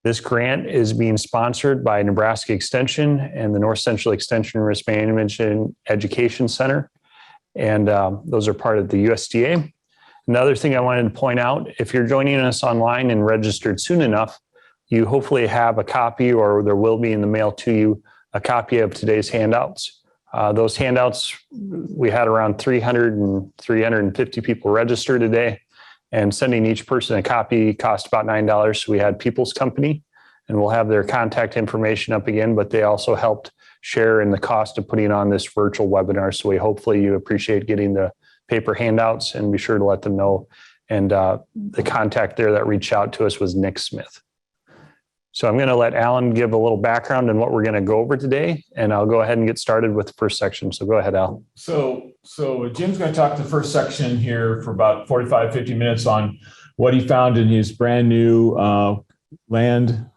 This grant is being sponsored by Nebraska Extension and the North Central Extension Risk Management and Education Center. And those are part of the USDA. Another thing I wanted to point out, if you're joining us online and registered soon enough, you hopefully have a copy, or there will be in the mail to you, a copy of today's handouts. Those handouts, we had around 350 people register today, and sending each person a copy cost about $9. So we had People's Company, and we'll have their contact information up again, but they also helped share in the cost of putting on this virtual webinar. So hopefully you appreciate getting the paper handouts, and be sure to let them know. And the contact there that reached out to us was Nick Smith. So I'm going to let Allan give a little background on what we're going to go over today, and I'll go ahead and get started with the first section. So go ahead, Al. So Jim's going to talk the first section here for about 45, 50 minutes on what he found in his brand new land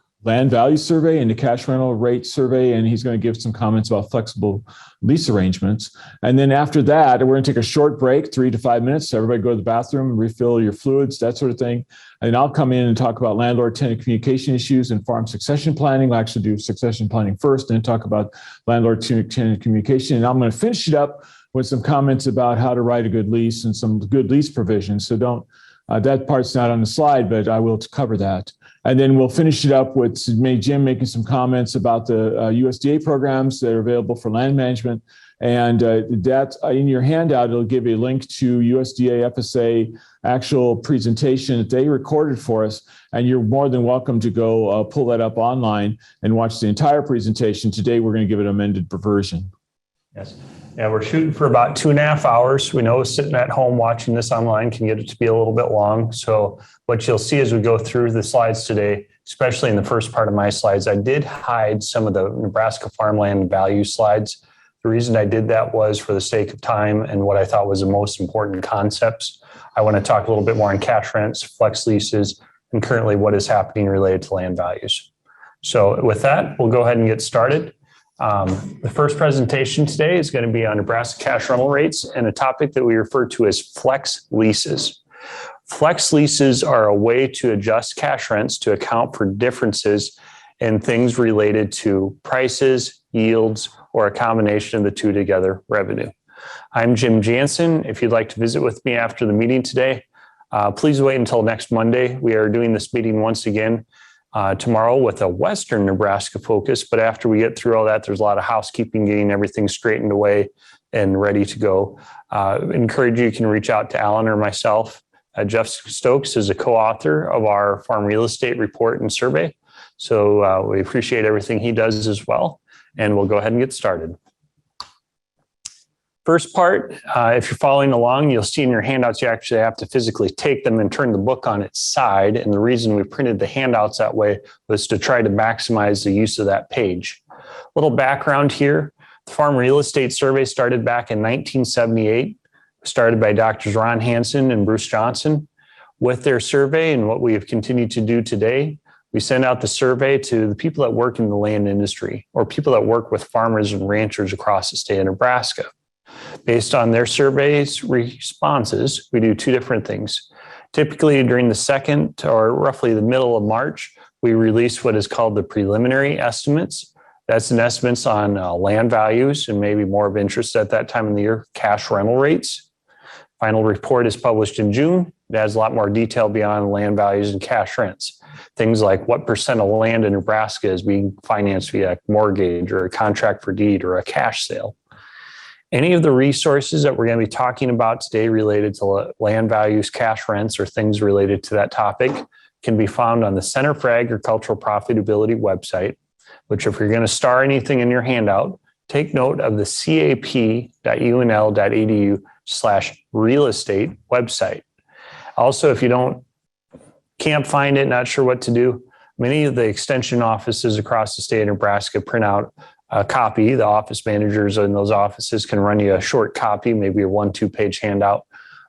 value survey and the cash rental rate survey, and he's going to give some comments about flexible lease arrangements. And then after that, we're going to take a short break, 3 to 5 minutes. So everybody go to the bathroom, refill your fluids, that sort of thing. And I'll come in and talk about landlord-tenant communication issues and farm succession planning. We'll actually do succession planning first, then talk about landlord-tenant communication. And I'm going to finish it up with some comments about how to write a good lease and some good lease provisions. So don't, that part's not on the slide, but I will cover that. And then we'll finish it up with Jim making some comments about the USDA programs that are available for land management. And that in your handout, it'll give you a link to USDA FSA actual presentation that they recorded for us. And you're more than welcome to go pull that up online and watch the entire presentation. Today, we're going to give it an amended version. Yes. Yeah, we're shooting for about 2.5 hours. We know sitting at home watching this online can get it to be a little bit long. So what you'll see as we go through the slides today, especially in the first part of my slides, I did hide some of the Nebraska farmland value slides. The reason I did that was for the sake of time and what I thought was the most important concepts. I want to talk a little bit more on cash rents, flex leases, and currently what is happening related to land values. So with that, we'll go ahead and get started. The first presentation today is going to be on Nebraska cash rental rates and a topic that we refer to as flex leases. Flex leases are a way to adjust cash rents to account for differences in things related to prices, yields, or a combination of the two together, revenue. I'm Jim Jansen. If you'd like to visit with me after the meeting today, please wait until next Monday. We are doing this meeting once again tomorrow with a Western Nebraska focus. But after we get through all that, there's a lot of housekeeping, getting everything straightened away and ready to go. Encourage you can reach out to Allan or myself. Jeff Stokes is a co-author of our farm real estate report and survey. So we appreciate everything he does as well. And we'll go ahead and get started. First part, if you're following along, you'll see in your handouts, you actually have to physically take them and turn the book on its side. And the reason we printed the handouts that way was to try to maximize the use of that page. A little background here. The Farm Real Estate Survey started back in 1978, started by Drs. Ron Hansen and Bruce Johnson. With their survey and what we have continued to do today, we send out the survey to the people that work in the land industry or people that work with farmers and ranchers across the state of Nebraska. Based on their surveys responses, we do two different things. Typically during the second or roughly the middle of March, we release what is called the preliminary estimates. That's an estimates on land values and maybe more of interest at that time of the year, cash rental rates. Final report is published in June. It has a lot more detail beyond land values and cash rents. Things like what percent of land in Nebraska is being financed via a mortgage or a contract for deed or a cash sale. Any of the resources that we're going to be talking about today related to land values, cash rents, or things related to that topic can be found on the Center for Agricultural Profitability website, which if you're going to star anything in your handout, take note of the cap.unl.edu/real estate website. Also, if you can't find it, not sure what to do, many of the extension offices across the state of Nebraska print out a copy. The office managers in those offices can run you a short copy, maybe a 1-2 page handout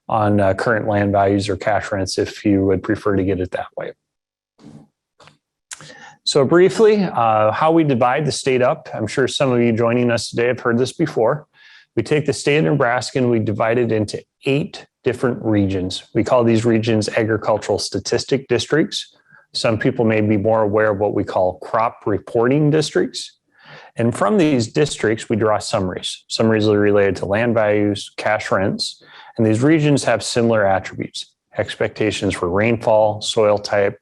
on current land values or cash rents if you would prefer to get it that way. So briefly, how we divide the state up. I'm sure some of you joining us today have heard this before. We take the state of Nebraska and we divide it into 8 different regions. We call these regions agricultural statistic districts. Some people may be more aware of what we call crop reporting districts. And from these districts, we draw summaries. Summaries are related to land values, cash rents, and these regions have similar attributes: expectations for rainfall, soil type,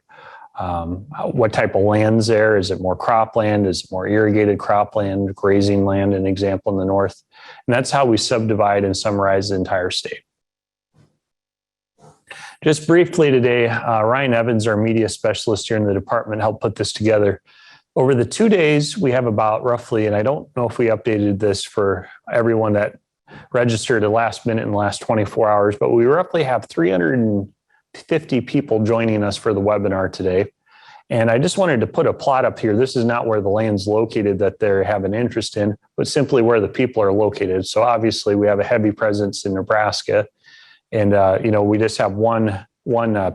what type of land's there. Is it more cropland? Is it more irrigated cropland, grazing land, an example in the north? And that's how we subdivide and summarize the entire state. Just briefly today, Ryan Evans, our media specialist here in the department, helped put this together. Over the 2 days, we have about roughly, and I don't know if we updated this for everyone that registered at last minute in the last 24 hours, but we roughly have 350 people joining us for the webinar today. And I just wanted to put a plot up here. This is not where the land's located that they have an interest in, but simply where the people are located. So obviously we have a heavy presence in Nebraska, and we just have one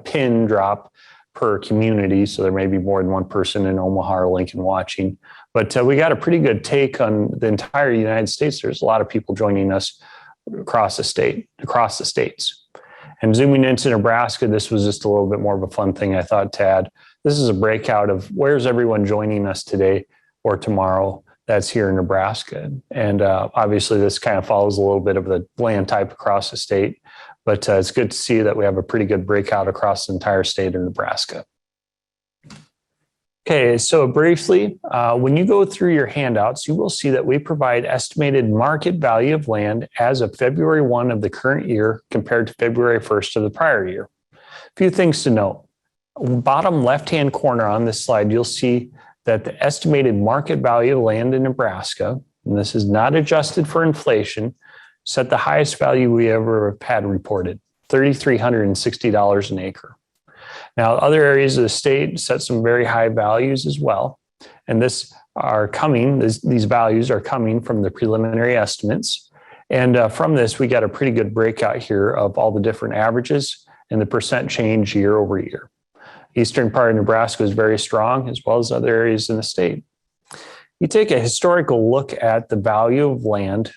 pin drop per community. So there may be more than one person in Omaha or Lincoln watching, but we got a pretty good take on the entire United States. There's a lot of people joining us across the states. And zooming into Nebraska, this was just a little bit more of a fun thing I thought to add. This is a breakout of where's everyone joining us today or tomorrow that's here in Nebraska. And obviously this kind of follows a little bit of the land type across the state, but it's good to see that we have a pretty good breakout across the entire state of Nebraska. Okay, so briefly, when you go through your handouts, you will see that we provide estimated market value of land as of February 1 of the current year compared to February 1st of the prior year. A few things to note. Bottom left-hand corner on this slide, you'll see that the estimated market value of land in Nebraska, and this is not adjusted for inflation, set the highest value we ever have had reported, $3,360 an acre. Now, other areas of the state set some very high values as well. And these values are coming from the preliminary estimates. And from this, we got a pretty good breakout here of all the different averages and the percent change year over year. Eastern part of Nebraska is very strong, as well as other areas in the state. You take a historical look at the value of land,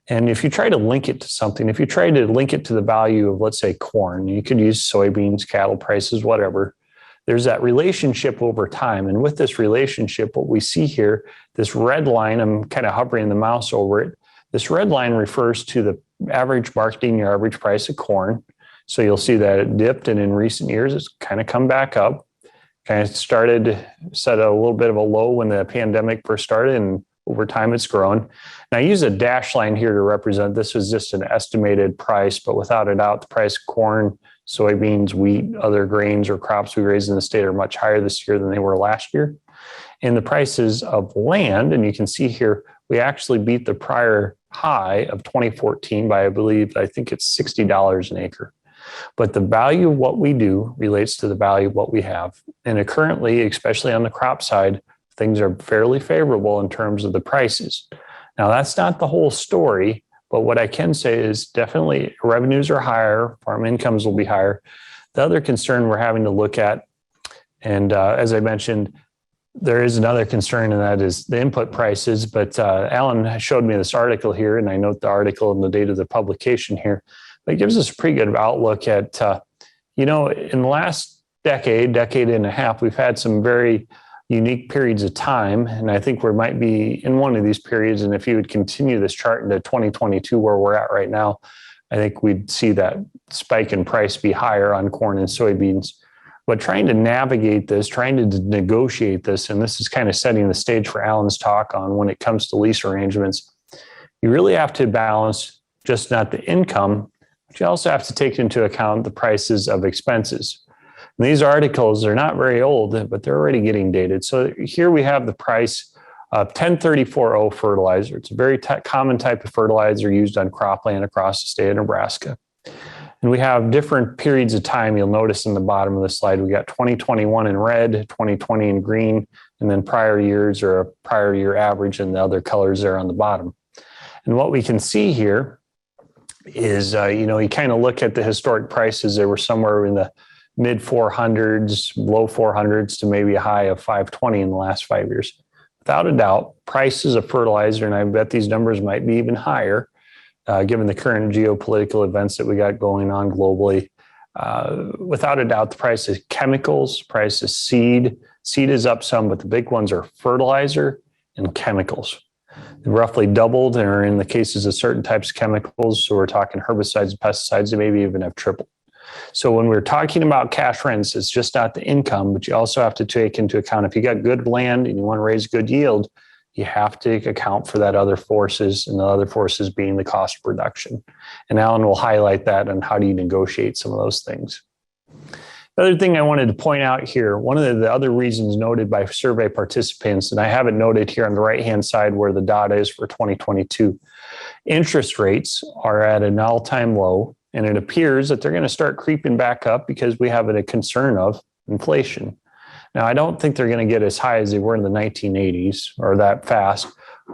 and if you try to link it to something, if you try to link it to the value of, let's say, corn, you could use soybeans, cattle prices, whatever. There's that relationship over time. And with this relationship, what we see here, this red line, I'm kind of hovering the mouse over it. This red line refers to the average marketing or average price of corn. So you'll see that it dipped, and in recent years, it's kind of come back up. Kind of set a little bit of a low when the pandemic first started, and over time it's grown. Now I use a dash line here to represent this was just an estimated price, but without a doubt, the price of corn, soybeans, wheat, other grains or crops we raise in the state are much higher this year than they were last year. And the prices of land, and you can see here, we actually beat the prior high of 2014 by, I think it's $60 an acre. But the value of what we do relates to the value of what we have. And currently, especially on the crop side, things are fairly favorable in terms of the prices. Now, that's not the whole story, but what I can say is definitely revenues are higher, farm incomes will be higher. The other concern we're having to look at, and as I mentioned, there is another concern, and that is the input prices. But Allan showed me this article here, and I note the article and the date of the publication here. But it gives us a pretty good outlook at, in the last decade and a half, we've had some very unique periods of time. And I think we might be in one of these periods. And if you would continue this chart into 2022, where we're at right now, I think we'd see that spike in price be higher on corn and soybeans. But trying to navigate this, trying to negotiate this, and this is kind of setting the stage for Allan's talk on when it comes to lease arrangements, you really have to balance just not the income, but you also have to take into account the prices of expenses. And these articles, they're not very old, but they're already getting dated. So here we have the price of 1034O fertilizer. It's a very common type of fertilizer used on cropland across the state of Nebraska. And we have different periods of time. You'll notice in the bottom of the slide, we got 2021 in red, 2020 in green, and then prior years or a prior year average, and the other colors there on the bottom. And what we can see here is, you kind of look at the historic prices. They were somewhere in the mid 400s, low 400s to maybe a high of 520 in the last 5 years. Without a doubt, prices of fertilizer, and I bet these numbers might be even higher, given the current geopolitical events that we got going on globally, without a doubt, the price of chemicals, price of seed. Seed is up some, but the big ones are fertilizer and chemicals. They roughly doubled, or in the cases of certain types of chemicals, so we're talking herbicides and pesticides, they maybe even have tripled. So when we're talking about cash rents, it's just not the income, but you also have to take into account if you got good land and you want to raise good yield, you have to account for that other forces, and the other forces being the cost of production. And Allan will highlight that and how do you negotiate some of those things. The other thing I wanted to point out here, one of the other reasons noted by survey participants, and I have it noted here on the right-hand side where the dot is for 2022, interest rates are at an all-time low, and it appears that they're going to start creeping back up because we have a concern of inflation. Now, I don't think they're going to get as high as they were in the 1980s or that fast,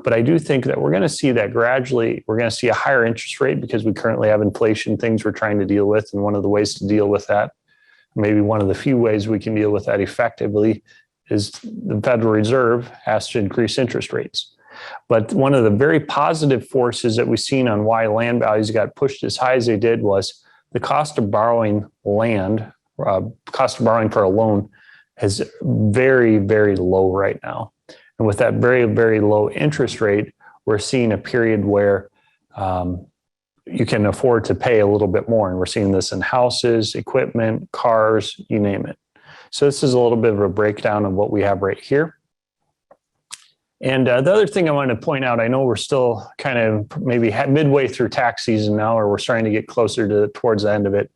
but I do think that we're going to see that gradually. We're going to see a higher interest rate because we currently have inflation, things we're trying to deal with. And one of the ways to deal with that, maybe one of the few ways we can deal with that effectively, is the Federal Reserve has to increase interest rates. But one of the very positive forces that we've seen on why land values got pushed as high as they did was the cost of borrowing land, cost of borrowing for a loan is very, very low right now. And with that very, very low interest rate, we're seeing a period where you can afford to pay a little bit more. And we're seeing this in houses, equipment, cars, you name it. So this is a little bit of a breakdown of what we have right here. And the other thing I want to point out, I know we're still kind of maybe midway through tax season now, or we're starting to get closer to towards the end of it.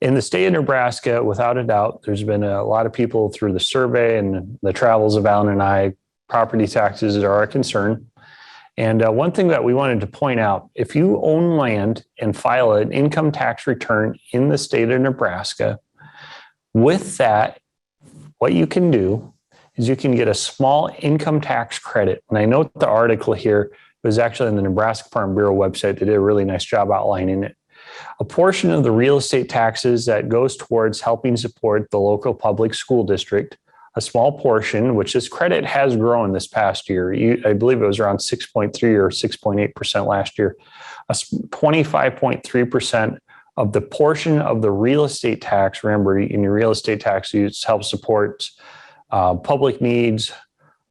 In the state of Nebraska, without a doubt, there's been a lot of people through the survey and the travels of Allan and I, property taxes are a concern. And one thing that we wanted to point out, if you own land and file an income tax return in the state of Nebraska, with that, what you can do is you can get a small income tax credit. And I note the article here was actually on the Nebraska Farm Bureau website. They did a really nice job outlining it. A portion of the real estate taxes that goes towards helping support the local public school district, a small portion, which this credit has grown this past year. I believe it was around 6.3 or 6.8% last year. 25.3% of the portion of the real estate tax, remember in your real estate tax, you help support public needs,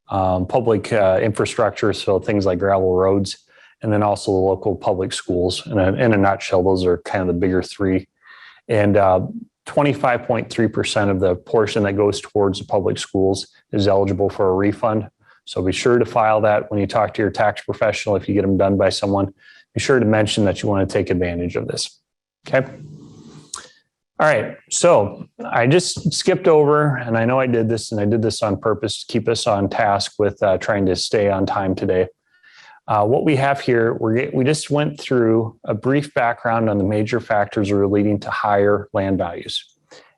public infrastructure, so things like gravel roads, and then also the local public schools. In a nutshell, those are kind of the bigger three. And 25.3% of the portion that goes towards the public schools is eligible for a refund. So be sure to file that when you talk to your tax professional. If you get them done by someone, be sure to mention that you want to take advantage of this. Okay. All right. So I just skipped over, and I know I did this, and I did this on purpose to keep us on task with trying to stay on time today. What we have here, we just went through a brief background on the major factors that are leading to higher land values.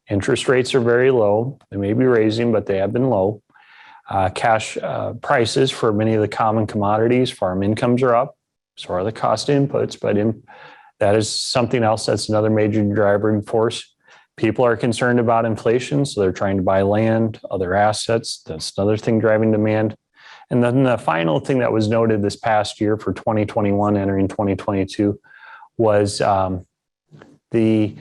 Interest rates are very low. They may be raising, but they have been low. Cash prices for many of the common commodities, farm incomes are up. So are the cost inputs, but that is something else that's another major driving force. People are concerned about inflation, so they're trying to buy land, other assets. That's another thing driving demand. And then the final thing that was noted this past year for 2021 entering 2022 was the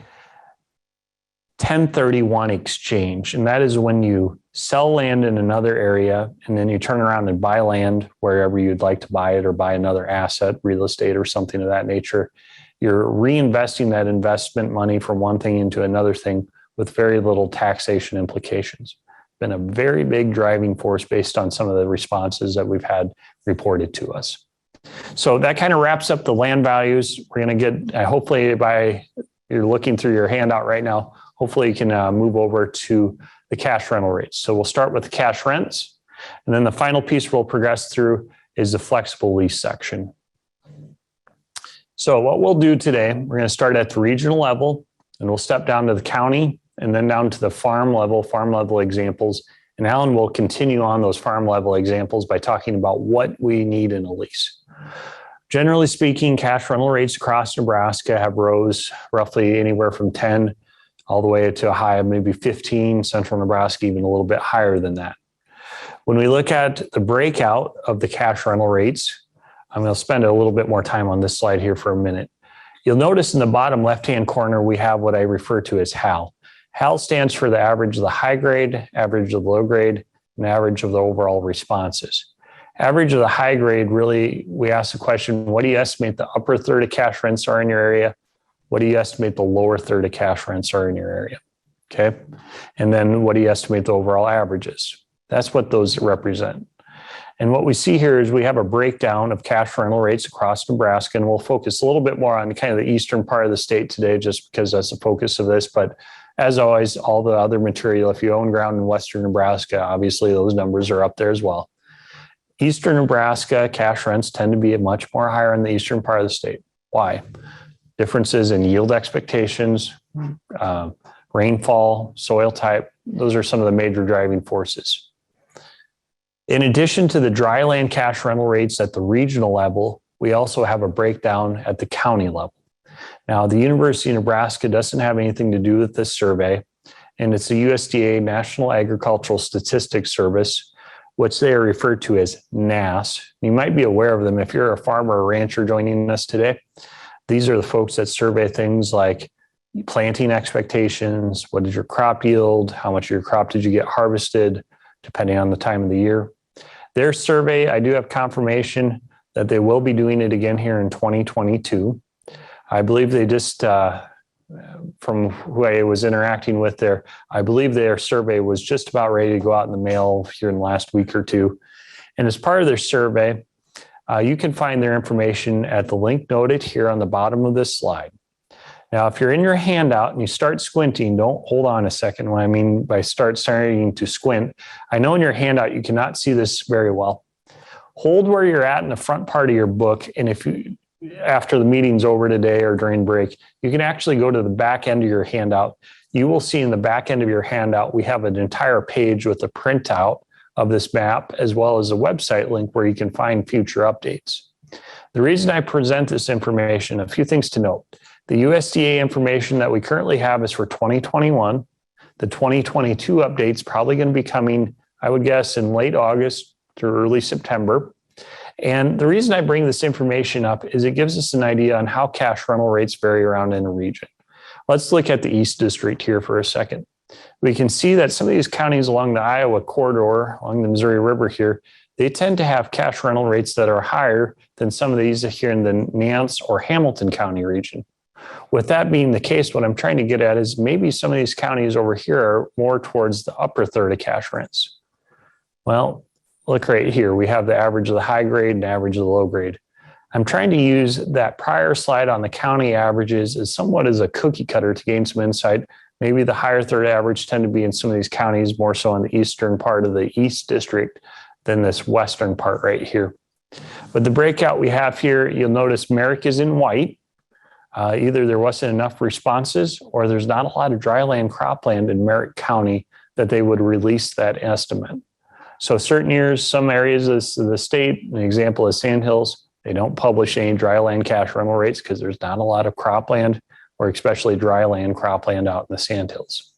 1031 exchange. And that is when you sell land in another area and then you turn around and buy land wherever you'd like to buy it, or buy another asset, real estate or something of that nature. You're reinvesting that investment money from one thing into another thing with very little taxation implications. Been a very big driving force based on some of the responses that we've had reported to us. So that kind of wraps up the land values. We're going to get, hopefully you're looking through your handout right now, hopefully you can move over to the cash rental rates. So we'll start with the cash rents. And then the final piece we'll progress through is the flexible lease section. So what we'll do today, we're going to start at the regional level, and we'll step down to the county, and then down to the farm level examples. And Allan will continue on those farm level examples by talking about what we need in a lease. Generally speaking, cash rental rates across Nebraska have rose roughly anywhere from 10 all the way to a high of maybe 15, central Nebraska even a little bit higher than that. When we look at the breakout of the cash rental rates, I'm going to spend a little bit more time on this slide here for a minute. You'll notice in the bottom left-hand corner, we have what I refer to as HAL. HAL stands for the average of the high grade, average of the low grade, and average of the overall responses. Average of the high grade, really, we ask the question, what do you estimate the upper third of cash rents are in your area? What do you estimate the lower third of cash rents are in your area? Okay. And then what do you estimate the overall averages? That's what those represent. And what we see here is we have a breakdown of cash rental rates across Nebraska, and we'll focus a little bit more on kind of the eastern part of the state today, just because that's the focus of this. But as always, all the other material, if you own ground in western Nebraska, obviously those numbers are up there as well. Eastern Nebraska cash rents tend to be much more higher in the eastern part of the state. Why? Differences in yield expectations, rainfall, soil type, those are some of the major driving forces. In addition to the dry land cash rental rates at the regional level, we also have a breakdown at the county level. Now, the University of Nebraska doesn't have anything to do with this survey, and it's the USDA National Agricultural Statistics Service, which they are referred to as NASS. You might be aware of them if you're a farmer or rancher joining us today. These are the folks that survey things like planting expectations, what is your crop yield, how much of your crop did you get harvested, depending on the time of the year. Their survey, I do have confirmation that they will be doing it again here in 2022. I believe they just, from who I was interacting with there, I believe their survey was just about ready to go out in the mail here in the last week or two. And as part of their survey, you can find their information at the link noted here on the bottom of this slide. Now, if you're in your handout and you start squinting, don't hold on a second. What I mean by starting to squint, I know in your handout you cannot see this very well. Hold where you're at in the front part of your book, and if you, after the meeting's over today or during break, you can actually go to the back end of your handout. You will see in the back end of your handout, we have an entire page with a printout of this map, as well as a website link where you can find future updates. The reason I present this information, a few things to note. The USDA information that we currently have is for 2021. The 2022 update's probably going to be coming, I would guess, in late August through early September. And the reason I bring this information up is it gives us an idea on how cash rental rates vary around in a region. Let's look at the East District here for a second. We can see that some of these counties along the Iowa corridor, along the Missouri River here, they tend to have cash rental rates that are higher than some of these here in the Nance or Hamilton County region. With that being the case, what I'm trying to get at is maybe some of these counties over here are more towards the upper third of cash rents. Well, look right here. We have the average of the high grade and average of the low grade. I'm trying to use that prior slide on the county averages as somewhat as a cookie cutter to gain some insight. Maybe the higher third average tend to be in some of these counties more so in the eastern part of the East District than this western part right here. But the breakout we have here, you'll notice Merrick is in white. Either there wasn't enough responses or there's not a lot of dry land cropland in Merrick County that they would release that estimate. So certain years, some areas of the state, an example is Sandhills, they don't publish any dry land cash rental rates because there's not a lot of cropland or especially dry land cropland out in the Sandhills.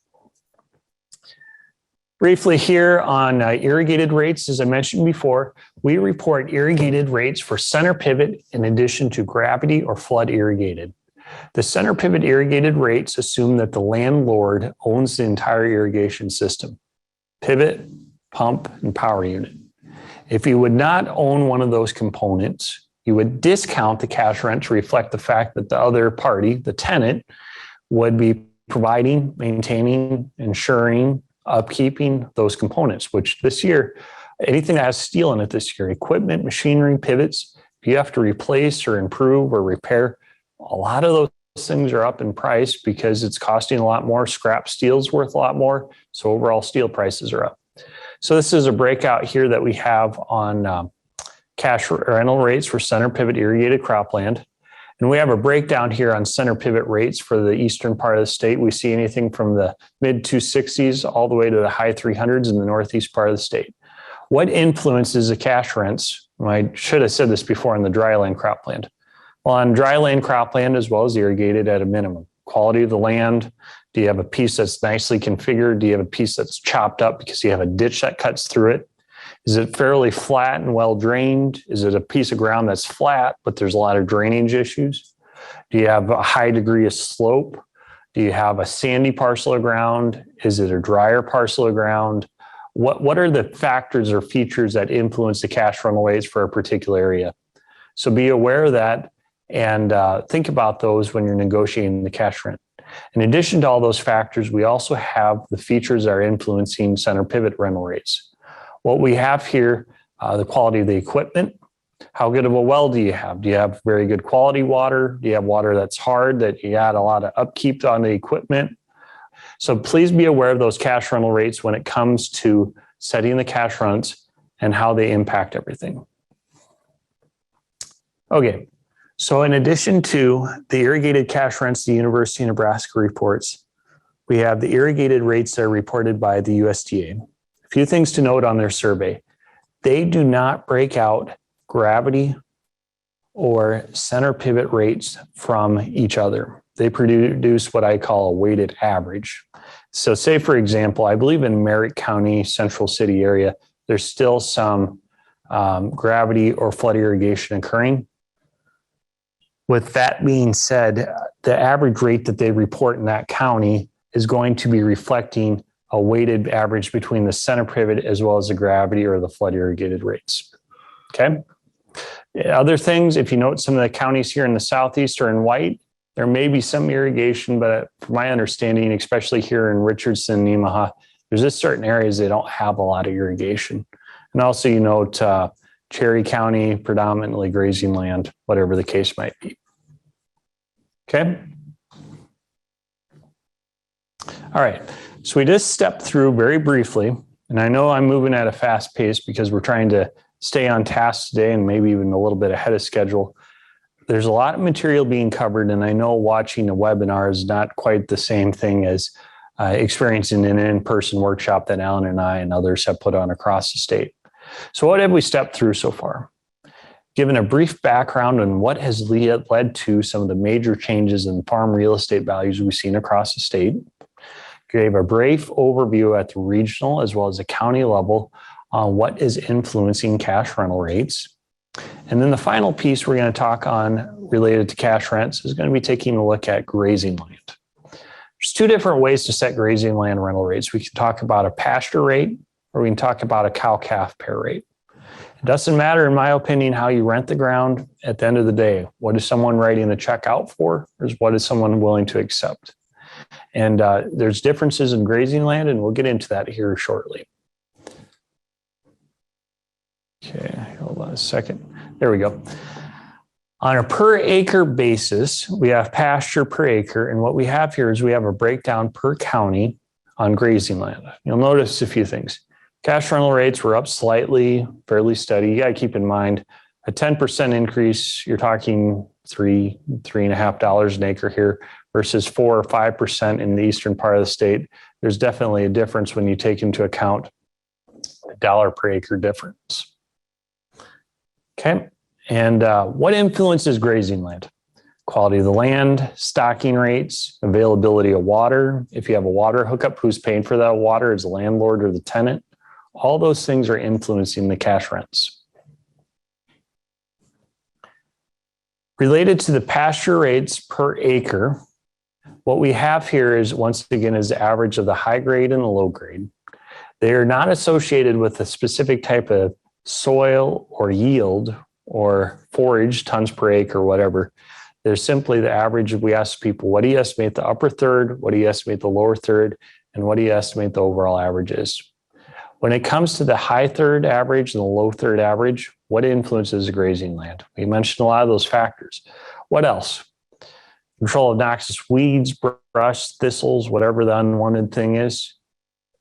Briefly here on irrigated rates, as I mentioned before, we report irrigated rates for center pivot in addition to gravity or flood irrigated. The center pivot irrigated rates assume that the landlord owns the entire irrigation system, pivot, pump, and power unit. If you would not own one of those components, you would discount the cash rent to reflect the fact that the other party, the tenant, would be providing, maintaining, ensuring, upkeeping those components, which this year, anything that has steel in it this year, equipment, machinery, pivots, if you have to replace or improve or repair, a lot of those things are up in price because it's costing a lot more. Scrap steel's worth a lot more. So overall steel prices are up. So this is a breakout here that we have on cash rental rates for center pivot irrigated cropland. And we have a breakdown here on center pivot rates for the eastern part of the state. We see anything from the mid 260s all the way to the high 300s in the northeast part of the state. What influences the cash rents? Well, I should have said this before on the dry land cropland. Well, on dry land cropland as well as irrigated at a minimum. Quality of the land. Do you have a piece that's nicely configured? Do you have a piece that's chopped up because you have a ditch that cuts through it? Is it fairly flat and well drained? Is it a piece of ground that's flat, but there's a lot of drainage issues? Do you have a high degree of slope? Do you have a sandy parcel of ground? Is it a drier parcel of ground? What are the factors or features that influence the cash rental rates for a particular area? So be aware of that and think about those when you're negotiating the cash rent. In addition to all those factors, we also have the features that are influencing center pivot rental rates. What we have here, the quality of the equipment. How good of a well do you have? Do you have very good quality water? Do you have water that's hard, that you add a lot of upkeep on the equipment? So please be aware of those cash rental rates when it comes to setting the cash rents and how they impact everything. Okay, so in addition to the irrigated cash rents the University of Nebraska reports, we have the irrigated rates that are reported by the USDA. A few things to note on their survey. They do not break out gravity or center pivot rates from each other. They produce what I call a weighted average. So say, for example, I believe in Merritt County, Central City area, there's still some gravity or flood irrigation occurring. With that being said, the average rate that they report in that county is going to be reflecting a weighted average between the center pivot as well as the gravity or the flood irrigated rates. Okay. Other things, if you note some of the counties here in the southeast are in white, there may be some irrigation, but from my understanding, especially here in Richardson, Nemaha, there's just certain areas they don't have a lot of irrigation. And also, you note Cherry County, predominantly grazing land, whatever the case might be. Okay. All right. So we just stepped through very briefly, and I know I'm moving at a fast pace because we're trying to stay on task today and maybe even a little bit ahead of schedule. There's a lot of material being covered, and I know watching a webinar is not quite the same thing as experiencing an in-person workshop that Allan and I and others have put on across the state. So what have we stepped through so far? Given a brief background on what has led to some of the major changes in farm real estate values we've seen across the state. Gave a brief overview at the regional as well as the county level on what is influencing cash rental rates. And then the final piece we're going to talk on related to cash rents is going to be taking a look at grazing land. There's two different ways to set grazing land rental rates. We can talk about a pasture rate, or we can talk about a cow-calf pair rate. It doesn't matter, in my opinion, how you rent the ground. At the end of the day, what is someone writing the check out for, or what is someone willing to accept? And there's differences in grazing land, and we'll get into that here shortly. Okay, hold on a second. There we go. On a per acre basis, we have pasture per acre, and what we have here is we have a breakdown per county on grazing land. You'll notice a few things. Cash rental rates were up slightly, fairly steady. You got to keep in mind a 10% increase, you're talking $3.50 an acre here versus 4 or 5% in the eastern part of the state. There's definitely a difference when you take into account the dollar per acre difference. Okay, and what influences grazing land? Quality of the land, stocking rates, availability of water. If you have a water hookup, who's paying for that water? Is the landlord or the tenant? All those things are influencing the cash rents. Related to the pasture rates per acre, what we have here is, once again, is the average of the high grade and the low grade. They are not associated with a specific type of soil or yield or forage, tons per acre, whatever. They're simply the average. We ask people, what do you estimate the upper third? What do you estimate the lower third? And what do you estimate the overall average is? When it comes to the high third average and the low third average, what influences the grazing land? We mentioned a lot of those factors. What else? Control of noxious weeds, brush, thistles, whatever the unwanted thing is.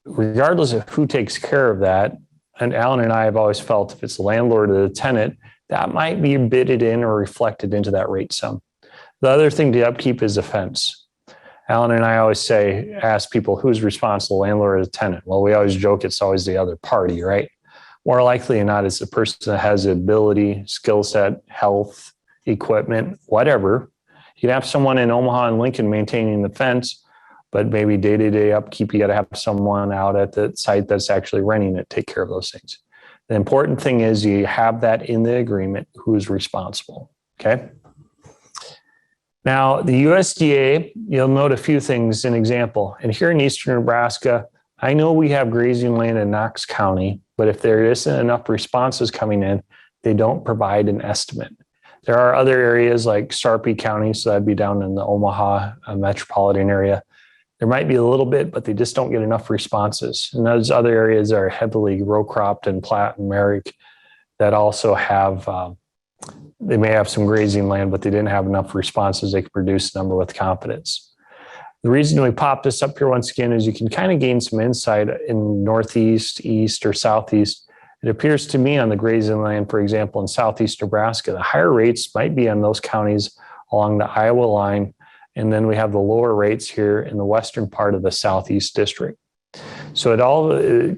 Regardless of who takes care of that, and Allan and I have always felt if it's the landlord or the tenant, that might be bidded in or reflected into that rate sum. The other thing to upkeep is the fence. Allan and I always ask people, who's responsible, landlord or the tenant? Well, we always joke it's always the other party, right? More likely than not, it's the person that has the ability, skill set, health, equipment, whatever. You can have someone in Omaha and Lincoln maintaining the fence, but maybe day-to-day upkeep, you got to have someone out at the site that's actually renting it, take care of those things. The important thing is you have that in the agreement, who's responsible, okay? Now, the USDA, you'll note a few things, an example. And here in eastern Nebraska, I know we have grazing land in Knox County, but if there isn't enough responses coming in, they don't provide an estimate. There are other areas like Sarpy County, so that'd be down in the Omaha metropolitan area. There might be a little bit, but they just don't get enough responses. And those other areas are heavily row cropped and Platte and Merrick that also have, they may have some grazing land, but they didn't have enough responses. They could produce a number with confidence. The reason we pop this up here once again is you can kind of gain some insight in Northeast, East, or Southeast. It appears to me on the grazing land, for example, in Southeast Nebraska, the higher rates might be on those counties along the Iowa line. And then we have the lower rates here in the western part of the Southeast district. So it all,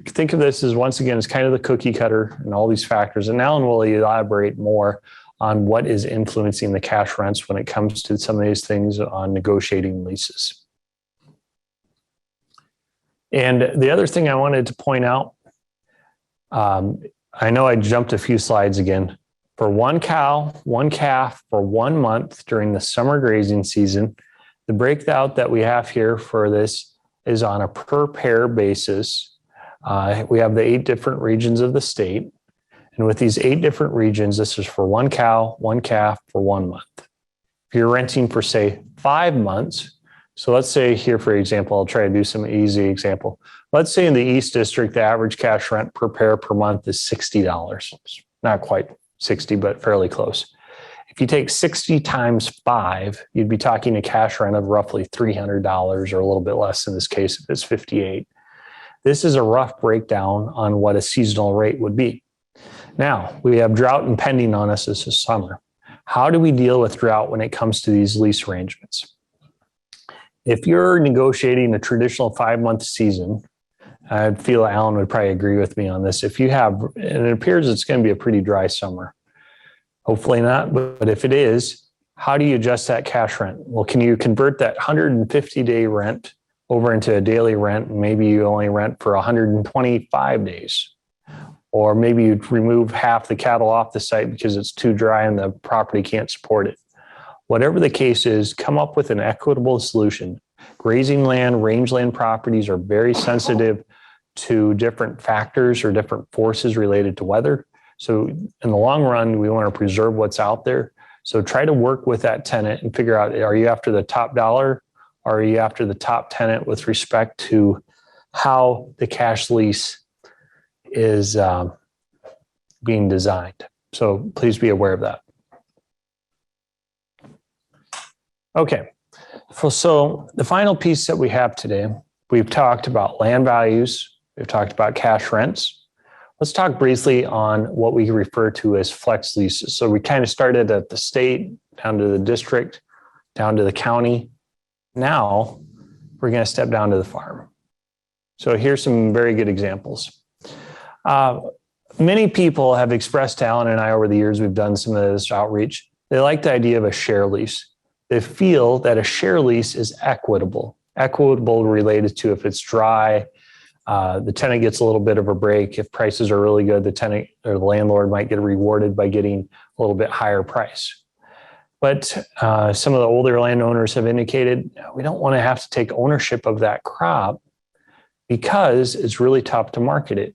think of this as once again, as kind of the cookie cutter and all these factors. And Allan will elaborate more on what is influencing the cash rents when it comes to some of these things on negotiating leases. And the other thing I wanted to point out, I know I jumped a few slides again. For one cow, one calf for 1 month during the summer grazing season, the breakout that we have here for this is on a per pair basis. We have the 8 different regions of the state. And with these 8 different regions, this is for one cow, one calf for 1 month. If you're renting for, say, 5 months, so let's say here, for example, I'll try to do some easy example. Let's say in the East District, the average cash rent per pair per month is $60. It's not quite 60, but fairly close. If you take 60 times 5, you'd be talking a cash rent of roughly $300 or a little bit less in this case if it's 58. This is a rough breakdown on what a seasonal rate would be. Now, we have drought impending on us this summer. How do we deal with drought when it comes to these lease arrangements? If you're negotiating a traditional 5-month season, I feel Allan would probably agree with me on this. If you have, and it appears it's going to be a pretty dry summer. Hopefully not, but if it is, how do you adjust that cash rent? Well, can you convert that 150-day rent over into a daily rent? And maybe you only rent for 125 days. Or maybe you'd remove half the cattle off the site because it's too dry and the property can't support it. Whatever the case is, come up with an equitable solution. Grazing land, rangeland properties are very sensitive to different factors or different forces related to weather. So in the long run, we want to preserve what's out there. So try to work with that tenant and figure out, are you after the top dollar? Or are you after the top tenant with respect to how the cash lease is being designed? So please be aware of that. Okay, so the final piece that we have today, we've talked about land values, we've talked about cash rents. Let's talk briefly on what we refer to as flex leases. So we kind of started at the state, down to the district, down to the county. Now we're going to step down to the farm. So here's some very good examples. Many people have expressed to Allan and I over the years, we've done some of this outreach. They like the idea of a share lease. They feel that a share lease is equitable related to if it's dry, the tenant gets a little bit of a break. If prices are really good, the tenant or the landlord might get rewarded by getting a little bit higher price. But some of the older landowners have indicated we don't want to have to take ownership of that crop because it's really tough to market it.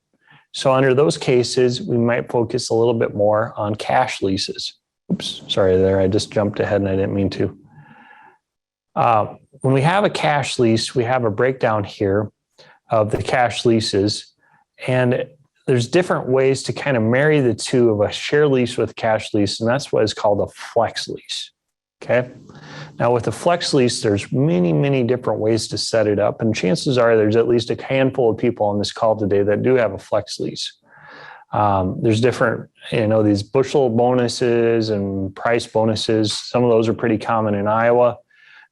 So under those cases, we might focus a little bit more on cash leases. Oops, sorry there, I just jumped ahead and I didn't mean to. When we have a cash lease, we have a breakdown here of the cash leases. And there's different ways to kind of marry the two of a share lease with cash lease. And that's what is called a flex lease. Okay. Now with a flex lease, there's many, many different ways to set it up. And chances are there's at least a handful of people on this call today that do have a flex lease. There's different, these bushel bonuses and price bonuses. Some of those are pretty common in Iowa.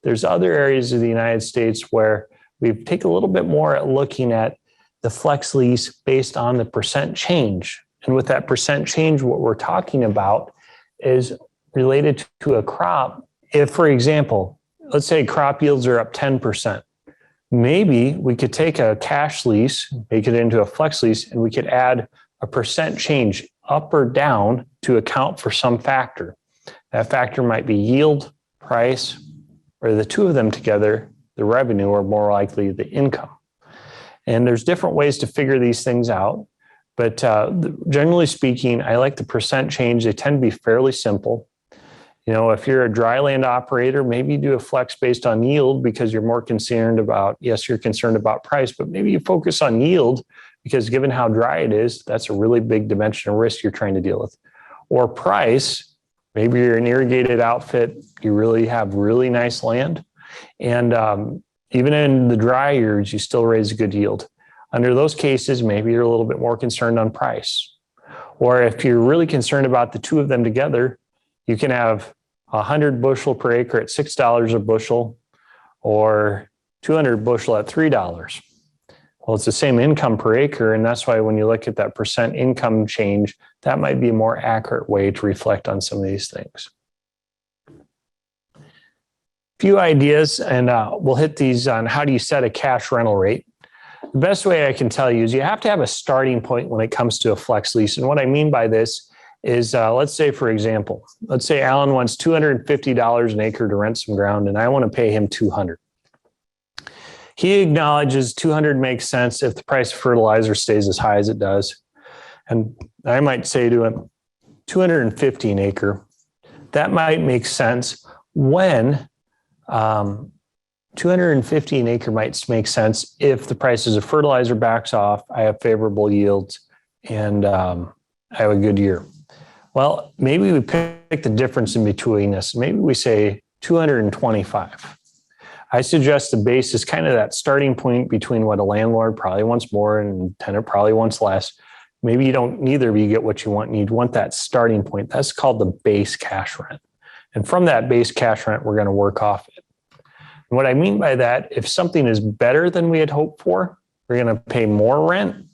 There's other areas of the United States where we take a little bit more at looking at the flex lease based on the percent change. And with that percent change, what we're talking about is related to a crop. If, for example, let's say crop yields are up 10%, maybe we could take a cash lease, make it into a flex lease, and we could add a percent change up or down to account for some factor. That factor might be yield, price, or the two of them together, the revenue, or more likely the income. And there's different ways to figure these things out. But generally speaking, I like the percent change. They tend to be fairly simple. If you're a dry land operator, maybe you do a flex based on yield because you're more concerned about, yes, you're concerned about price, but maybe you focus on yield because given how dry it is, that's a really big dimension of risk you're trying to deal with. Or price, maybe you're an irrigated outfit, you really have really nice land. And even in the dry years, you still raise a good yield. Under those cases, maybe you're a little bit more concerned on price. Or if you're really concerned about the two of them together, you can have 100 bushel per acre at $6 a bushel or 200 bushel at $3. Well, it's the same income per acre. And that's why when you look at that percent income change, that might be a more accurate way to reflect on some of these things. Few ideas, and we'll hit these on how do you set a cash rental rate. The best way I can tell you is you have to have a starting point when it comes to a flex lease. And what I mean by this is, let's say, for example, let's say Allan wants $250 an acre to rent some ground, and I want to pay him $200. He acknowledges $200 makes sense if the price of fertilizer stays as high as it does. And I might say to him, $250 an acre. That might make sense when $250 an acre might make sense if the prices of fertilizer backs off, I have favorable yields, and I have a good year. Well, maybe we pick the difference in between this. Maybe we say 225. I suggest the base is kind of that starting point between what a landlord probably wants more and a tenant probably wants less. Maybe you don't, neither of you get what you want. You want that starting point. That's called the base cash rent. And from that base cash rent, we're going to work off it. And what I mean by that, if something is better than we had hoped for, we're going to pay more rent.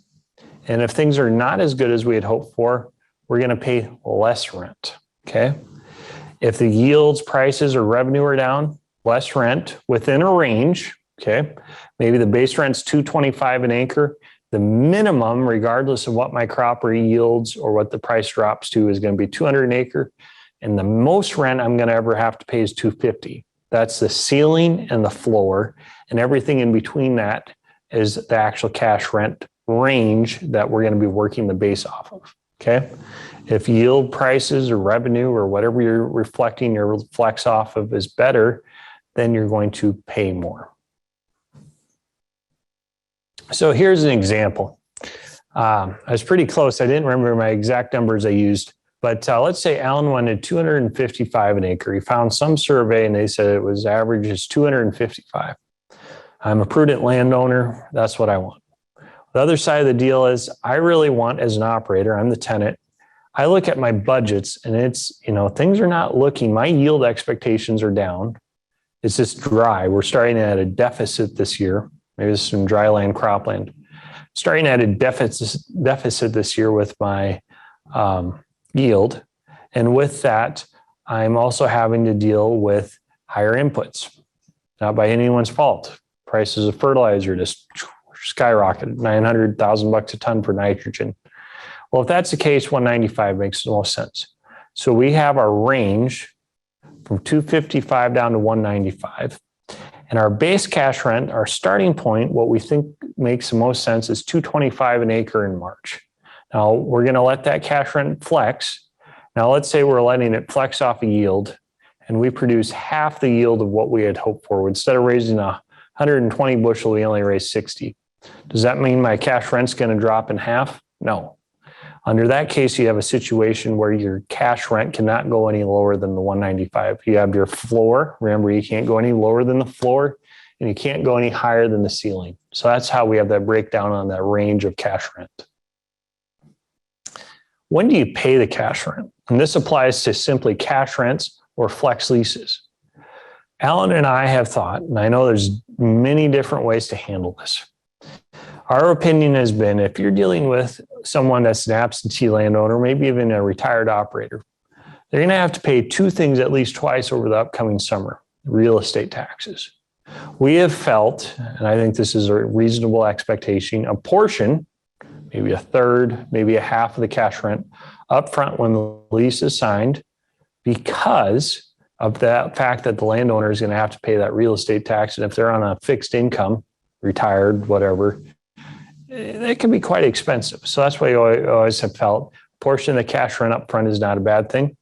And if things are not as good as we had hoped for, we're going to pay less rent. Okay. If the yields, prices, or revenue are down, less rent within a range. Okay. Maybe the base rent's $225 an acre. The minimum, regardless of what my crop yields or what the price drops to, is going to be $200 an acre. And the most rent I'm going to ever have to pay is $250. That's the ceiling and the floor. And everything in between that is the actual cash rent range that we're going to be working the base off of. Okay. If yield, prices, or revenue, or whatever you're reflecting your flex off of is better, then you're going to pay more. So here's an example. I was pretty close. I didn't remember my exact numbers I used, but let's say Allan wanted $255 an acre. He found some survey and they said it was average is $255. I'm a prudent landowner. That's what I want. The other side of the deal is I really want, as an operator, I'm the tenant. I look at my budgets and it's, things are not looking, my yield expectations are down. It's just dry. We're starting at a deficit this year. Maybe this is some dry land, cropland. Starting at a deficit this year with my yield. And with that, I'm also having to deal with higher inputs. Not by anyone's fault. Prices of fertilizer just skyrocketed, $900,000 a ton for nitrogen. Well, if that's the case, 195 makes the most sense. So we have our range from 255 down to 195. And our base cash rent, our starting point, what we think makes the most sense is 225 an acre in March. Now we're going to let that cash rent flex. Now let's say we're letting it flex off a yield and we produce half the yield of what we had hoped for. Instead of raising 120 bushel, we only raised 60. Does that mean my cash rent's going to drop in half? No. Under that case, you have a situation where your cash rent cannot go any lower than the 195. You have your floor. Remember, you can't go any lower than the floor and you can't go any higher than the ceiling. So that's how we have that breakdown on that range of cash rent. When do you pay the cash rent? And this applies to simply cash rents or flex leases. Allan and I have thought, and I know there's many different ways to handle this. Our opinion has been if you're dealing with someone that's an absentee landowner, maybe even a retired operator, they're going to have to pay two things at least twice over the upcoming summer: real estate taxes. We have felt, and I think this is a reasonable expectation, a portion, maybe a third, maybe a half of the cash rent upfront when the lease is signed, because of that fact that the landowner is going to have to pay that real estate tax. And if they're on a fixed income, retired, whatever, it can be quite expensive. So that's why I always have felt a portion of the cash rent up front is not a bad thing.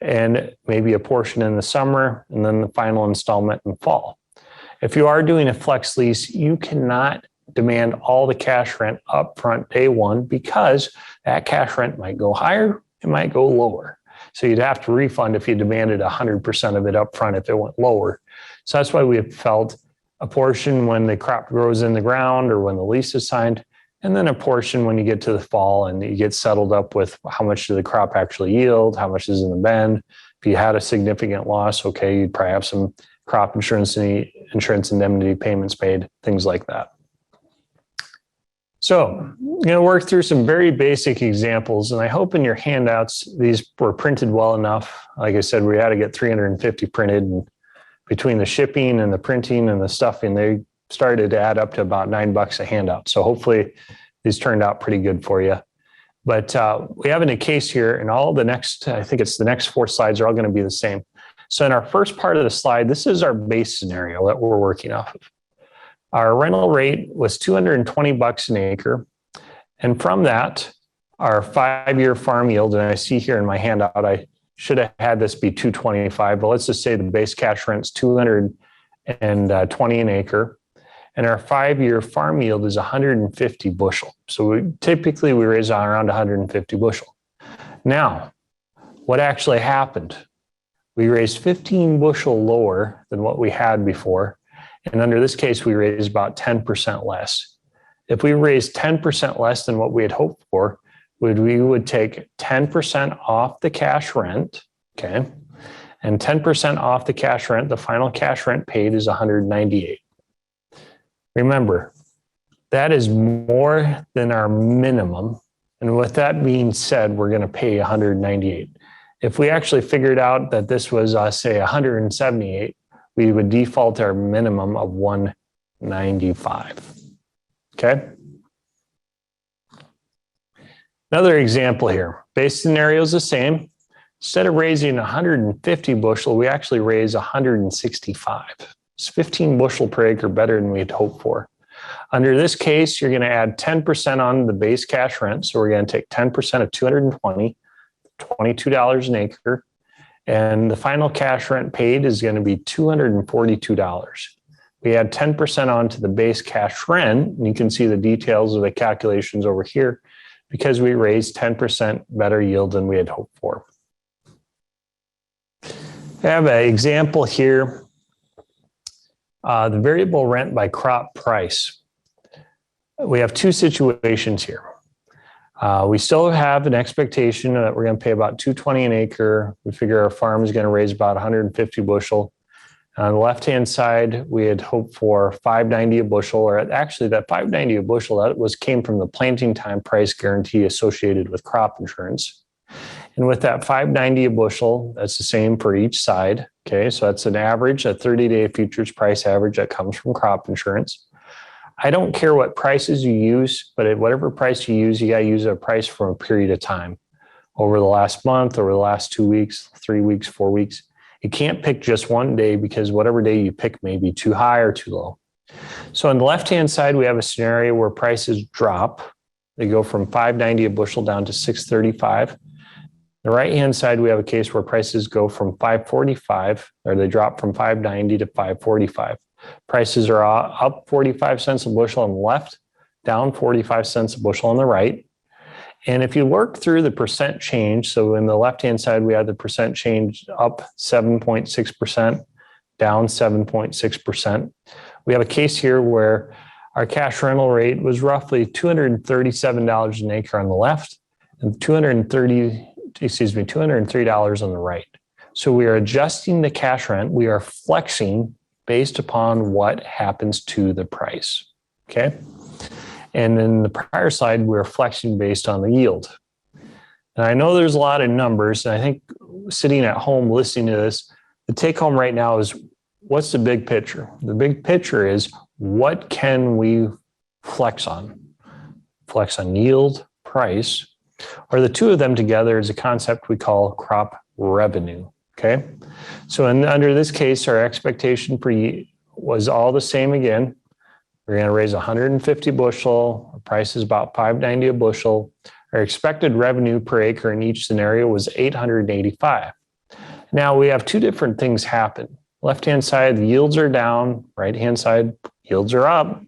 And maybe a portion in the summer and then the final installment in fall. If you are doing a flex lease, you cannot demand all the cash rent up front day one, because that cash rent might go higher, it might go lower. So you'd have to refund if you demanded 100% of it up front if it went lower. So that's why we have felt a portion when the crop grows in the ground or when the lease is signed, and then a portion when you get to the fall and you get settled up with how much did the crop actually yield, how much is in the bin. If you had a significant loss, okay, you'd probably have some crop insurance indemnity payments paid, things like that. So I'm going to work through some very basic examples, and I hope in your handouts, these were printed well enough. Like I said, we had to get 350 printed, and between the shipping and the printing and the stuffing, they started to add up to about $9 a handout. So hopefully these turned out pretty good for you. But we have in a case here, and all the next, I think it's the next 4 slides are all going to be the same. So in our first part of the slide, this is our base scenario that we're working off of. Our rental rate was $220 an acre. And from that, our 5-year farm yield, and I see here in my handout, I should have had this be 225, but let's just say the base cash rent's 220 an acre. And our 5-year farm yield is 150 bushel. So we raise around 150 bushel. Now, what actually happened? We raised 15 bushel lower than what we had before. And under this case, we raised about 10% less. If we raised 10% less than what we had hoped for, we would take 10% off the cash rent, okay? And 10% off the cash rent, the final cash rent paid is 198. Remember, that is more than our minimum. And with that being said, we're going to pay 198. If we actually figured out that this was, say, 178, we would default our minimum of 195. Okay. Another example here. Base scenario is the same. Instead of raising 150 bushel, we actually raise 165. It's 15 bushel per acre better than we had hoped for. Under this case, you're going to add 10% on the base cash rent. So we're going to take 10% of 220, $22 an acre. And the final cash rent paid is going to be $242. We add 10% onto the base cash rent, and you can see the details of the calculations over here because we raised 10% better yield than we had hoped for. I have an example here. The variable rent by crop price. We have 2 situations here. We still have an expectation that we're going to pay about $220 an acre. We figure our farm is going to raise about 150 bushel. On the left-hand side, we had hoped for $5.90 a bushel, or actually that $5.90 a bushel, that came from the planting time price guarantee associated with crop insurance. And with that $5.90 a bushel, that's the same for each side. Okay, so that's an average, a 30-day futures price average that comes from crop insurance. I don't care what prices you use, but at whatever price you use, you got to use a price for a period of time. Over the last month, over the last 2 weeks, 3 weeks, 4 weeks. You can't pick just one day because whatever day you pick may be too high or too low. So on the left-hand side, we have a scenario where prices drop. They go from $5.90 a bushel down to $6.35. The right-hand side, we have a case where prices go from $5.45, or they drop from $5.90 to $5.45. Prices are up 45 cents a bushel on the left, down 45 cents a bushel on the right. And if you work through the percent change, so in the left-hand side, we have the percent change up 7.6%, down 7.6%. We have a case here where our cash rental rate was roughly $237 an acre on the left and $203 on the right. So we are adjusting the cash rent. We are flexing based upon what happens to the price, okay? And in the prior slide, we were flexing based on the yield. And I know there's a lot of numbers, and I think sitting at home listening to this, the take home right now is, what's the big picture? The big picture is, what can we flex on? Flex on yield, price, or the two of them together is a concept we call crop revenue. Okay. So under this case, our expectation was all the same again. We're going to raise 150 bushel. Our price is about $5.90 a bushel. Our expected revenue per acre in each scenario was $885. Now we have two different things happen. Left-hand side, the yields are down. Right-hand side, yields are up.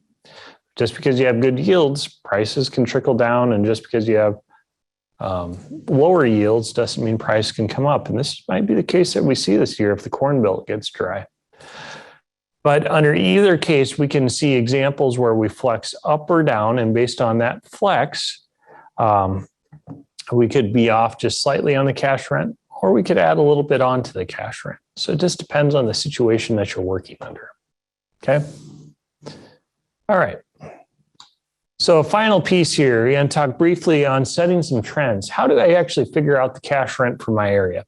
Just because you have good yields, prices can trickle down. And just because you have lower yields doesn't mean price can come up. And this might be the case that we see this year if the Corn Belt gets dry. But under either case, we can see examples where we flex up or down. And based on that flex, we could be off just slightly on the cash rent, or we could add a little bit onto the cash rent. So it just depends on the situation that you're working under. Okay. All right. So a final piece here, we're going to talk briefly on setting some trends. How do I actually figure out the cash rent for my area?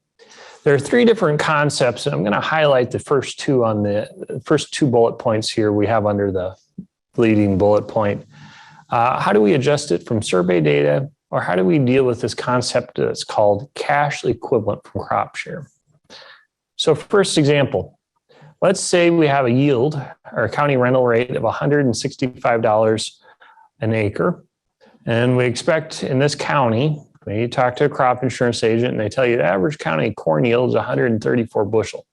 There are three different concepts, and I'm going to highlight the first two on the first two bullet points here we have under the leading bullet point. How do we adjust it from survey data, or how do we deal with this concept that's called cash equivalent from crop share? So first example, let's say we have a yield or a county rental rate of $165 an acre, and we expect in this county, when you talk to a crop insurance agent and they tell you the average county corn yield is 134 bushel.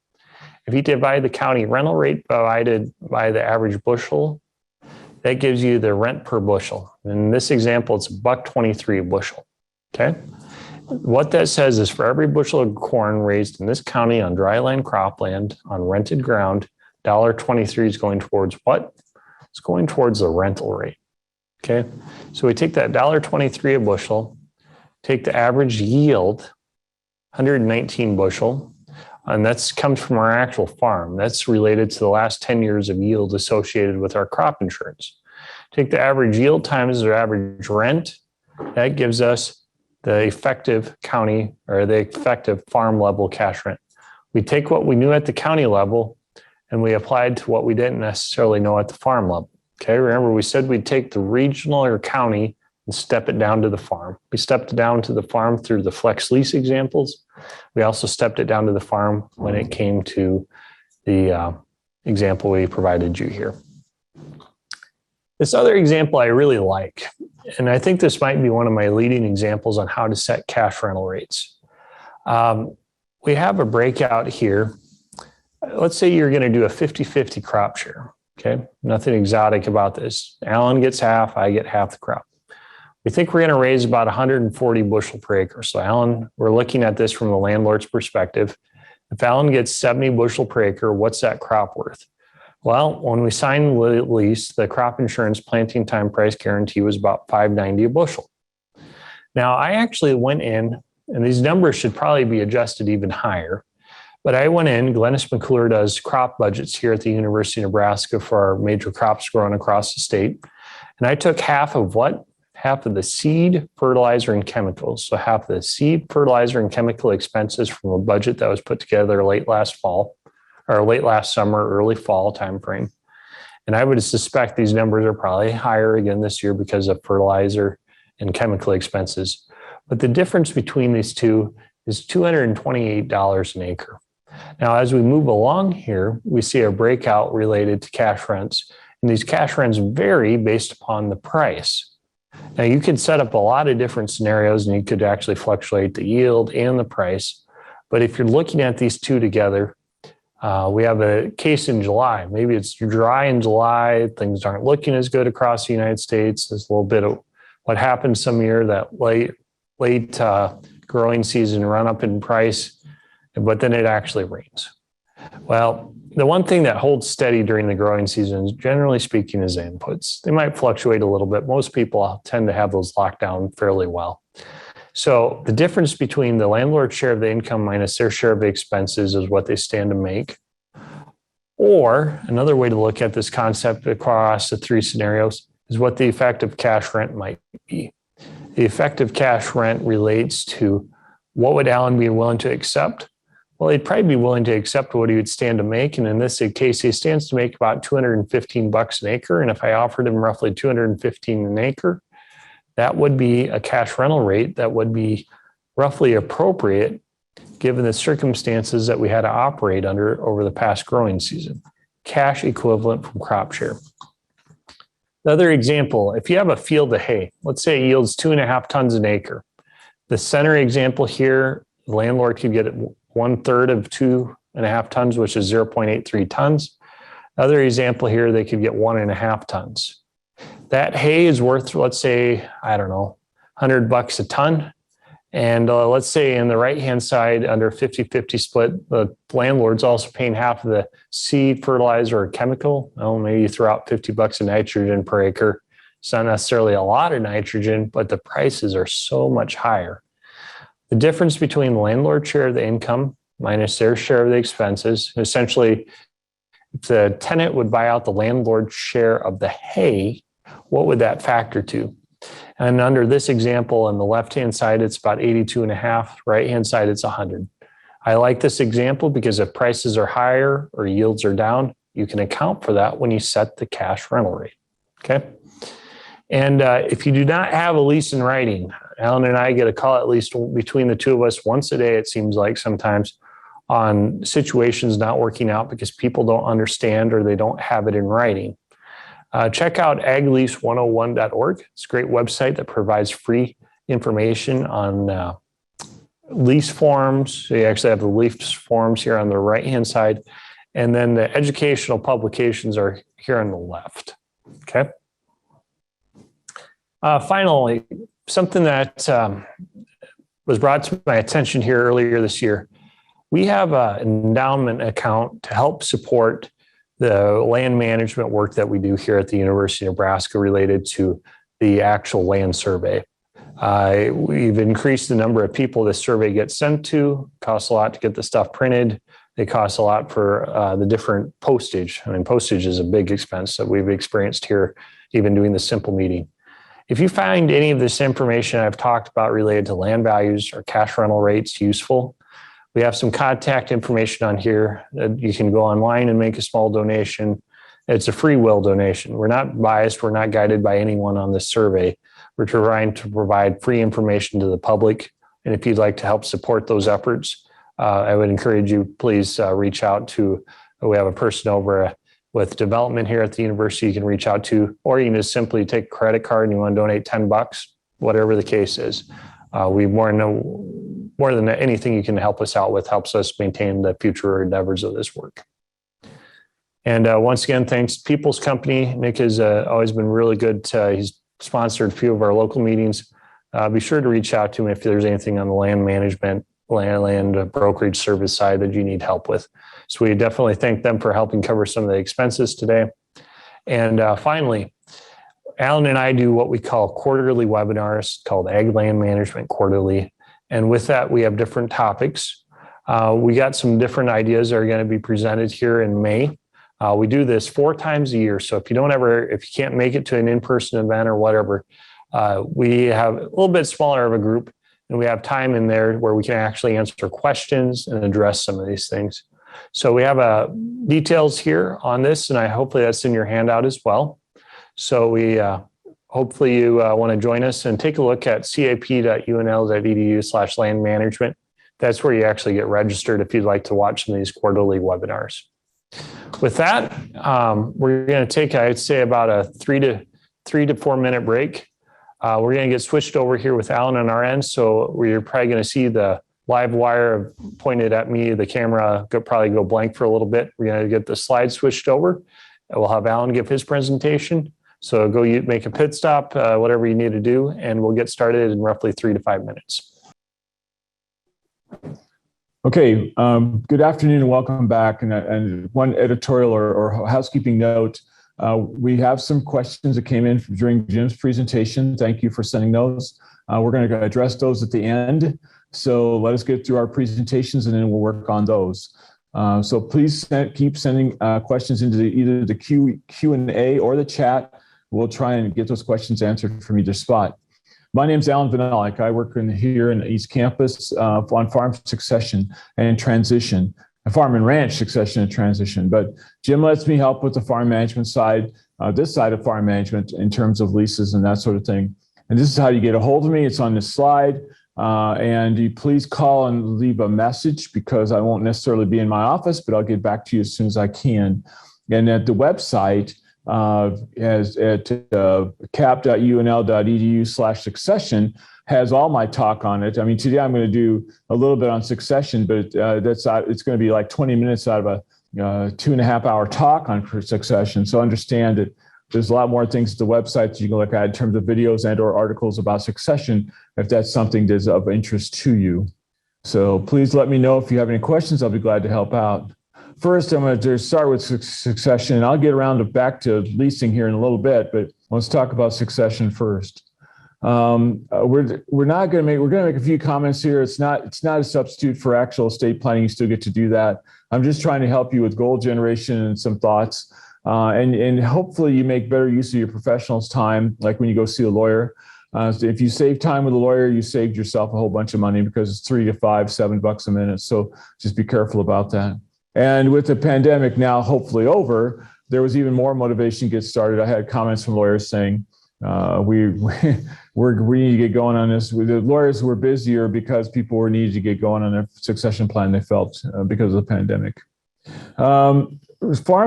If you divide the county rental rate divided by the average bushel, that gives you the rent per bushel. In this example, it's $1.23 a bushel. Okay. What that says is for every bushel of corn raised in this county on dryland cropland on rented ground, $1.23 is going towards what? It's going towards the rental rate. Okay. So we take that $1.23 a bushel, take the average yield, 119 bushel, and that comes from our actual farm. That's related to the last 10 years of yield associated with our crop insurance. Take the average yield times the average rent. That gives us the effective county or the effective farm level cash rent. We take what we knew at the county level and we applied to what we didn't necessarily know at the farm level. Okay, remember we said we'd take the regional or county and step it down to the farm. We stepped it down to the farm through the flex lease examples. We also stepped it down to the farm when it came to the example we provided you here. This other example I really like, and I think this might be one of my leading examples on how to set cash rental rates. We have a breakout here. Let's say you're going to do a 50-50 crop share. Okay, nothing exotic about this. Allan gets half, I get half the crop. We think we're going to raise about 140 bushel per acre. So Allan, we're looking at this from the landlord's perspective. If Allan gets 70 bushel per acre, what's that crop worth? Well, when we signed the lease, the crop insurance planting time price guarantee was about $5.90 a bushel. Now, I actually went in, and these numbers should probably be adjusted even higher, but I went in, Glennis McClure does crop budgets here at the University of Nebraska for our major crops grown across the state. And I took half of what? Half of the seed, fertilizer, and chemicals. So half of the seed, fertilizer, and chemical expenses from a budget that was put together late last fall, or late last summer, early fall timeframe. And I would suspect these numbers are probably higher again this year because of fertilizer and chemical expenses. But the difference between these two is $228 an acre. Now, as we move along here, we see a breakout related to cash rents. And these cash rents vary based upon the price. Now, you could set up a lot of different scenarios and you could actually fluctuate the yield and the price. But if you're looking at these two together, we have a case in July. Maybe it's dry in July. Things aren't looking as good across the United States. There's a little bit of what happens some year, that late growing season run up in price, but then it actually rains. Well, the one thing that holds steady during the growing season, generally speaking, is inputs. They might fluctuate a little bit. Most people tend to have those locked down fairly well. So the difference between the landlord's share of the income minus their share of the expenses is what they stand to make. Or another way to look at this concept across the three scenarios is what the effective cash rent might be. The effective cash rent relates to what would Allan be willing to accept? Well, he'd probably be willing to accept what he would stand to make. And in this case, he stands to make about $215 an acre. And if I offered him roughly $215 an acre, that would be a cash rental rate that would be roughly appropriate given the circumstances that we had to operate under over the past growing season. Cash equivalent from crop share. Another example, if you have a field of hay, let's say it yields 2.5 tons an acre. The center example here, the landlord could get 1/3 of 2.5 tons, which is 0.83 tons. Other example here, they could get 1.5 tons. That hay is worth, let's say, I don't know, $100 a ton. And let's say in the right-hand side, under 50-50 split, the landlord's also paying half of the seed, fertilizer, or chemical. Oh, maybe you throw out $50 of nitrogen per acre. It's not necessarily a lot of nitrogen, but the prices are so much higher. The difference between the landlord's share of the income minus their share of the expenses, essentially, if the tenant would buy out the landlord's share of the hay, what would that factor to? And under this example, on the left-hand side, it's about 82.5. Right-hand side, it's 100. I like this example because if prices are higher or yields are down, you can account for that when you set the cash rental rate. Okay. And if you do not have a lease in writing, Allan and I get a call at least between the two of us once a day, it seems like sometimes, on situations not working out because people don't understand or they don't have it in writing. Check out aglease101.org. It's a great website that provides free information on lease forms. So you actually have the lease forms here on the right-hand side. And then the educational publications are here on the left. Okay. Finally, something that was brought to my attention here earlier this year. We have an endowment account to help support the land management work that we do here at the University of Nebraska related to the actual land survey. We've increased the number of people this survey gets sent to. It costs a lot to get the stuff printed. It costs a lot for the different postage. I mean, postage is a big expense that we've experienced here, even doing the simple meeting. If you find any of this information I've talked about related to land values or cash rental rates useful, we have some contact information on here that you can go online and make a small donation. It's a free will donation. We're not biased. We're not guided by anyone on this survey. We're trying to provide free information to the public. And if you'd like to help support those efforts, I would encourage you, please reach out to, we have a person over with development here at the university you can reach out to, or you can just simply take a credit card and you want to donate $10, whatever the case is. We more than anything you can help us out with helps us maintain the future endeavors of this work. And once again, thanks People's Company. Nick has always been really good. He's sponsored a few of our local meetings. Be sure to reach out to him if there's anything on the land management, land brokerage service side that you need help with. So we definitely thank them for helping cover some of the expenses today. And finally, Allan and I do what we call quarterly webinars called Ag Land Management Quarterly. And with that, we have different topics. We got some different ideas that are going to be presented here in May. We do this 4 times a year. So if you can't make it to an in-person event or whatever, we have a little bit smaller of a group and we have time in there where we can actually answer questions and address some of these things. So we have details here on this, and hopefully that's in your handout as well. So we hopefully you want to join us and take a look at cap.unl.edu/land management. That's where you actually get registered if you'd like to watch some of these quarterly webinars. With that, we're going to take, I'd say, about a 3 to 4 minute break. We're going to get switched over here with Allan on our end. So we're probably going to see the live wire pointed at me. The camera could probably go blank for a little bit. We're going to get the slides switched over. We'll have Allan give his presentation. So go make a pit stop, whatever you need to do, and we'll get started in roughly 3 to 5 minutes. Okay, good afternoon and welcome back. And one editorial or housekeeping note, we have some questions that came in during Jim's presentation. Thank you for sending those. We're going to address those at the end. So let us get through our presentations and then we'll work on those. So please keep sending questions into either the Q&A or the chat. We'll try and get those questions answered from either spot. My name is Allan Vyhnalek. I work here in the East Campus on farm succession and transition, farm and ranch succession and transition. But Jim lets me help with the farm management side, this side of farm management in terms of leases and that sort of thing. And this is how you get a hold of me. It's on this slide. And you please call and leave a message because I won't necessarily be in my office, but I'll get back to you as soon as I can. And at the website, as at cap.unl.edu/succession has all my talk on it. I mean, today I'm going to do a little bit on succession, but it's going to be like 20 minutes out of a 2.5 hour talk on succession. So understand that there's a lot more things at the website that you can look at in terms of videos and or articles about succession, if that's something that's of interest to you. So please let me know if you have any questions. I'll be glad to help out. First, I'm going to start with succession, and I'll get around back to leasing here in a little bit, but let's talk about succession first. We're going to make a few comments here. It's not a substitute for actual estate planning. You still get to do that. I'm just trying to help you with goal generation and some thoughts, and hopefully you make better use of your professional's time, like when you go see a lawyer. So if you save time with a lawyer, you saved yourself a whole bunch of money because it's $3 to $5, $7 a minute. So just be careful about that. And with the pandemic now hopefully over, there was even more motivation to get started. I had comments from lawyers saying, we need to get going on this. The lawyers were busier because people were needed to get going on their succession plan, they felt, because of the pandemic. Farm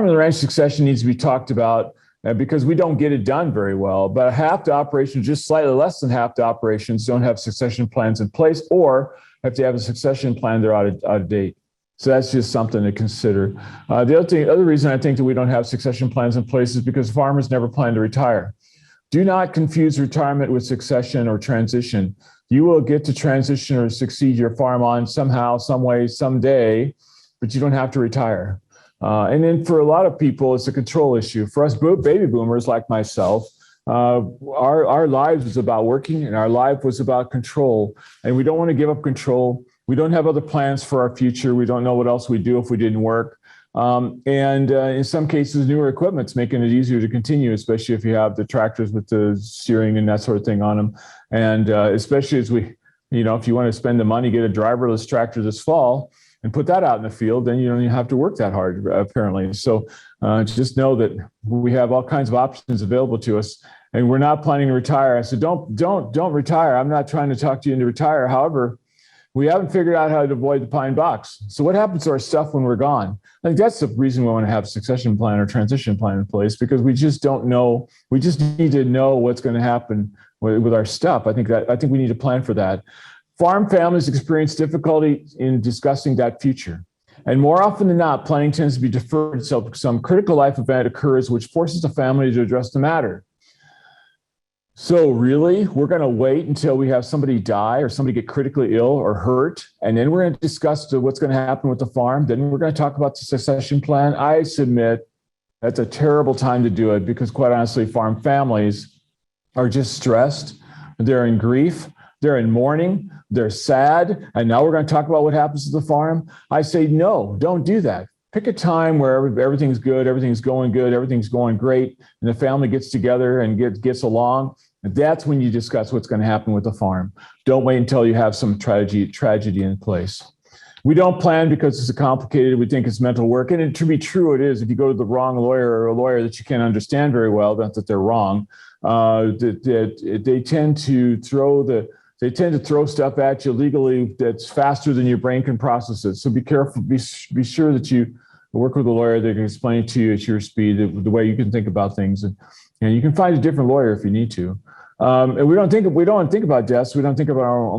and ranch succession needs to be talked about because we don't get it done very well. But half the operations, just slightly less than half the operations, don't have succession plans in place, or if they have a succession plan, they're out of date. So that's just something to consider. The other reason I think that we don't have succession plans in place is because farmers never plan to retire. Do not confuse retirement with succession or transition. You will get to transition or succeed your farm on somehow, some way, someday, but you don't have to retire. And then for a lot of people, it's a control issue. For us baby boomers like myself, our lives was about working and our life was about control. And we don't want to give up control. We don't have other plans for our future. We don't know what else we'd do if we didn't work. And in some cases, newer equipment's making it easier to continue, especially if you have the tractors with the steering and that sort of thing on them. And especially as if you want to spend the money, get a driverless tractor this fall and put that out in the field, then you don't even have to work that hard, apparently. So just know that we have all kinds of options available to us, and we're not planning to retire. I said, don't retire. I'm not trying to talk to you into retire. However, we haven't figured out how to avoid the pine box. So what happens to our stuff when we're gone? I think that's the reason we want to have a succession plan or transition plan in place, because we just don't know. We just need to know what's going to happen with our stuff. I think we need to plan for that. Farm families experience difficulty in discussing that future. And more often than not, planning tends to be deferred until some critical life event occurs, which forces the family to address the matter. So really, we're going to wait until we have somebody die or somebody get critically ill or hurt, and then we're going to discuss what's going to happen with the farm. Then we're going to talk about the succession plan. I submit that's a terrible time to do it because, quite honestly, farm families are just stressed. They're in grief. They're in mourning. They're sad. And now we're going to talk about what happens to the farm. I say, no, don't do that. Pick a time where everything's good, everything's going great, and the family gets together and gets along. And that's when you discuss what's going to happen with the farm. Don't wait until you have some tragedy in place. We don't plan because it's complicated. We think it's mental work. And to be true, it is. If you go to the wrong lawyer or a lawyer that you can't understand very well, not that they're wrong, they tend to throw stuff at you legally that's faster than your brain can process it. So be careful. Be sure that you work with a lawyer that can explain it to you at your speed, the way you can think about things. And you can find a different lawyer if you need to. And we don't think about deaths. We don't think about our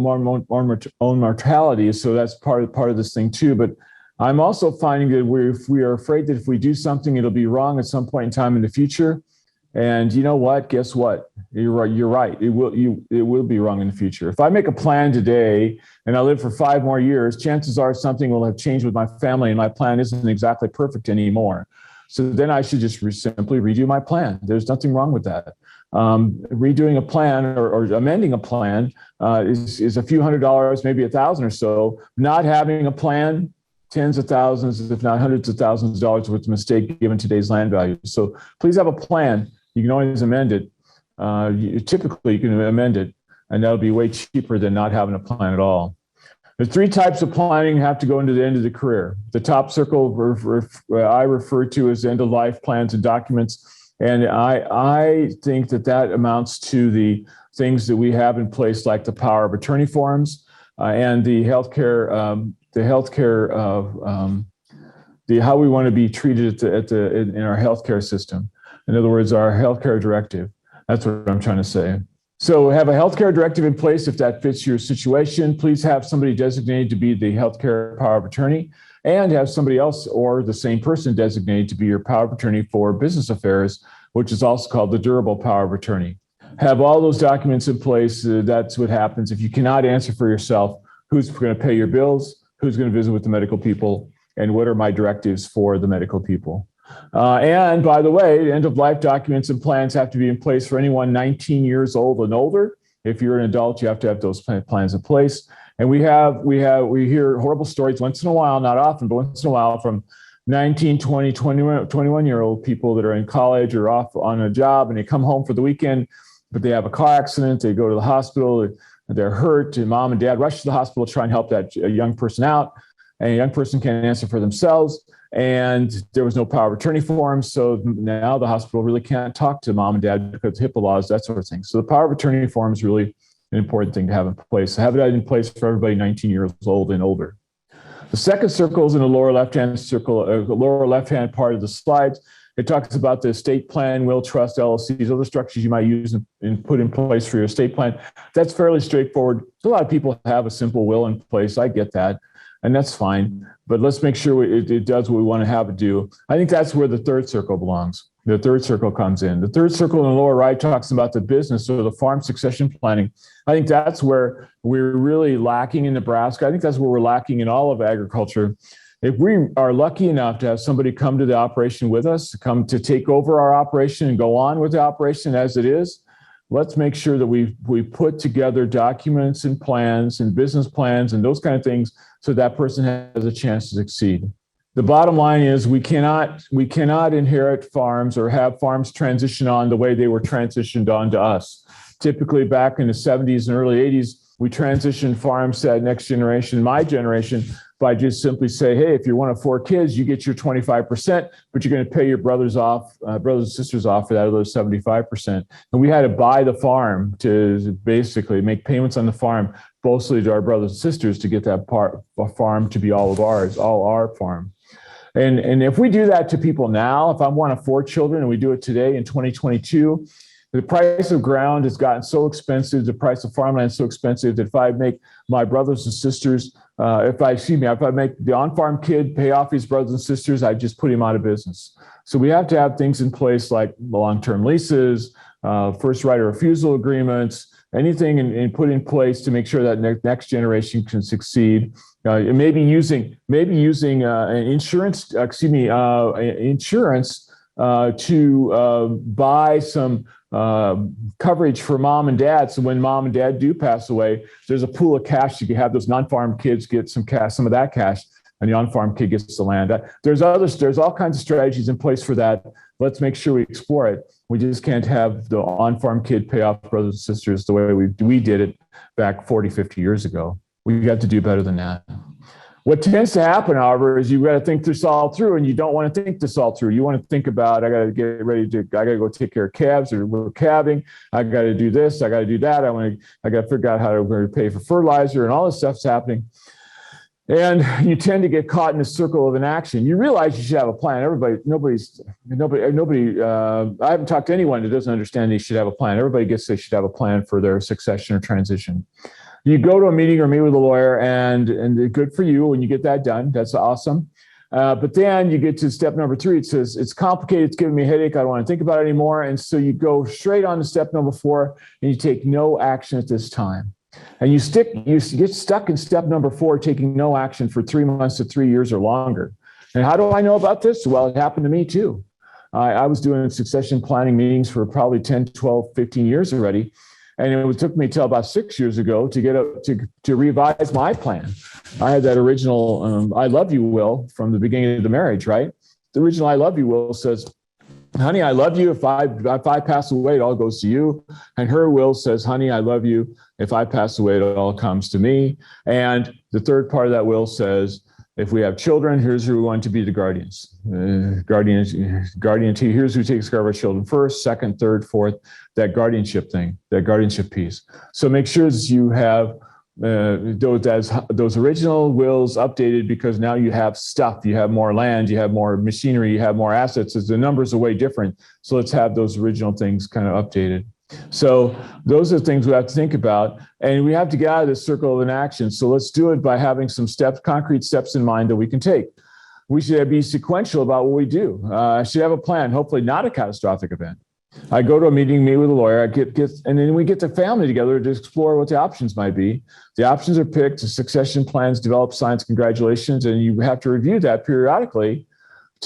own mortality. So that's part of this thing too. But I'm also finding that if we are afraid that if we do something, it'll be wrong at some point in time in the future. And you know what? Guess what? You're right. It will be wrong in the future. If I make a plan today and I live for 5 more years, chances are something will have changed with my family and my plan isn't exactly perfect anymore. So then I should just simply redo my plan. There's nothing wrong with that. Redoing a plan or amending a plan is a few $100s, maybe $1,000 or so. Not having a plan, tens of thousands, if not hundreds of thousands of dollars worth of mistake given today's land value. So please have a plan. You can always amend it. Typically, you can amend it, and that'll be way cheaper than not having a plan at all. The 3 types of planning have to go into the end of the career. The top circle I refer to as end-of-life plans and documents. And I think that amounts to the things that we have in place, like the power of attorney forms and the healthcare, how we want to be treated in our healthcare system. In other words, our healthcare directive. That's what I'm trying to say. So have a healthcare directive in place if that fits your situation. Please have somebody designated to be the healthcare power of attorney, and have somebody else or the same person designated to be your power of attorney for business affairs, which is also called the durable power of attorney. Have all those documents in place. That's what happens. If you cannot answer for yourself, who's going to pay your bills, who's going to visit with the medical people, and what are my directives for the medical people. And by the way, end-of-life documents and plans have to be in place for anyone 19 years old and older. If you're an adult, you have to have those plans in place. And we hear horrible stories once in a while, not often, but once in a while, from 19, 20, 21-year-old people that are in college or off on a job, and they come home for the weekend, but they have a car accident, they go to the hospital, they're hurt, and mom and dad rush to the hospital to try and help that young person out, and a young person can't answer for themselves. And there was no power of attorney form. So now the hospital really can't talk to mom and dad because of HIPAA laws, that sort of thing. So the power of attorney form is really an important thing to have in place. So have it in place for everybody 19 years old and older. The second circle is in the lower left-hand circle, the lower left-hand part of the slides. It talks about the estate plan, will, trust, LLCs, other structures you might use and put in place for your estate plan. That's fairly straightforward. A lot of people have a simple will in place. I get that. And that's fine, but let's make sure it does what we want to have it do. I think that's where the third circle belongs. The third circle comes in. The third circle in the lower right talks about the business or the farm succession planning. I think that's where we're really lacking in Nebraska. I think that's where we're lacking in all of agriculture. If we are lucky enough to have somebody come to the operation with us, to come to take over our operation and go on with the operation as it is, let's make sure that we put together documents and plans and business plans and those kind of things so that person has a chance to succeed. The bottom line is we cannot inherit farms or have farms transition on the way they were transitioned on to us. Typically back in the 70s and early 80s, we transitioned farms to that next generation, my generation, by just simply say, hey, if you're one of 4 kids, you get your 25%, but you're going to pay your brothers and sisters off for that other 75%. And we had to buy the farm to basically make payments on the farm, mostly to our brothers and sisters, to get that farm to be all of ours, all our farm. And if we do that to people now, if I'm one of 4 children and we do it today in 2022, the price of ground has gotten so expensive, the price of farmland is so expensive that if I make my brothers and sisters, if I make the on-farm kid pay off his brothers and sisters, I just put him out of business. So we have to have things in place like long-term leases, first right of refusal agreements, anything and put in place to make sure that next generation can succeed. Maybe using insurance to buy some coverage for mom and dad. So when mom and dad do pass away, there's a pool of cash. You can have those non-farm kids get some cash, some of that cash, and the on-farm kid gets the land. There's all kinds of strategies in place for that. Let's make sure we explore it. We just can't have the on-farm kid pay off brothers and sisters the way we did it back 40, 50 years ago. We got to do better than that. What tends to happen, however, is you got to think this all through, and you don't want to think this all through. You want to think about, I got to go take care of calves, or we're calving. I got to do this. I got to do that. I got to figure out how to pay for fertilizer, and all this stuff's happening. And you tend to get caught in a circle of inaction. You realize you should have a plan. I haven't talked to anyone that doesn't understand they should have a plan. Everybody gets they should have a plan for their succession or transition. You go to a meeting or meet with a lawyer, and good for you when you get that done. That's awesome. But then you get to step number 3. It says, it's complicated. It's giving me a headache. I don't want to think about it anymore. And so you go straight on to step number 4, and you take no action at this time. And you get stuck in step number 4, taking no action for 3 months to 3 years or longer. And how do I know about this? Well, it happened to me too. I was doing succession planning meetings for probably 10, 12, 15 years already. And it took me till about 6 years ago to revise my plan. I had that original I love you will from the beginning of the marriage, right? The original I love you will says, honey, I love you. If I pass away, it all goes to you. And her will says, honey, I love you. If I pass away, it all comes to me. And the third part of that will says, If we have children, here's who we want to be the guardians. Guardian T, here's who takes care of our children first, second, third, fourth, that guardianship thing, that guardianship piece. So make sure that you have those original wills updated, because now you have stuff, you have more land, you have more machinery, you have more assets. The numbers are way different. So let's have those original things kind of updated. So those are things we have to think about, and we have to get out of this circle of inaction. So let's do it by having some steps, concrete steps in mind that we can take. We should be sequential about what we do. I should have a plan, hopefully not a catastrophic event. I go to a meeting, meet with a lawyer, and then we get the family together to explore what the options might be. The options are picked, the succession plans developed, signed, congratulations, and you have to review that periodically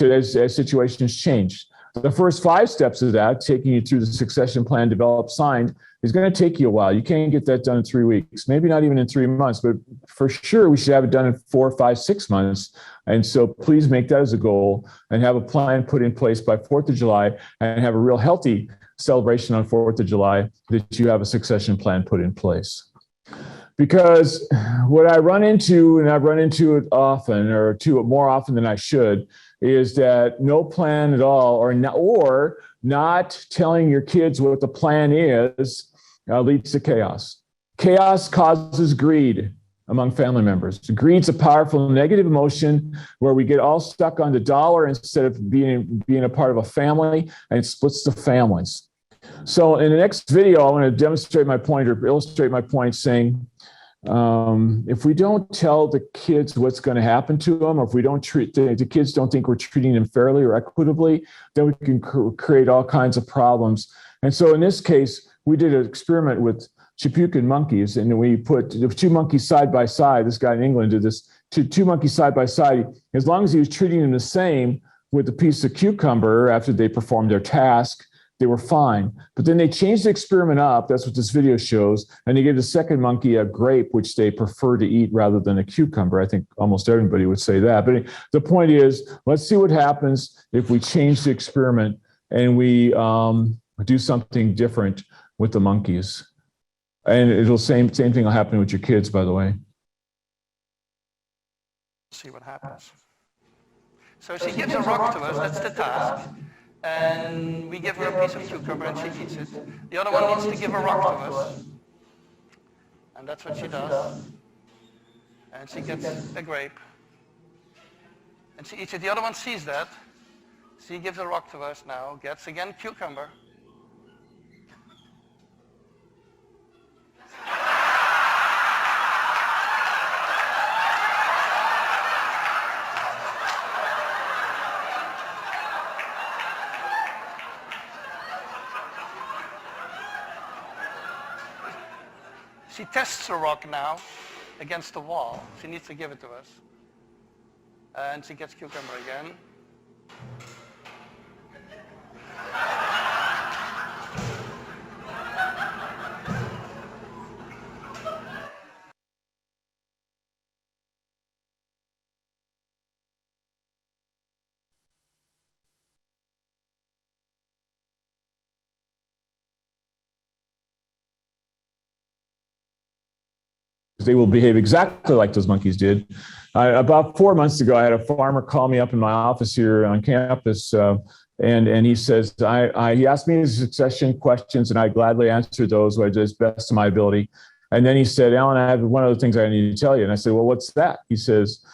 as situations change. The first 5 steps of that, taking you through the succession plan developed, signed, is going to take you a while. You can't get that done in 3 weeks, maybe not even in 3 months, but for sure we should have it done in 4, 5, 6 months. And so please make that as a goal and have a plan put in place by 4th of July and have a real healthy celebration on 4th of July that you have a succession plan put in place. Because what I run into, and I've run into it often, or more often than I should, is that no plan at all, or not telling your kids what the plan is, leads to chaos. Chaos causes greed among family members. Greed's a powerful negative emotion where we get all stuck on the dollar instead of being a part of a family, and it splits the families. So in the next video, I want to demonstrate my point or illustrate my point, saying, if we don't tell the kids what's going to happen to them, or if we don't treat the kids don't think we're treating them fairly or equitably, then we can create all kinds of problems. And so in this case, we did an experiment with Chipukan monkeys, and we put the 2 monkeys side by side. This guy in England did this, two monkeys side by side. As long as he was treating them the same with a piece of cucumber after they performed their task, they were fine. But then they changed the experiment up. That's what this video shows. And they gave the second monkey a grape, which they prefer to eat rather than a cucumber. I think almost everybody would say that. But the point is, let's see what happens if we change the experiment and we do something different with the monkeys. And same thing will happen with your kids, by the way. See what happens. So she gives a rock to us, that's the task. And we give her a piece of cucumber and she eats it. The other one needs to give a rock to us. And that's what she does. And she gets a grape. And she eats it. The other one sees that. She gives a rock to us now, gets again cucumber. She tests the rock now against the wall. She needs to give it to us. And she gets cucumber again. They will behave exactly like those monkeys did. About 4 months ago, I had a farmer call me up in my office here on campus, and he says, he asked me his succession questions, and I gladly answered those as best of my ability. And then he said, Allan, I have one other things I need to tell you. And I said, well, what's that? He says,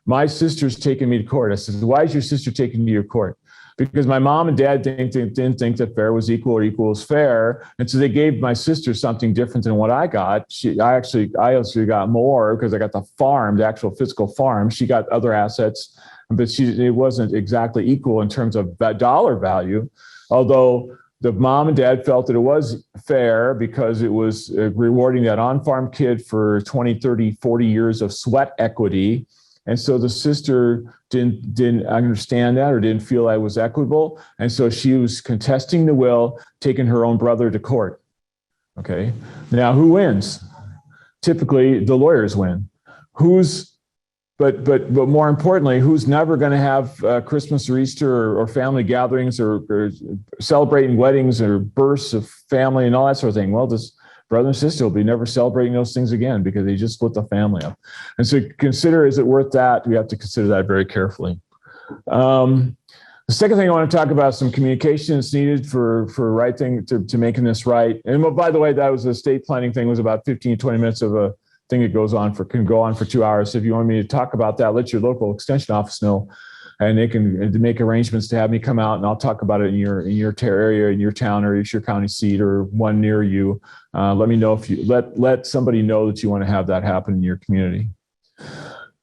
my sister's taking me to court. I said, why is your sister taking you to your court? Because my mom and dad didn't think that fair was equal or equal was fair. And so they gave my sister something different than what I got. I actually got more because I got the farm, the actual physical farm. She got other assets, but it wasn't exactly equal in terms of dollar value. Although the mom and dad felt that it was fair because it was rewarding that on-farm kid for 20, 30, 40 years of sweat equity. And so the sister didn't understand that or didn't feel I was equitable. And so she was contesting the will, taking her own brother to court. Okay. Now who wins? Typically the lawyers win. But more importantly, who's never going to have Christmas or Easter or family gatherings or celebrating weddings or births of family and all that sort of thing? Well, brother and sister will be never celebrating those things again because they just split the family up. And so consider, is it worth that? We have to consider that very carefully. The second thing I want to talk about is some communications needed for right thing to making this right. And by the way, that was a estate planning thing, was about 15, 20 minutes of a thing that can go on for 2 hours. So if you want me to talk about that, let your local extension office know, and they can make arrangements to have me come out, and I'll talk about it in your area, in your town, or your county seat, or one near you. Let me know if you let somebody know that you want to have that happen in your community.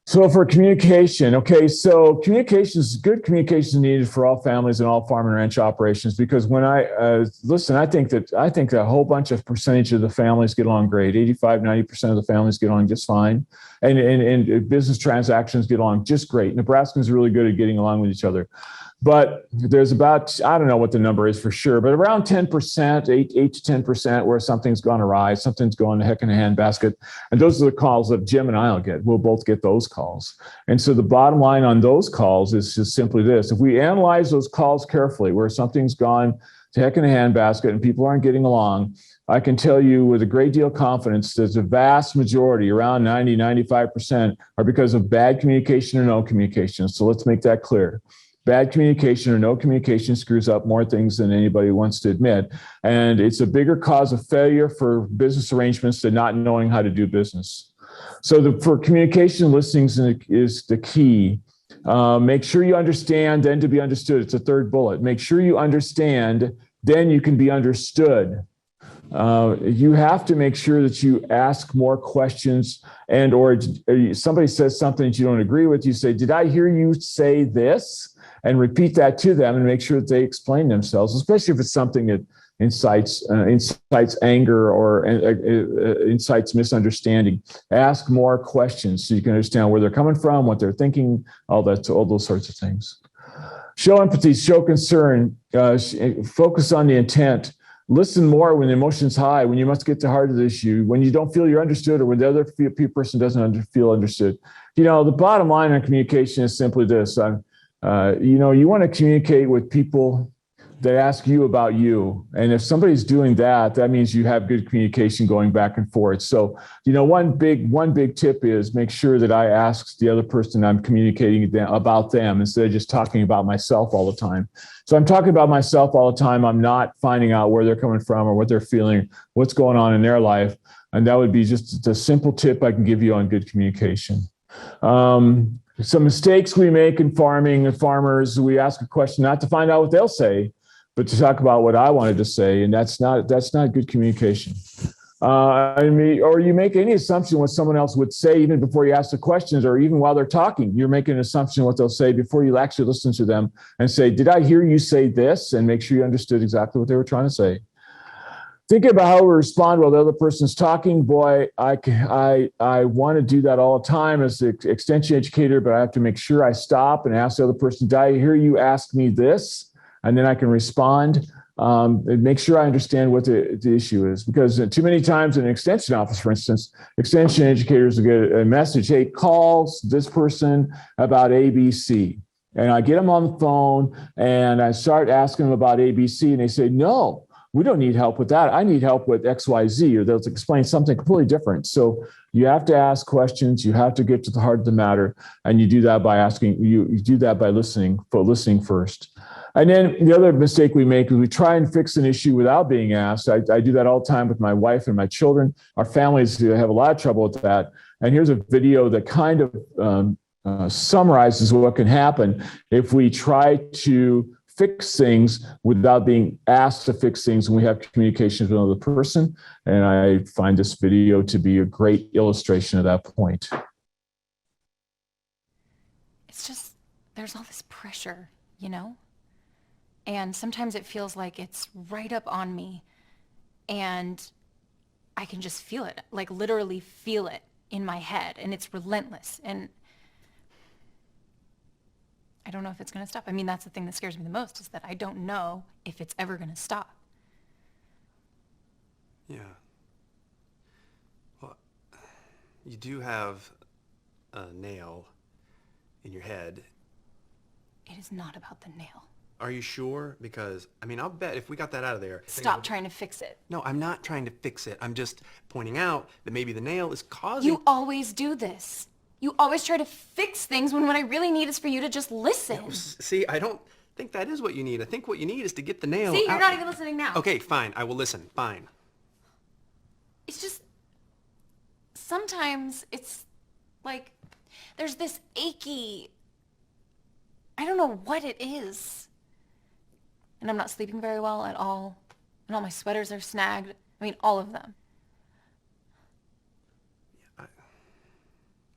So for communication, okay, so good communication is needed for all families and all farm and ranch operations, because when I listen, I think that a whole bunch of percentage of the families get along great. 85, 90% of the families get along just fine. And business transactions get along just great. Nebraskans are really good at getting along with each other. But there's about, I don't know what the number is for sure, but around 10%, 8 to 10%, where something's gone awry, something's going to heck in a handbasket. And those are the calls that Jim and I'll get. We'll both get those calls. And so the bottom line on those calls is just simply this. If we analyze those calls carefully, where something's gone to heck in a handbasket and people aren't getting along, I can tell you with a great deal of confidence that the vast majority, around 90, 95%, are because of bad communication or no communication. So let's make that clear. Bad communication or no communication screws up more things than anybody wants to admit. And it's a bigger cause of failure for business arrangements than not knowing how to do business. So for communication, listening is the key. Make sure you understand, then to be understood. It's a third bullet. Make sure you understand, then you can be understood. You have to make sure that you ask more questions, and or somebody says something that you don't agree with, you say, did I hear you say this? And repeat that to them and make sure that they explain themselves, especially if it's something that incites anger or incites misunderstanding. Ask more questions so you can understand where they're coming from, what they're thinking, all those sorts of things. Show empathy, show concern, focus on the intent. Listen more when the emotion's high, when you must get to the heart of the issue, when you don't feel you're understood, or when the other person doesn't feel understood. The bottom line on communication is simply this. You want to communicate with people that ask you about you. And if somebody's doing that, that means you have good communication going back and forth. So, one big tip is make sure that I ask the other person I'm communicating about them instead of just talking about myself all the time. So I'm talking about myself all the time. I'm not finding out where they're coming from or what they're feeling, what's going on in their life. And that would be just a simple tip I can give you on good communication. Some mistakes we make in farming and farmers, we ask a question not to find out what they'll say, but to talk about what I wanted to say. And that's not good communication. Or you make any assumption what someone else would say even before you ask the questions, or even while they're talking, you're making an assumption what they'll say before you actually listen to them and say, did I hear you say this? And make sure you understood exactly what they were trying to say. Thinking about how we respond while the other person's talking, boy, I want to do that all the time as the extension educator, but I have to make sure I stop and ask the other person, did I hear you ask me this? And then I can respond and make sure I understand what the issue is. Because too many times in an extension office, for instance, extension educators will get a message, hey, call this person about ABC. And I get them on the phone and I start asking them about ABC, and they say, no, we don't need help with that. I need help with XYZ, or they'll explain something completely different. So you have to ask questions. You have to get to the heart of the matter. And you do that by you do that by listening first. And then the other mistake we make is we try and fix an issue without being asked. I do that all the time with my wife and my children. Our families have a lot of trouble with that. And here's a video that kind of summarizes what can happen if we try to fix things without being asked to fix things when we have communication with another person. And I find this video to be a great illustration of that point. It's just, there's all this pressure, And sometimes it feels like it's right up on me and I can just feel it, like literally feel it in my head, and it's relentless. And I don't know if it's going to stop. I mean, that's the thing that scares me the most, is that I don't know if it's ever going to stop. Yeah. Well, you do have a nail in your head. It is not about the nail. Are you sure? Because, I mean, I'll bet if we got that out of there. Stop trying to fix it. No, I'm not trying to fix it. I'm just pointing out that maybe the nail is causing... You always do this. You always try to fix things when what I really need is for you to just listen. No, see, I don't think that is what you need. I think what you need is to get the nail See, you're out. not even listening now. Okay, fine. I will listen. Fine. It's just, sometimes it's like, there's this achy, I don't know what it is. And I'm not sleeping very well at all. And all my sweaters are snagged. I mean, all of them.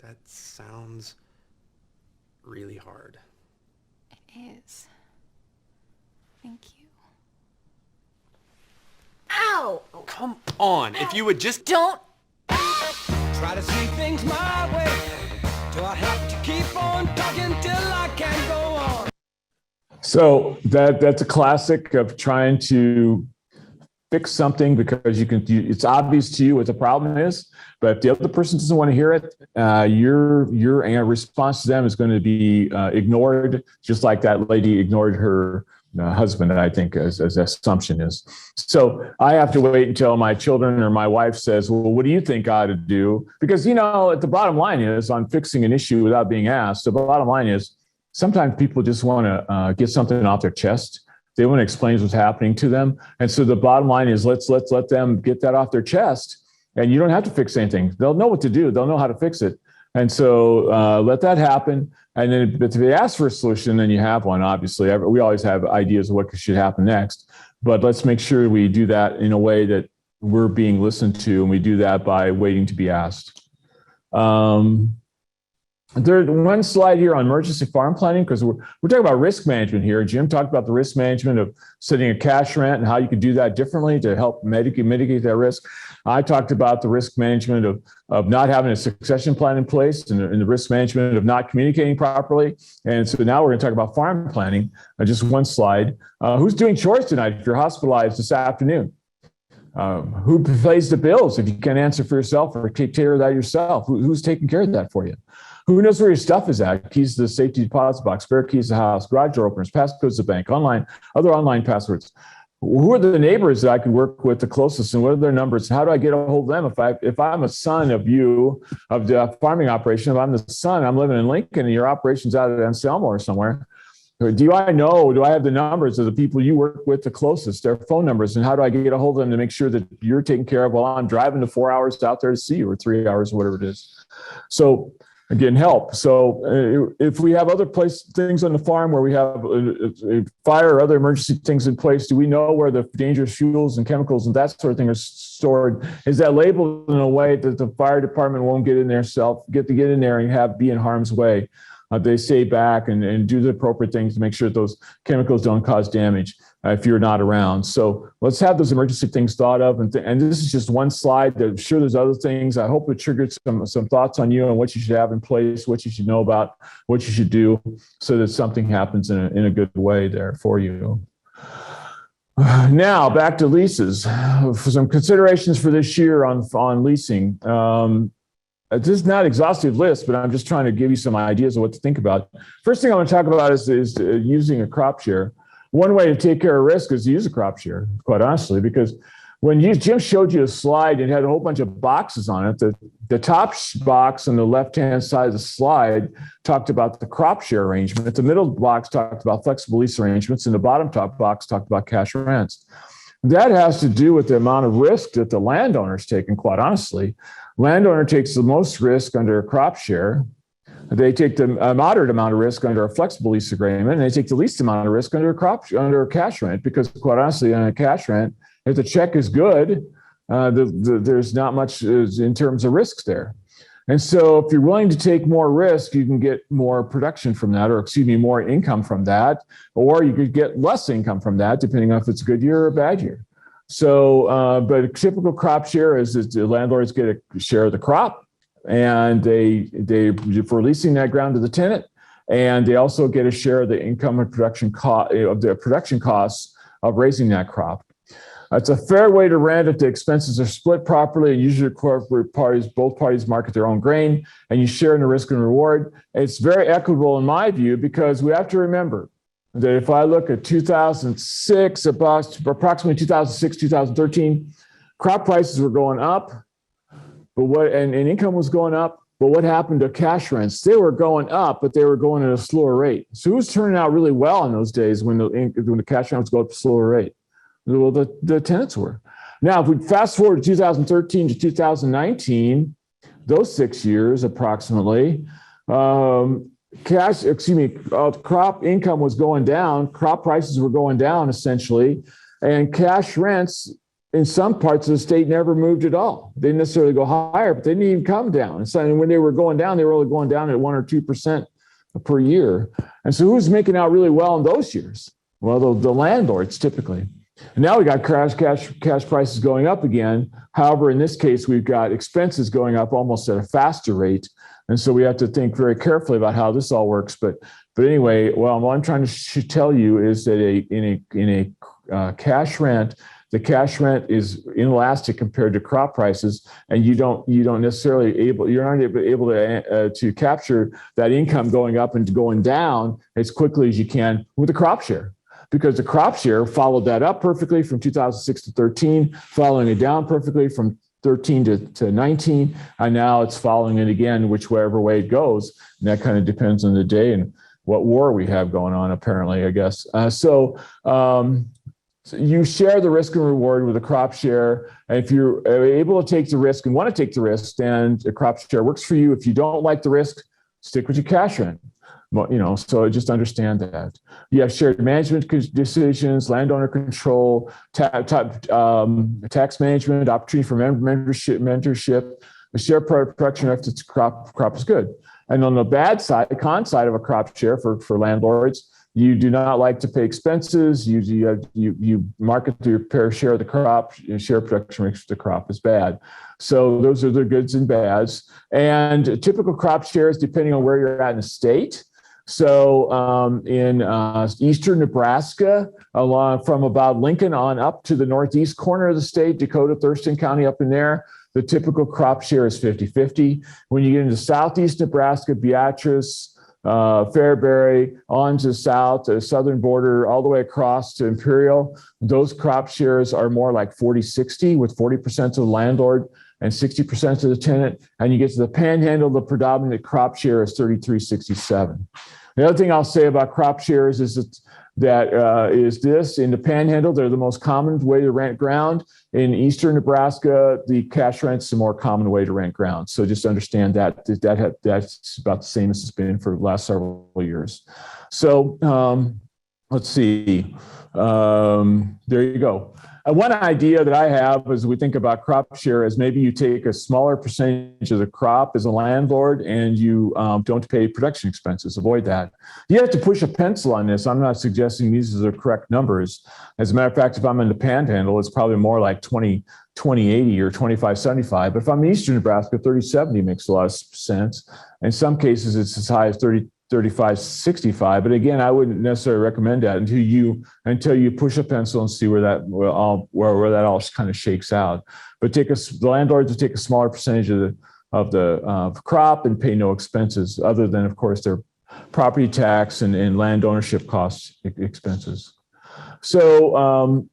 That sounds really hard. It is. Thank you. Ow! Oh, come on. If you would just... Don't. Try to see things my way. Do I have to keep on talking till I can't go on? So that's a classic of trying to fix something because it's obvious to you what the problem is, but if the other person doesn't want to hear it, your response to them is going to be ignored, just like that lady ignored her husband, I think, as assumption is. So I have to wait until my children or my wife says, well, what do you think I ought to do? Because, the bottom line is on fixing an issue without being asked, the bottom line is sometimes people just want to get something off their chest. They want to explain what's happening to them. And so the bottom line is let's let them get that off their chest. And you don't have to fix anything. They'll know what to do. They'll know how to fix it. And so let that happen. And then if they ask for a solution, then you have one, obviously. We always have ideas of what should happen next. But let's make sure we do that in a way that we're being listened to. And we do that by waiting to be asked. There's one slide here on emergency farm planning, because we're talking about risk management here. Jim talked about the risk management of setting a cash rent and how you could do that differently to help mitigate that risk. I talked about the risk management of not having a succession plan in place and the risk management of not communicating properly. And so now we're going to talk about farm planning. Just one slide. Who's doing chores tonight if you're hospitalized this afternoon? Who pays the bills if you can't answer for yourself or take care of that yourself? Who's taking care of that for you? Who knows where your stuff is at? Keys to the safety deposit box, spare keys to the house, garage door openers, passcodes to the bank, other online passwords. Who are the neighbors that I could work with the closest, and what are their numbers? How do I get a hold of them? If I'm a son of the farming operation, if I'm the son, I'm living in Lincoln and your operation's out of Anselmo or somewhere. Do I have the numbers of the people you work with the closest, their phone numbers, and how do I get a hold of them to make sure that you're taken care of while I'm driving the 4 hours out there to see you, or 3 hours, whatever it is. So again, help. So if we have other things on the farm where we have a fire or other emergency things in place, do we know where the dangerous fuels and chemicals and that sort of thing are stored? Is that labeled in a way that the fire department won't get in there and be in harm's way? They stay back and do the appropriate things to make sure that those chemicals don't cause damage if you're not around. So let's have those emergency things thought of. And this is just one slide. I'm sure there's other things. I hope it triggered some thoughts on you on what you should have in place, what you should know about, what you should do so that something happens in a good way there for you. Now, back to leases. For some considerations for this year on leasing. This is not an exhaustive list, but I'm just trying to give you some ideas of what to think about. First thing I want to talk about is using a crop share. One way to take care of risk is to use a crop share, quite honestly, because when Jim showed you a slide, it had a whole bunch of boxes on it. The top box on the left-hand side of the slide talked about the crop share arrangement. The middle box talked about flexible lease arrangements, and the bottom top box talked about cash rents. That has to do with the amount of risk that the landowner's taking, quite honestly. Landowner takes the most risk under a crop share. They take the moderate amount of risk under a flexible lease agreement, and they take the least amount of risk under a cash rent, because quite honestly, on a cash rent, if the check is good, there's not much in terms of risks there. And so if you're willing to take more risk, you can get more production from that, more income from that, or you could get less income from that, depending on if it's a good year or a bad year. So, but a typical crop share is that the landlords get a share of the crop, and they for leasing that ground to the tenant, and they also get a share of the income and production costs of raising that crop. It's a fair way to rent if the expenses are split properly, and usually both parties market their own grain, and you share in the risk and reward. It's very equitable in my view, because we have to remember that if I look at 2006, about approximately 2006, 2013, crop prices were going up, and income was going up. But what happened to cash rents? They were going up, but they were going at a slower rate. So who was turning out really well in those days when the cash rents go up at a slower rate? Well, the tenants were. Now, if we fast forward to 2013 to 2019, those 6 years approximately, crop income was going down, crop prices were going down essentially, and cash rents in some parts of the state never moved at all. They didn't necessarily go higher, but they didn't even come down. And so when they were going down, they were only going down at 1 or 2% per year. And so who's making out really well in those years? Well, the landlords typically. And now we got cash prices going up again. However, in this case, we've got expenses going up almost at a faster rate. And so we have to think very carefully about how this all works. But anyway, well, what I'm trying to tell you is that in a cash rent, the cash rent is inelastic compared to crop prices, and you're not able to capture that income going up and going down as quickly as you can with the crop share, because the crop share followed that up perfectly from 2006 to 13, following it down perfectly from 13 to 19, and now it's following it again, whichever way it goes. And that kind of depends on the day and what war we have going on, apparently, I guess. So you share the risk and reward with a crop share. And if you're able to take the risk and want to take the risk, then a crop share works for you. If you don't like the risk, stick with your cash rent. So just understand that. You have shared management decisions, landowner control, tax management, opportunity for mentorship. The share production after the crop is good. And on the bad side, the con side of a crop share for landlords, you do not like to pay expenses. You market your fair share of the crop. Share production makes the crop is bad. So those are the goods and bads. And typical crop shares, depending on where you're at in the state. So in eastern Nebraska, from about Lincoln on up to the northeast corner of the state, Dakota, Thurston County up in there, the typical crop share is 50-50. When you get into southeast Nebraska, Beatrice, Fairbury, on to south, to the southern border, all the way across to Imperial, those crop shares are more like 40-60, with 40% to the landlord and 60% to the tenant. And you get to the panhandle, the predominant crop share is 33-67. The other thing I'll say about crop shares is that in the panhandle, they're the most common way to rent ground. In eastern Nebraska, the cash rent's the more common way to rent ground. So just understand that's about the same as it's been for the last several years. So let's see. There you go. One idea that I have as we think about crop share is maybe you take a smaller percentage of the crop as a landlord and you don't pay production expenses. Avoid that. You have to push a pencil on this. I'm not suggesting these are the correct numbers. As a matter of fact, if I'm in the panhandle, it's probably more like 20-80 or 25-75. But if I'm in eastern Nebraska, 30-70 makes a lot of sense. In some cases, it's as high as 35-65. But again, I wouldn't necessarily recommend that until you push a pencil and see where that all kind of shakes out. But the landlords will take a smaller percentage of the crop and pay no expenses, other than, of course, their property tax and land ownership costs expenses. So on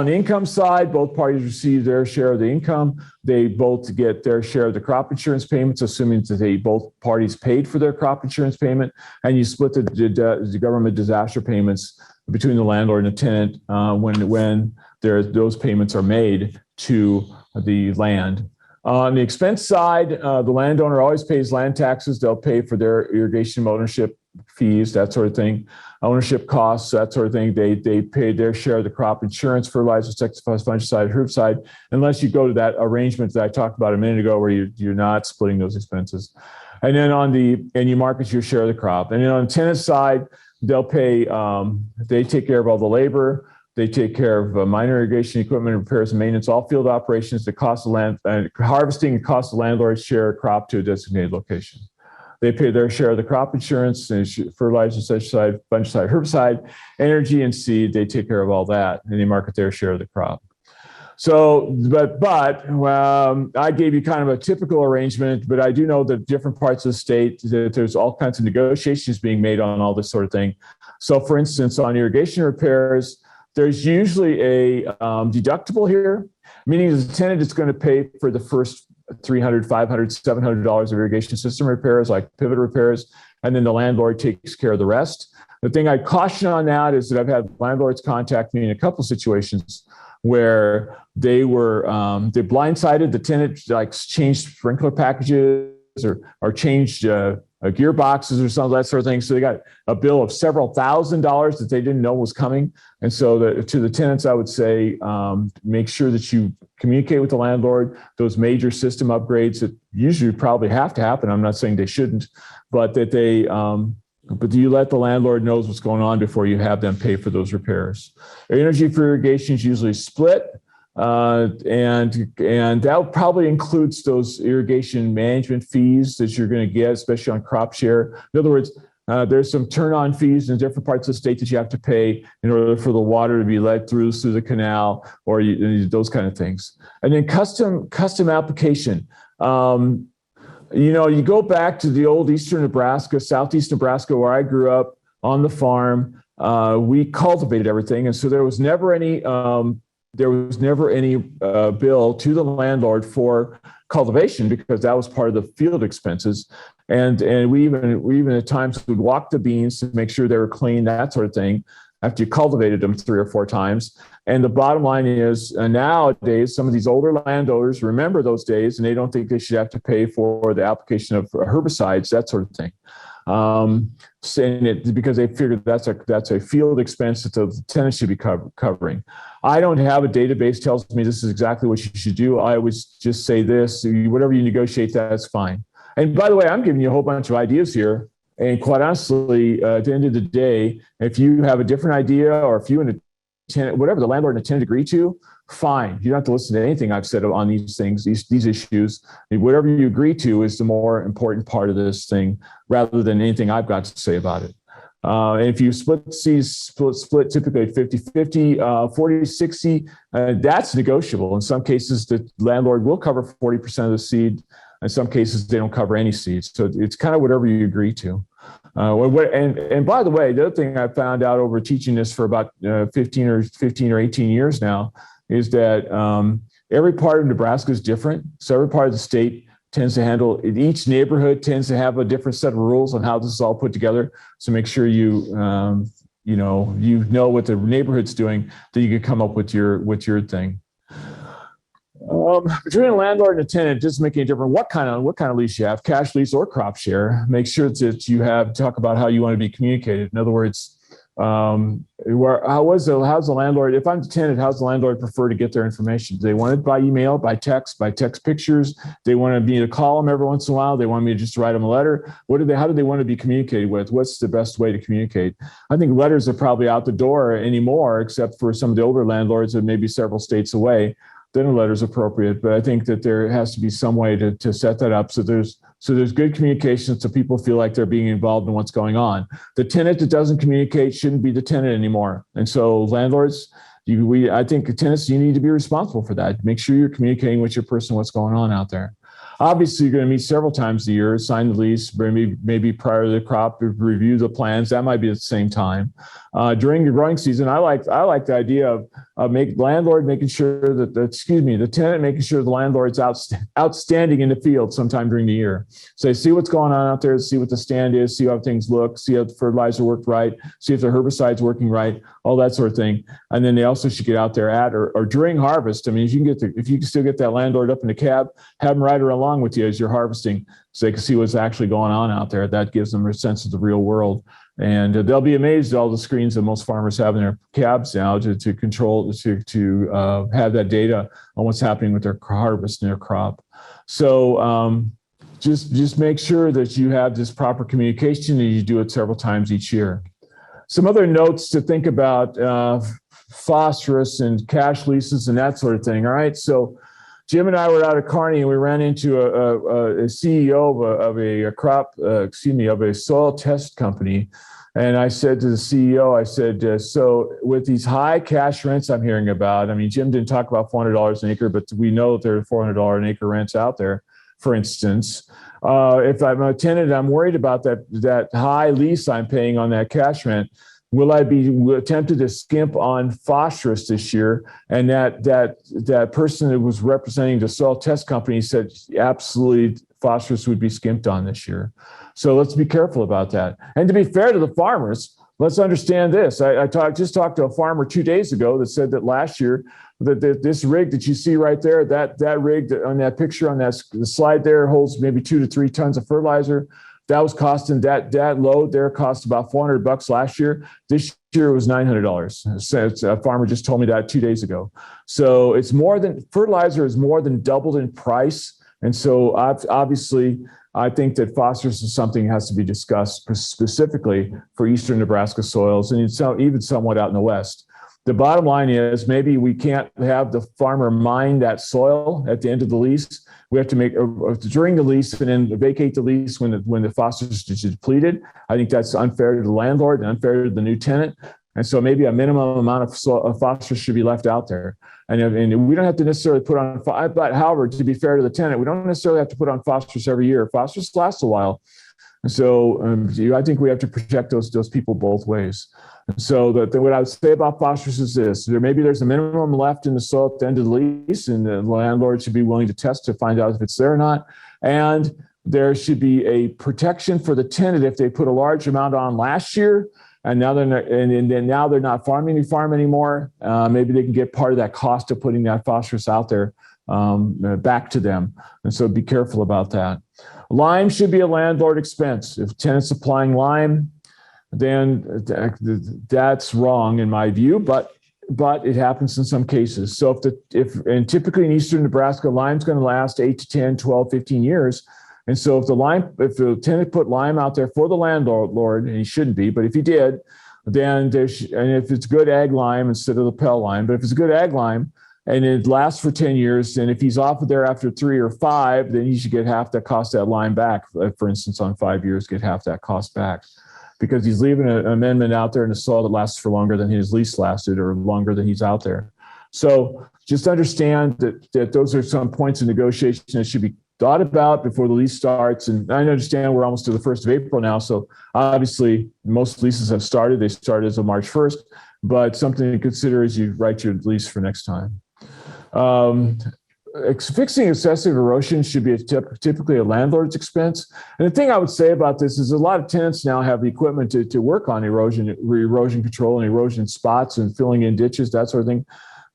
the income side, both parties receive their share of the income. They both get their share of the crop insurance payments, assuming that both parties paid for their crop insurance payment, and you split the government disaster payments between the landlord and the tenant when those payments are made to the land. On the expense side, the landowner always pays land taxes. They'll pay for their irrigation ownership fees, that sort of thing, ownership costs, that sort of thing. They pay their share of the crop insurance, fertilizer, insecticide, fungicide, herbicide, unless you go to that arrangement that I talked about a minute ago where you're not splitting those expenses. And then and you market your share of the crop. And then on the tenant side, they'll pay, they take care of all the labor. They take care of minor irrigation equipment, repairs and maintenance, all field operations, the cost of land, harvesting and cost of landlord's share of crop to a designated location. They pay their share of the crop insurance, fertilizer, insecticide, fungicide, herbicide, energy, and seed. They take care of all that, and they market their share of the crop. So, I gave you kind of a typical arrangement, but I do know that different parts of the state, that there's all kinds of negotiations being made on all this sort of thing. So for instance, on irrigation repairs, there's usually a deductible here, meaning the tenant is going to pay for the first $300, $500, $700 of irrigation system repairs, like pivot repairs, and then the landlord takes care of the rest. The thing I caution on that is that I've had landlords contact me in a couple situations where they blindsided the tenant, like changed sprinkler packages or changed gearboxes or some of that sort of thing. So they got a bill of several $1,000s that they didn't know was coming. And so to the tenants, I would say, make sure that you communicate with the landlord, those major system upgrades that usually probably have to happen. I'm not saying they shouldn't, but that but you let the landlord knows what's going on before you have them pay for those repairs. Energy for irrigation is usually split. And that probably includes those irrigation management fees that you're going to get, especially on crop share. In other words, there's some turn-on fees in different parts of the state that you have to pay in order for the water to be led through the canal, or those kind of things. And then custom application. You go back to the old eastern Nebraska, southeast Nebraska, where I grew up on the farm. We cultivated everything, and so there was never any bill to the landlord for cultivation because that was part of the field expenses. And we even at times would walk the beans to make sure they were clean, that sort of thing, after you cultivated them 3 or 4 times. And the bottom line is nowadays, some of these older landowners remember those days and they don't think they should have to pay for the application of herbicides, that sort of thing. Saying it because they figured that's a field expense that the tenant should be covering. I don't have a database tells me this is exactly what you should do. I always just say this, whatever you negotiate, that's fine. And by the way, I'm giving you a whole bunch of ideas here. And quite honestly, at the end of the day, if you have a different idea or if you and a tenant, whatever the landlord and the tenant agree to, fine. You don't have to listen to anything I've said on these things, these issues. Whatever you agree to is the more important part of this thing rather than anything I've got to say about it. And if you split typically 50-50, 40-60, that's negotiable. In some cases, the landlord will cover 40% of the seed. In some cases, they don't cover any seeds. So it's kind of whatever you agree to. And by the way, the other thing I found out over teaching this for about 15 or 18 years now is that every part of Nebraska is different. So every part of the state tends to handle, each neighborhood tends to have a different set of rules on how this is all put together. So make sure you know what the neighborhood's doing, that you can come up with your thing. Between a landlord and a tenant, just making a difference. What kind of lease you have, cash lease or crop share. Make sure that you talk about how you want to be communicated. In other words, how's the landlord? If I'm the tenant, how's the landlord prefer to get their information? Do they want it by email, by text pictures? They want me to call them every once in a while. They want me to just write them a letter. How do they want to be communicated with? What's the best way to communicate? I think letters are probably out the door anymore, except for some of the older landlords that may be several states away. Then a letter is appropriate, but I think that there has to be some way to set that up so there's good communication so people feel like they're being involved in what's going on. The tenant that doesn't communicate shouldn't be the tenant anymore. And so landlords, I think tenants, you need to be responsible for that. Make sure you're communicating with your person what's going on out there. Obviously, you're going to meet several times a year, sign the lease, maybe prior to the crop, review the plans. That might be at the same time. During the growing season, I like the idea of the tenant making sure the landlord's outstanding in the field sometime during the year. So they see what's going on out there, see what the stand is, see how things look, see if the fertilizer worked right, see if the herbicide's working right, all that sort of thing. And then they also should get out there or during harvest. I mean, if you can still get that landlord up in the cab, have them ride along with you as you're harvesting so they can see what's actually going on out there. That gives them a sense of the real world. And they'll be amazed at all the screens that most farmers have in their cabs now to have that data on what's happening with their harvest and their crop. So just make sure that you have this proper communication and you do it several times each year. Some other notes to think about, phosphorus and cash leases and that sort of thing. All right. So Jim and I were out at Kearney, and we ran into a CEO of a soil test company. And I said to the CEO, I said, so with these high cash rents I'm hearing about, I mean, Jim didn't talk about $400 an acre, but we know that there are $400 an acre rents out there, for instance. If I'm a tenant, I'm worried about that high lease I'm paying on that cash rent. Will I be tempted to skimp on phosphorus this year? And that person that was representing the soil test company said, absolutely, phosphorus would be skimped on this year. So let's be careful about that. And to be fair to the farmers, let's understand this. I just talked to a farmer 2 days ago that said that last year, that this rig that you see right there, that rig on that picture on the slide there holds maybe 2 to 3 tons of fertilizer. That was costing that load there cost about $400 last year. This year it was $900. So a farmer just told me that 2 days ago. So fertilizer is more than doubled in price. And so obviously, I think that phosphorus is something that has to be discussed specifically for eastern Nebraska soils and even somewhat out in the west. The bottom line is maybe we can't have the farmer mine that soil at the end of the lease. We have to make during the lease and then vacate the lease when the phosphorus is depleted. I think that's unfair to the landlord and unfair to the new tenant. And so maybe a minimum amount of phosphorus should be left out there. And we don't have to necessarily put on, but however, to be fair to the tenant, we don't necessarily have to put on phosphorus every year. Phosphorus lasts a while. And so I think we have to protect those people both ways. And so what I would say about phosphorus is this: there's a minimum left in the soil at the end of the lease, and the landlord should be willing to test to find out if it's there or not. And there should be a protection for the tenant if they put a large amount on last year, and now they're not farming any farm anymore. Maybe they can get part of that cost of putting that phosphorus out there back to them. And so be careful about that. Lime should be a landlord expense. If tenants applying lime, then that's wrong in my view, but it happens in some cases. So and typically in eastern Nebraska, lime's going to last 8 to 10, 12, 15 years. And so if the tenant put lime out there for the landlord, and he shouldn't be, but if he did, then and if it's good ag lime instead of the Pell lime, but if it's good ag lime and it lasts for 10 years, then if he's off of there after 3 or 5, then he should get half that cost of that lime back. For instance, on 5 years, get half that cost back, because he's leaving an amendment out there in the soil that lasts for longer than his lease lasted or longer than he's out there. So just understand that those are some points of negotiation that should be thought about before the lease starts. And I understand we're almost to the 1st of April now. So obviously most leases have started. They started as of March 1st, but something to consider as you write your lease for next time. Fixing excessive erosion should be typically a landlord's expense. And the thing I would say about this is a lot of tenants now have the equipment to work on erosion control and erosion spots and filling in ditches, that sort of thing.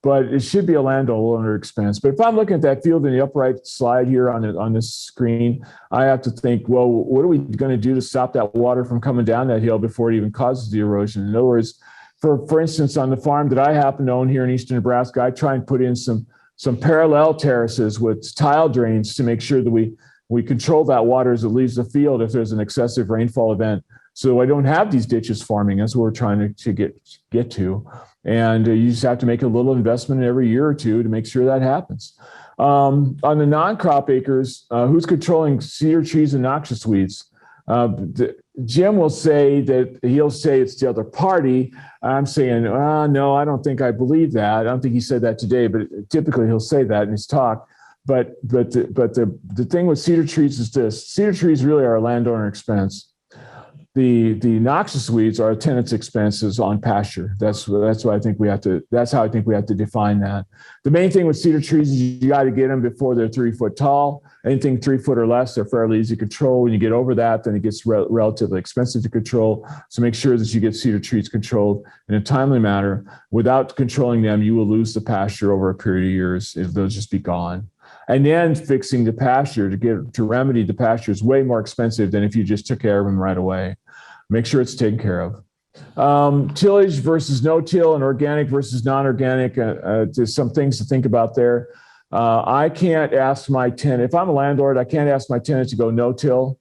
But it should be a landowner expense. But if I'm looking at that field in the upright slide here on this screen, I have to think, well, what are we going to do to stop that water from coming down that hill before it even causes the erosion? In other words, for instance, on the farm that I happen to own here in eastern Nebraska, I try and put in some parallel terraces with tile drains to make sure that we control that water as it leaves the field if there's an excessive rainfall event. So I don't have these ditches forming. That's what we're trying to get to. And you just have to make a little investment every year or two to make sure that happens. On the non-crop acres, who's controlling cedar trees and noxious weeds? Jim will say that he'll say it's the other party. I'm saying, no, I don't think I believe that. I don't think he said that today, but typically he'll say that in his talk. But the thing with cedar trees is this: cedar trees really are a landowner expense. The noxious weeds are a tenant's expenses on pasture. That's what I think we have to. That's how I think we have to define that. The main thing with cedar trees is you got to get them before they're 3 foot tall. Anything 3 foot or less, they're fairly easy to control. When you get over that, then it gets relatively expensive to control. So make sure that you get cedar trees controlled in a timely manner. Without controlling them, you will lose the pasture over a period of years. They'll just be gone. And then fixing the pasture to remedy the pasture is way more expensive than if you just took care of them right away. Make sure it's taken care of. Tillage versus no-till and organic versus non-organic. There's some things to think about there. I can't ask my tenant, if I'm a landlord, I can't ask my tenant to go no-till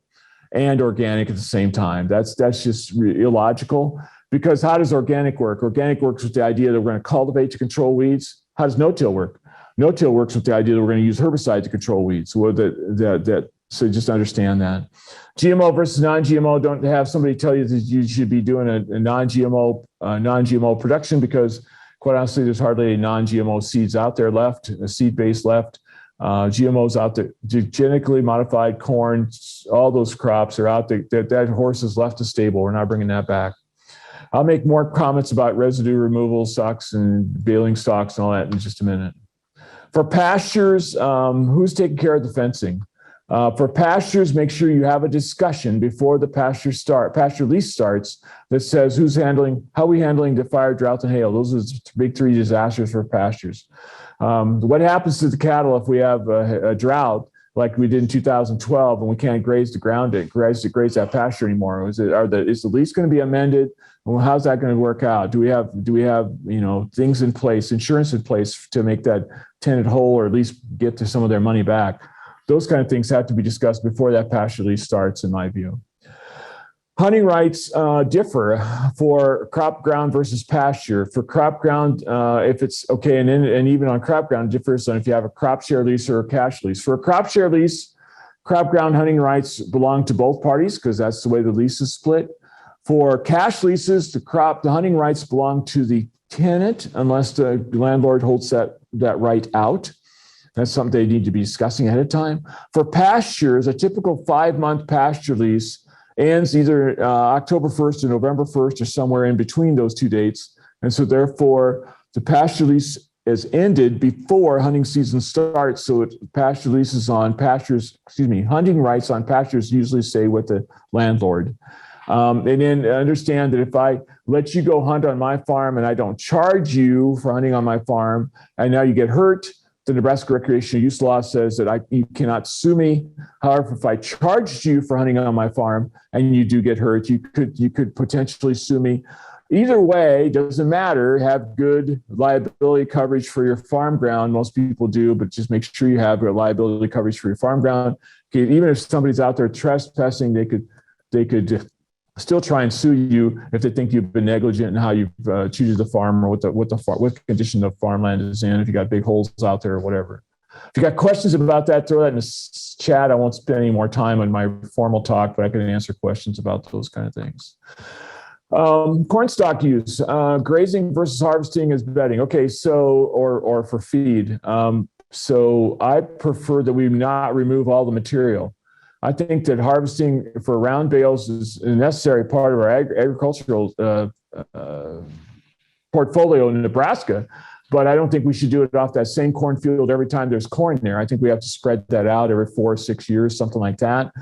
and organic at the same time. That's just illogical, because how does organic work? Organic works with the idea that we're going to cultivate to control weeds. How does no-till work? No-till works with the idea that we're going to use herbicide to control weeds. So just understand that. GMO versus non-GMO, don't have somebody tell you that you should be doing a non-GMO production, because quite honestly, there's hardly any non-GMO seeds out there left, a seed base left. GMOs out there, genetically modified corn, all those crops are out there. That horse has left the stable. We're not bringing that back. I'll make more comments about residue removal stocks and baling stocks and all that in just a minute. For pastures, who's taking care of the fencing? For pastures, make sure you have a discussion before the pasture lease starts that says how are we handling the fire, drought, and hail. Those are the big three disasters for pastures. What happens to the cattle if we have a drought like we did in 2012 and we can't graze the ground, graze that pasture anymore? Is the lease going to be amended? Well, how's that going to work out? Do we have things in place, insurance in place to make that tenant whole, or at least get to some of their money back? Those kind of things have to be discussed before that pasture lease starts, in my view. Hunting rights differ for crop ground versus pasture. For crop ground, if it's okay, and even on crop ground, it differs on if you have a crop share lease or a cash lease. For a crop share lease, crop ground hunting rights belong to both parties because that's the way the lease is split. For cash leases, the hunting rights belong to the tenant unless the landlord holds that right out. That's something they need to be discussing ahead of time. For pastures, a typical 5-month pasture lease ends either October 1st or November 1st or somewhere in between those two dates. And so therefore, the pasture lease is ended before hunting season starts. So pasture leases on pastures, hunting rights on pastures usually stay with the landlord. And then understand that if I let you go hunt on my farm and I don't charge you for hunting on my farm, and now you get hurt, the Nebraska recreational use law says that you cannot sue me. However, if I charged you for hunting on my farm and you do get hurt, you could potentially sue me. Either way, doesn't matter. Have good liability coverage for your farm ground. Most people do, but just make sure you have liability coverage for your farm ground. Okay, even if somebody's out there trespassing, they could still try and sue you if they think you've been negligent in how you've treated the farm, or what condition the farmland is in, if you got big holes out there or whatever. If you got questions about that, throw that in the chat. I won't spend any more time on my formal talk, but I can answer questions about those kind of things. Corn stock use, grazing versus harvesting is bedding. Okay, so, or for feed. So I prefer that we not remove all the material. I think that harvesting for round bales is a necessary part of our agricultural portfolio in Nebraska, but I don't think we should do it off that same cornfield every time there's corn there. I think we have to spread that out every 4 or 6 years, something like that.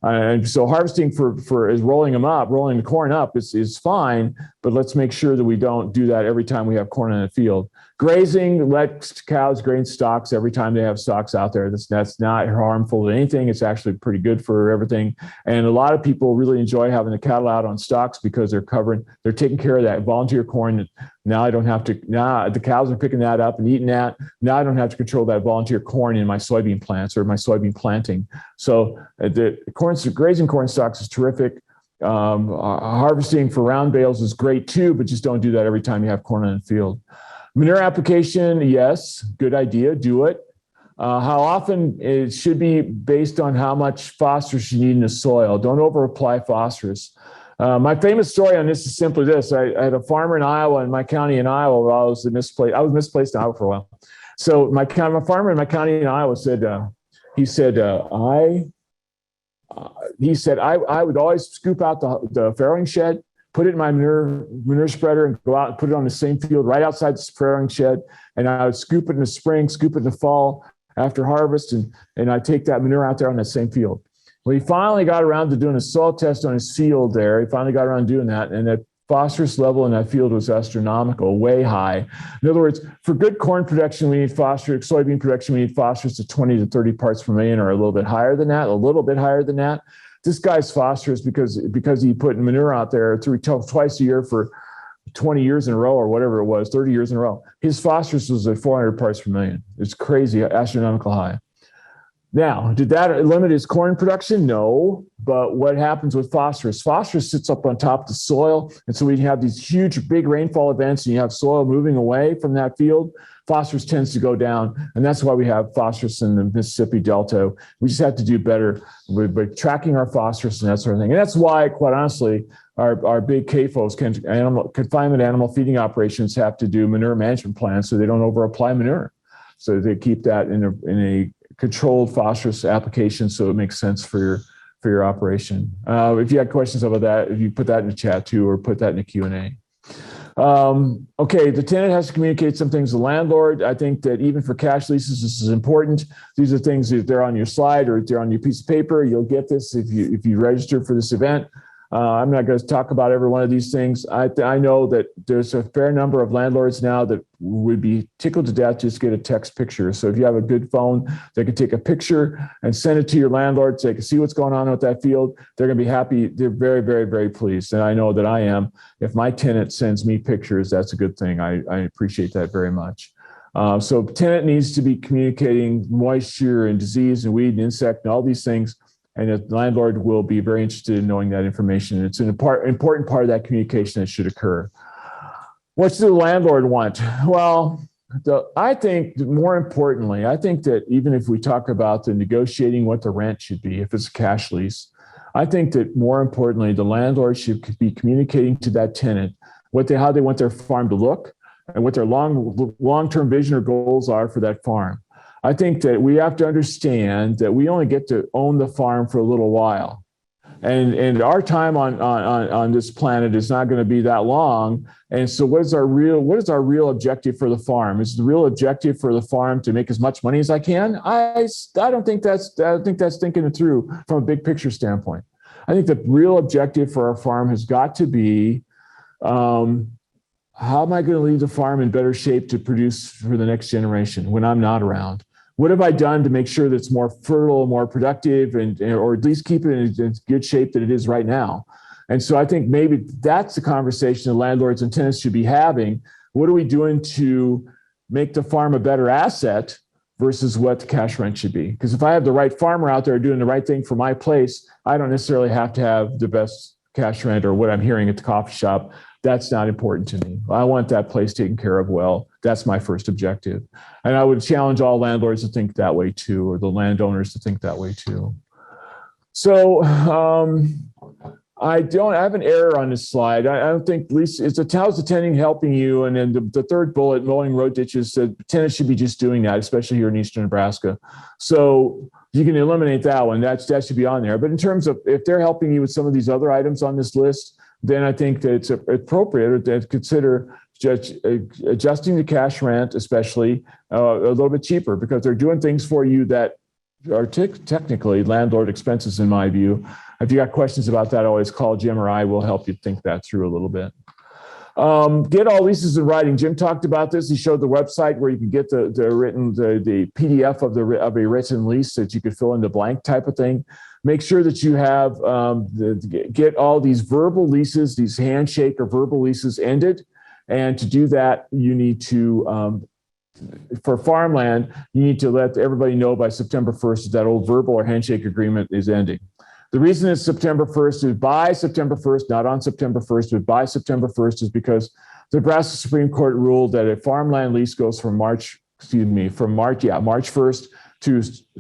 And so harvesting for is rolling the corn up is fine, but let's make sure that we don't do that every time we have corn in the field. Grazing, let cows graze stalks every time they have stalks out there. That's not harmful to anything. It's actually pretty good for everything. And a lot of people really enjoy having the cattle out on stalks because they're taking care of that volunteer corn. Now the cows are picking that up and eating that. Now I don't have to control that volunteer corn in my soybean plants or my soybean planting. So grazing corn stalks is terrific. Harvesting for round bales is great too, but just don't do that every time you have corn in the field. Manure application, yes, good idea, do it. How often? It should be based on how much phosphorus you need in the soil. Don't over-apply phosphorus. My famous story on this is simply this. I had a farmer in Iowa, in my county in Iowa, I was misplaced in Iowa for a while. So my farmer in my county in Iowa said, I would always scoop out the farrowing shed, put it in my manure spreader, and go out and put it on the same field right outside the farrowing shed. And I would scoop it in the spring, scoop it in the fall after harvest, and I take that manure out there on that same field. Well, he finally got around to doing a soil test on his field there. He finally got around to doing that, and that phosphorus level in that field was astronomical, way high. In other words, for good corn production, we need phosphorus. Soybean production, we need phosphorus of 20 to 30 parts per million, or a little bit higher than that. This guy's phosphorus, because he put manure out there twice a year for 20 years in a row, or whatever it was, 30 years in a row, his phosphorus was at 400 parts per million. It's crazy, astronomical high. Now, did that limit his corn production? No. But what happens with phosphorus? Phosphorus sits up on top of the soil. And so we have these huge, big rainfall events and you have soil moving away from that field. Phosphorus tends to go down. And that's why we have phosphorus in the Mississippi Delta. We just have to do better with tracking our phosphorus and that sort of thing. And that's why, quite honestly, our big CAFOs, confinement animal feeding operations, have to do manure management plans so they don't over-apply manure. So they keep that in a controlled phosphorus application so it makes sense for your operation. If you had questions about that, if you put that in the chat too, or put that in the Q&A. Okay, the tenant has to communicate some things to the landlord. I think that even for cash leases, this is important. These are things, if they're on your slide or if they're on your piece of paper, you'll get this if you register for this event. I'm not going to talk about every one of these things. I know that there's a fair number of landlords now that would be tickled to death just to get a text picture. So if you have a good phone, they can take a picture and send it to your landlord so they can see what's going on with that field. They're going to be happy. They're very, very, very pleased. And I know that I am. If my tenant sends me pictures, that's a good thing. I appreciate that very much. So tenant needs to be communicating moisture and disease and weed and insect and all these things. And the landlord will be very interested in knowing that information. It's an important part of that communication that should occur. What does the landlord want? Well, I think more importantly, I think that even if we talk about the negotiating what the rent should be, if it's a cash lease, I think that more importantly, the landlord should be communicating to that tenant how they want their farm to look and what their long-term vision or goals are for that farm. I think that we have to understand that we only get to own the farm for a little while. And our time on this planet is not going to be that long. And so what is our real objective for the farm? Is the real objective for the farm to make as much money as I can? I don't think that's thinking it through from a big picture standpoint. I think the real objective for our farm has got to be, how am I going to leave the farm in better shape to produce for the next generation when I'm not around? What have I done to make sure that it's more fertile, more productive, or at least keep it in good shape that it is right now? And so I think maybe that's the conversation the landlords and tenants should be having. What are we doing to make the farm a better asset versus what the cash rent should be? Because if I have the right farmer out there doing the right thing for my place, I don't necessarily have to have the best cash rent or what I'm hearing at the coffee shop. That's not important to me. I want that place taken care of well. That's my first objective. And I would challenge all landlords to think that way too, or the landowners to think that way too. So I have an error on this slide. I don't think how's the tenant helping you? And then the third bullet, mowing road ditches, the tenants should be just doing that, especially here in Eastern Nebraska. So you can eliminate that one. That should be on there. But in terms of if they're helping you with some of these other items on this list, then I think that it's appropriate to consider adjusting the cash rent, especially a little bit cheaper, because they're doing things for you that are technically landlord expenses, in my view. If you got questions about that, always call Jim or I will help you think that through a little bit. Get all leases in writing. Jim talked about this. He showed the website where you can get the PDF of a written lease that you could fill in the blank type of thing. Make sure that you have get all these verbal leases, these handshake or verbal leases ended. And to do that, you need to, for farmland, you need to let everybody know by September 1st that old verbal or handshake agreement is ending. The reason it's September 1st is by September 1st, not on September 1st, but by September 1st is because the Nebraska Supreme Court ruled that a farmland lease goes from March 1st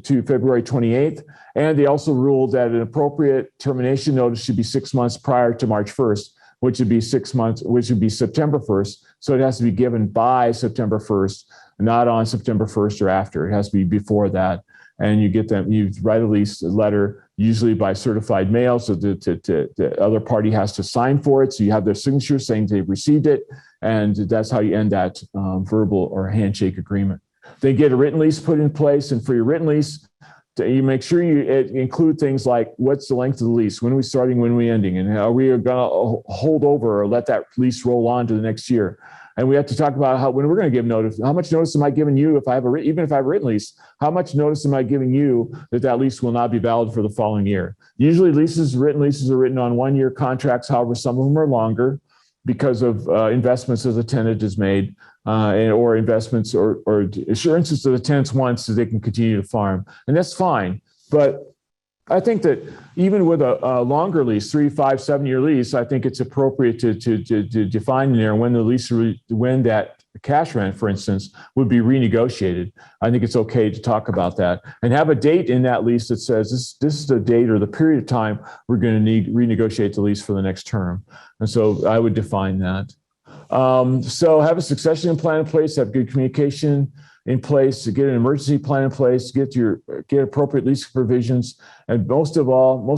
to February 28th. And they also ruled that an appropriate termination notice should be 6 months prior to March 1st, which would be 6 months, which would be September 1st. So it has to be given by September 1st, not on September 1st or after. It has to be before that. And you get them, you write a lease letter, usually by certified mail. So the other party has to sign for it. So you have their signature saying they've received it. And that's how you end that verbal or handshake agreement. They get a written lease put in place. And for your written lease, you make sure you include things like what's the length of the lease, when are we starting, when are we ending, and are we going to hold over or let that lease roll on to the next year. And we have to talk about when we're going to give notice. How much notice am I giving you if I have even if I have a written lease? How much notice am I giving you that lease will not be valid for the following year? Usually written leases are written on 1-year contracts. However, some of them are longer because of investments that the tenant has made. or investments or assurances that the tenants want so they can continue to farm. And that's fine. But I think that even with a longer lease, 3, 5, 7-year lease, I think it's appropriate to define in there when the lease, when that cash rent, for instance, would be renegotiated. I think it's okay to talk about that and have a date in that lease that says this is the date or the period of time we're going to need renegotiate the lease for the next term. And so I would define that. So have a succession plan in place, have good communication in place, to get an emergency plan in place, get appropriate lease provisions, and most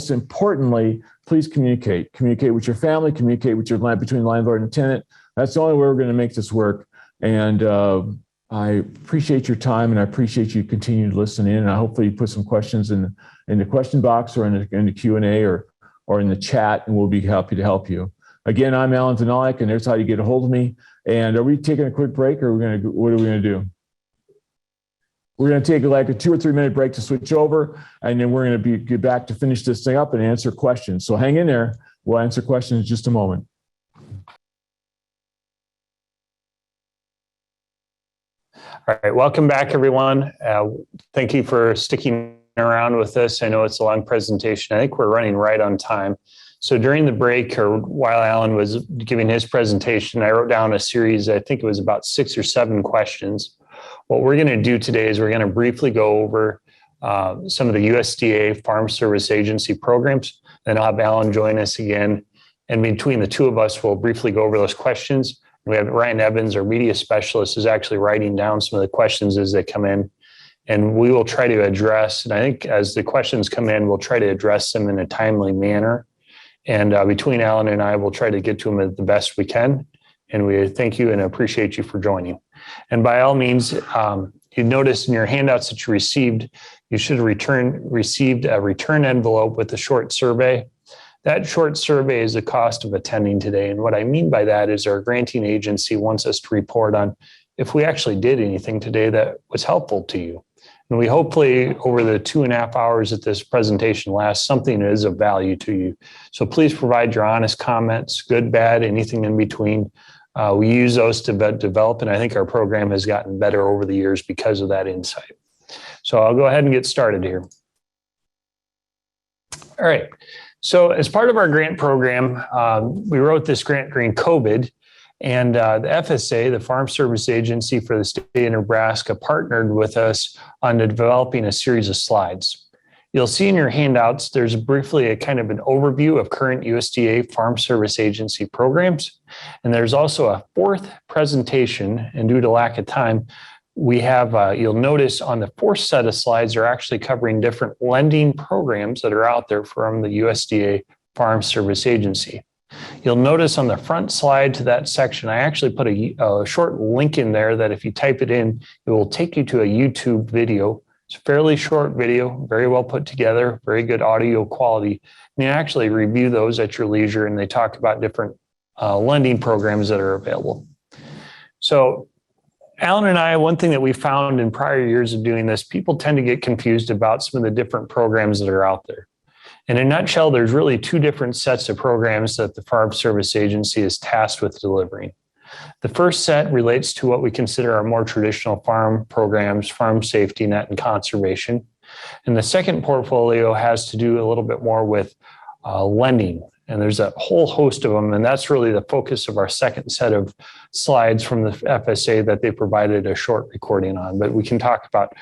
importantly, please communicate with your family, communicate with your between landlord and tenant. That's the only way we're going to make this work. And I appreciate your time, and I appreciate you continue to listen in. And I hopefully you put some questions in the question box or in the Q&A or in the chat, and we'll be happy to help you. Again, I'm Allan Vyhnalek, and there's how you get a hold of me. And are we taking a quick break, or what are we going to do? We're going to take like a 2 or 3 minute break to switch over, and then we're going to get back to finish this thing up and answer questions. So hang in there. We'll answer questions in just a moment. All right, welcome back, everyone. Thank you for sticking around with us. I know it's a long presentation. I think we're running right on time. So during the break, or while Allan was giving his presentation, I wrote down a series, I think it was about 6 or 7 questions. What we're going to do today is we're going to briefly go over some of the USDA Farm Service Agency programs. Then I'll have Allan join us again. And between the two of us, we'll briefly go over those questions. We have Ryan Evans, our media specialist, is actually writing down some of the questions as they come in. And we will try to address, and I think as the questions come in, we'll try to address them in a timely manner. And between Allan and I, we'll try to get to them the best we can. And we thank you and appreciate you for joining. And by all means, you notice in your handouts that you received, you should have received a return envelope with a short survey. That short survey is the cost of attending today. And what I mean by that is our granting agency wants us to report on if we actually did anything today that was helpful to you. And we hopefully, over the 2.5 hours that this presentation lasts, something is of value to you. So please provide your honest comments, good, bad, anything in between. We use those to develop, and I think our program has gotten better over the years because of that insight. So I'll go ahead and get started here. All right. So as part of our grant program, we wrote this grant during COVID, and the FSA, the Farm Service Agency for the state of Nebraska, partnered with us on developing a series of slides. You'll see in your handouts, there's briefly a kind of an overview of current USDA Farm Service Agency programs. And there's also a 4th presentation, and due to lack of time, we have, you'll notice on the 4th set of slides are actually covering different lending programs that are out there from the USDA Farm Service Agency. You'll notice on the front slide to that section, I actually put a short link in there that if you type it in, it will take you to a YouTube video. It's a fairly short video, very well put together, very good audio quality. And you actually review those at your leisure, and they talk about different lending programs that are available. So Allan and I, one thing that we found in prior years of doing this, people tend to get confused about some of the different programs that are out there. In a nutshell, there's really 2 different sets of programs that the Farm Service Agency is tasked with delivering. The first set relates to what we consider our more traditional farm programs, farm safety net and conservation. And the second portfolio has to do a little bit more with lending. And there's a whole host of them. And that's really the focus of our second set of slides from the FSA that they provided a short recording on. But we can talk about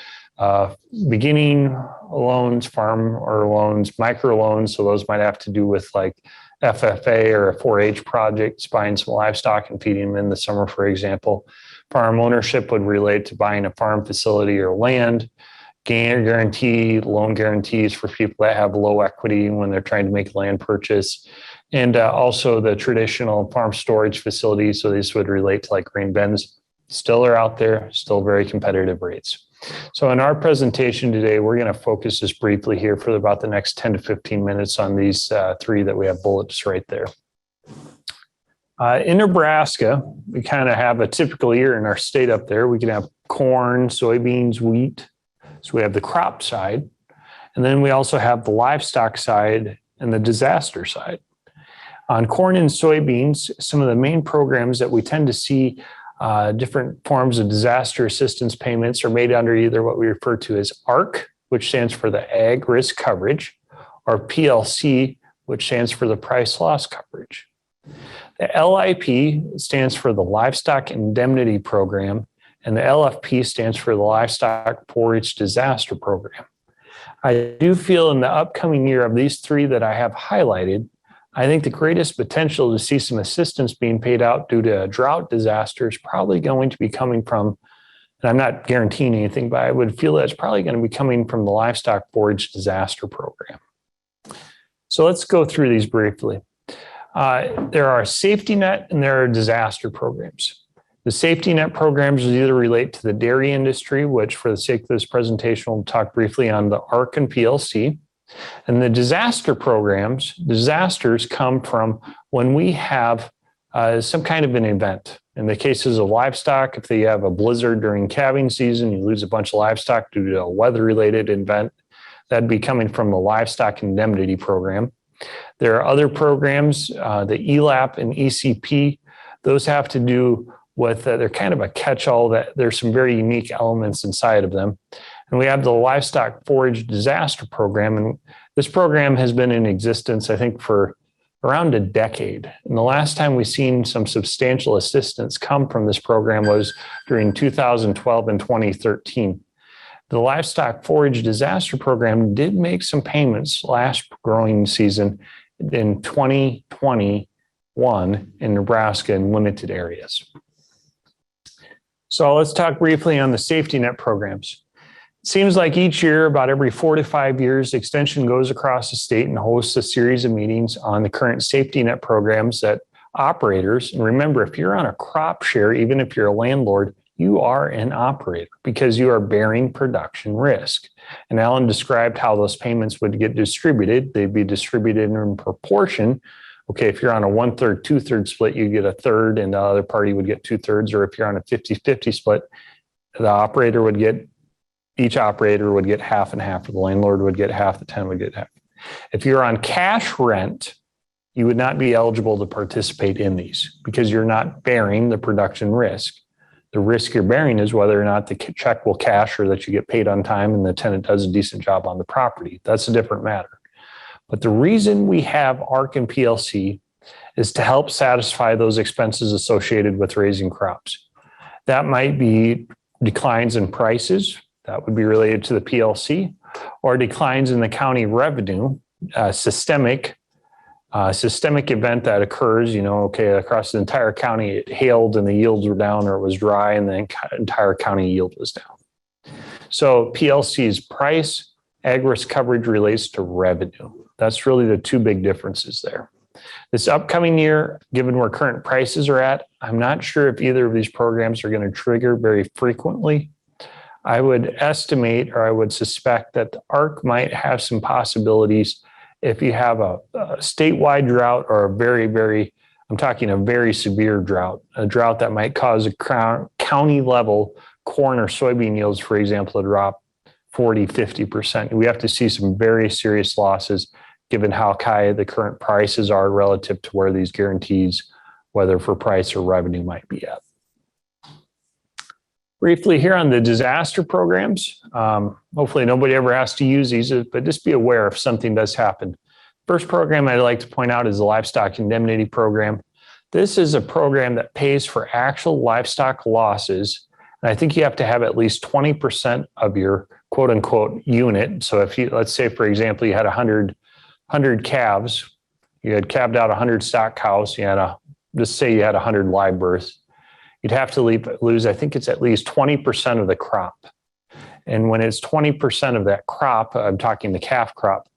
beginning loans, farm or loans, micro loans. So those might have to do with like FFA or a 4-H project, buying some livestock and feeding them in the summer, for example. Farm ownership would relate to buying a farm facility or land. Guarantee, loan guarantees for people that have low equity when they're trying to make a land purchase. And also the traditional farm storage facilities. So these would relate to like grain bins. Still are out there, still very competitive rates. So in our presentation today, we're going to focus just briefly here for about the next 10 to 15 minutes on these 3 that we have bullets right there. In Nebraska, we kind of have a typical year in our state up there. We can have corn, soybeans, wheat. So we have the crop side, and then we also have the livestock side and the disaster side. On corn and soybeans, some of the main programs that we tend to see Different forms of disaster assistance payments are made under either what we refer to as ARC, which stands for the Ag Risk Coverage, or PLC, which stands for the Price Loss Coverage. The LIP stands for the Livestock Indemnity Program, and the LFP stands for the Livestock Forage Disaster Program. I do feel in the upcoming year of these three that I have highlighted, I think the greatest potential to see some assistance being paid out due to a drought disaster is probably going to be coming from, and I'm not guaranteeing anything, but I would feel that it's probably going to be coming from the Livestock Forage Disaster Program. So let's go through these briefly. There are safety net and there are disaster programs. The safety net programs either relate to the dairy industry, which for the sake of this presentation, we'll talk briefly on the ARC and PLC. And the disaster programs, disasters come from when we have some kind of an event. In the cases of livestock, if they have a blizzard during calving season, you lose a bunch of livestock due to a weather-related event, that'd be coming from the Livestock Indemnity Program. There are other programs, the ELAP and ECP, those have to do with, they're kind of a catch-all, that there's some very unique elements inside of them. And we have the Livestock Forage Disaster Program, and this program has been in existence, I think, for around a decade. And the last time we've seen some substantial assistance come from this program was during 2012 and 2013. The Livestock Forage Disaster Program did make some payments last growing season in 2021 in Nebraska in limited areas. So let's talk briefly on the safety net programs. It seems like each year, about every 4 to 5 years, Extension goes across the state and hosts a series of meetings on the current safety net programs that operators, and remember, if you're on a crop share, even if you're a landlord, you are an operator because you are bearing production risk. And Allan described how those payments would get distributed. They'd be distributed in proportion. Okay, if you're on a 1/3, 2/3 split, you get a third and the other party would get 2/3. Or if you're on a 50-50 split, each operator would get half and half, or the landlord would get half, the tenant would get half. If you're on cash rent, you would not be eligible to participate in these because you're not bearing the production risk. The risk you're bearing is whether or not the check will cash or that you get paid on time and the tenant does a decent job on the property. That's a different matter. But the reason we have ARC and PLC is to help satisfy those expenses associated with raising crops. That might be declines in prices, that would be related to the PLC, or declines in the county revenue, systemic event that occurs, across the entire county, it hailed and the yields were down, or it was dry and the entire county yield was down. So PLC's price, ag risk coverage relates to revenue. That's really the two big differences there. This upcoming year, given where current prices are at, I'm not sure if either of these programs are going to trigger very frequently. I would estimate, or I would suspect, that the ARC might have some possibilities if you have a statewide drought or a very severe drought, a drought that might cause a county level corn or soybean yields, for example, to drop 40-50%. We have to see some very serious losses given how high the current prices are relative to where these guarantees, whether for price or revenue, might be at. Briefly here on the disaster programs, hopefully nobody ever has to use these, but just be aware if something does happen. First program I'd like to point out is the Livestock Indemnity Program. This is a program that pays for actual livestock losses. And I think you have to have at least 20% of your quote unquote unit. So if you, let's say, for example, you had 100 calves, you had calved out 100 stock cows, just say you had 100 live births, you'd have to lose, I think it's at least 20% of the crop. And when it's 20% of that crop, I'm talking the calf crop.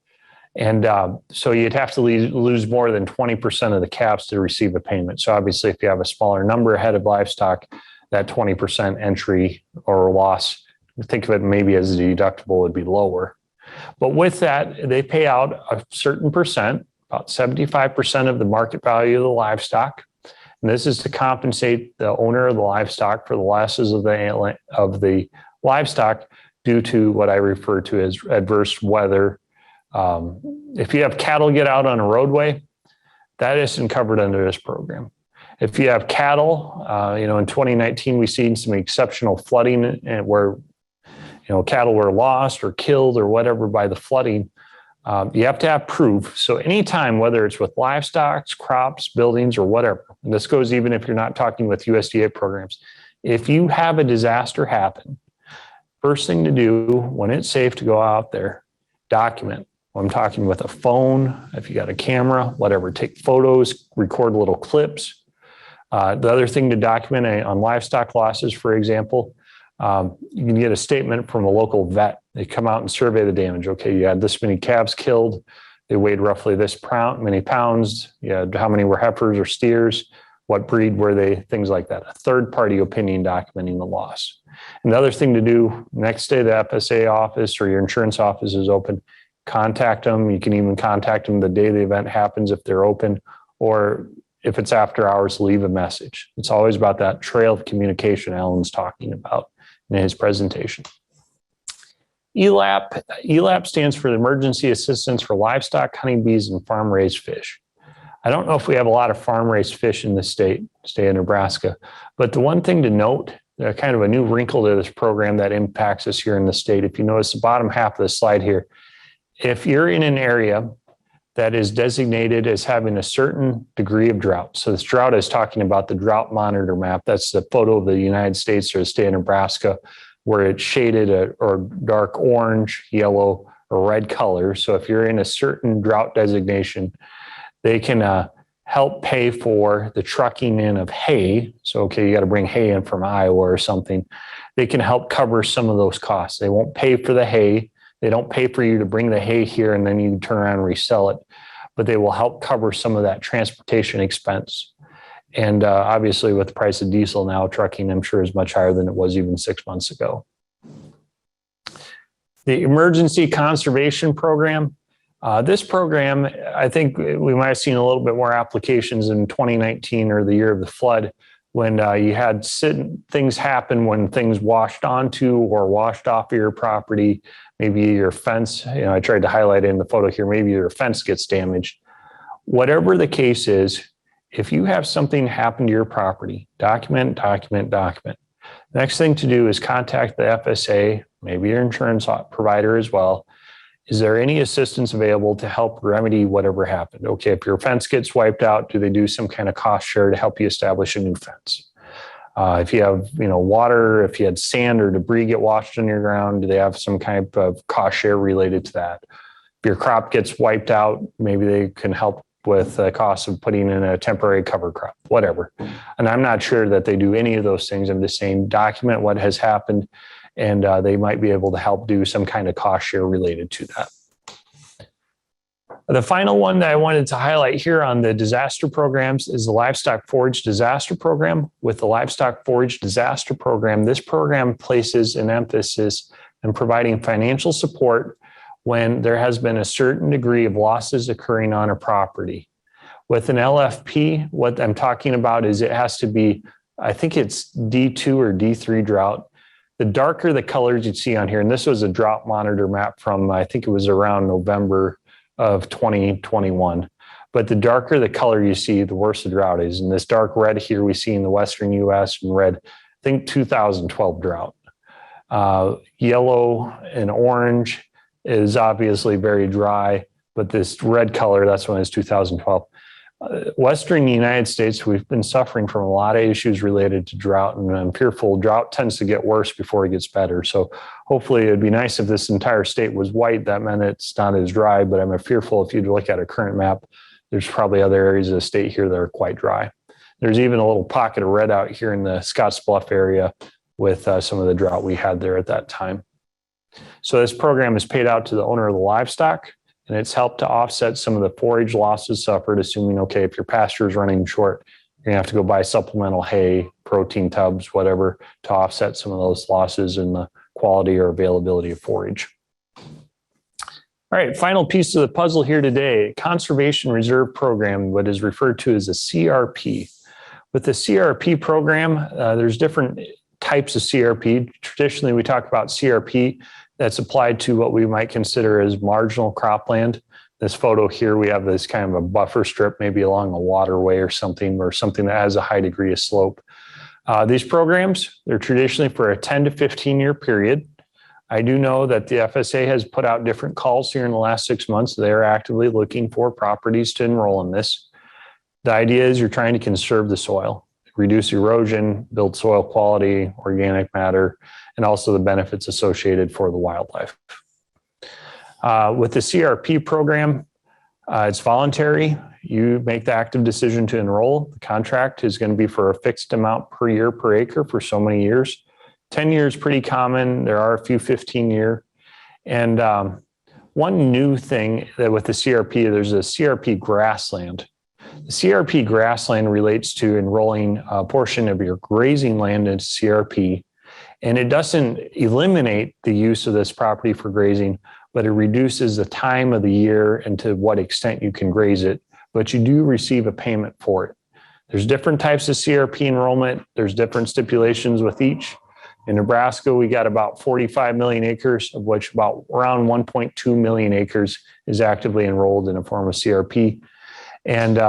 And so you'd have to lose more than 20% of the calves to receive a payment. So obviously, if you have a smaller number of head of livestock, that 20% entry or loss, think of it maybe as a deductible, would be lower. But with that, they pay out a certain percent, about 75% of the market value of the livestock. And this is to compensate the owner of the livestock for the losses of the livestock due to what I refer to as adverse weather. If you have cattle get out on a roadway, that isn't covered under this program. If you have cattle, in 2019, we've seen some exceptional flooding and where, cattle were lost or killed or whatever by the flooding. You have to have proof. So anytime, whether it's with livestock, crops, buildings, or whatever, and this goes even if you're not talking with USDA programs, if you have a disaster happen, first thing to do when it's safe to go out there, document. I'm talking with a phone, if you got a camera, whatever, take photos, record little clips. The other thing to document on livestock losses, for example, you can get a statement from a local vet. They come out and survey the damage. Okay, you had this many calves killed. They weighed roughly this many pounds. You had how many were heifers or steers? What breed were they? Things like that. A third-party opinion documenting the loss. And the other thing to do, next day the FSA office or your insurance office is open, contact them. You can even contact them the day the event happens if they're open, or if it's after hours, leave a message. It's always about that trail of communication Allan's talking about in his presentation. ELAP stands for Emergency Assistance for Livestock, Honeybees, and Farm-Raised Fish. I don't know if we have a lot of farm-raised fish in the state of Nebraska, but the one thing to note, kind of a new wrinkle to this program that impacts us here in the state, if you notice the bottom half of the slide here, if you're in an area that is designated as having a certain degree of drought. So this drought is talking about the drought monitor map. That's the photo of the United States or the state of Nebraska where it's shaded or dark orange, yellow, or red color. So if you're in a certain drought designation, they can help pay for the trucking in of hay. So, okay, you got to bring hay in from Iowa or something. They can help cover some of those costs. They won't pay for the hay. They don't pay for you to bring the hay here and then you turn around and resell it, but they will help cover some of that transportation expense. And obviously with the price of diesel now, trucking, I'm sure, is much higher than it was even 6 months ago. The Emergency Conservation Program. This program, I think we might have seen a little bit more applications in 2019 or the year of the flood when you had things happen when things washed onto or washed off of your property. Maybe your fence, I tried to highlight it in the photo here, maybe your fence gets damaged. Whatever the case is, if you have something happen to your property, document. Next thing to do is contact the FSA, maybe your insurance provider as well. Is there any assistance available to help remedy whatever happened? Okay, if your fence gets wiped out, do they do some kind of cost share to help you establish a new fence? If you have, water, if you had sand or debris get washed on your ground, do they have some kind of cost share related to that? If your crop gets wiped out, maybe they can help with the cost of putting in a temporary cover crop, whatever. And I'm not sure that they do any of those things. I'm just saying document what has happened, and they might be able to help do some kind of cost share related to that. The final one that I wanted to highlight here on the disaster programs is the Livestock Forage Disaster Program. With the Livestock Forage Disaster Program, this program places an emphasis on providing financial support when there has been a certain degree of losses occurring on a property. With an LFP, what I'm talking about is it has to be, I think it's D2 or D3 drought. The darker the colors you see on here, and this was a drought monitor map from, I think it was around November of 2021. But the darker the color you see, the worse the drought is. And this dark red here we see in the Western US and red, I think 2012 drought. Yellow and orange is obviously very dry, but this red color, that's when it's 2012. Western United States, we've been suffering from a lot of issues related to drought, and I'm fearful drought tends to get worse before it gets better. So hopefully it'd be nice if this entire state was white. That meant it's not as dry, but I'm fearful if you look at a current map, there's probably other areas of the state here that are quite dry. There's even a little pocket of red out here in the Scottsbluff area with some of the drought we had there at that time. So this program is paid out to the owner of the livestock, and it's helped to offset some of the forage losses suffered, assuming, okay, if your pasture is running short, you're gonna have to go buy supplemental hay, protein tubs, whatever, to offset some of those losses in the quality or availability of forage. All right, final piece of the puzzle here today, Conservation Reserve Program, what is referred to as a CRP. With the CRP program, there's different types of CRP. Traditionally, we talk about CRP that's applied to what we might consider as marginal cropland. This photo here, we have this kind of a buffer strip, maybe along a waterway or something that has a high degree of slope. These programs, they're traditionally for a 10 to 15 year period. I do know that the FSA has put out different calls here in the last 6 months. They're actively looking for properties to enroll in this. The idea is you're trying to conserve the soil, reduce erosion, build soil quality, organic matter, and also the benefits associated for the wildlife. With the CRP program, it's voluntary. You make the active decision to enroll. The contract is going to be for a fixed amount per year per acre for so many years. 10 years pretty common. There are a few 15-year. And one new thing that with the CRP, there's a CRP grassland. The CRP grassland relates to enrolling a portion of your grazing land into CRP. And it doesn't eliminate the use of this property for grazing, but it reduces the time of the year and to what extent you can graze it. But you do receive a payment for it. There's different types of CRP enrollment. There's different stipulations with each. In Nebraska, we got about 45 million acres, of which about around 1.2 million acres is actively enrolled in a form of CRP. And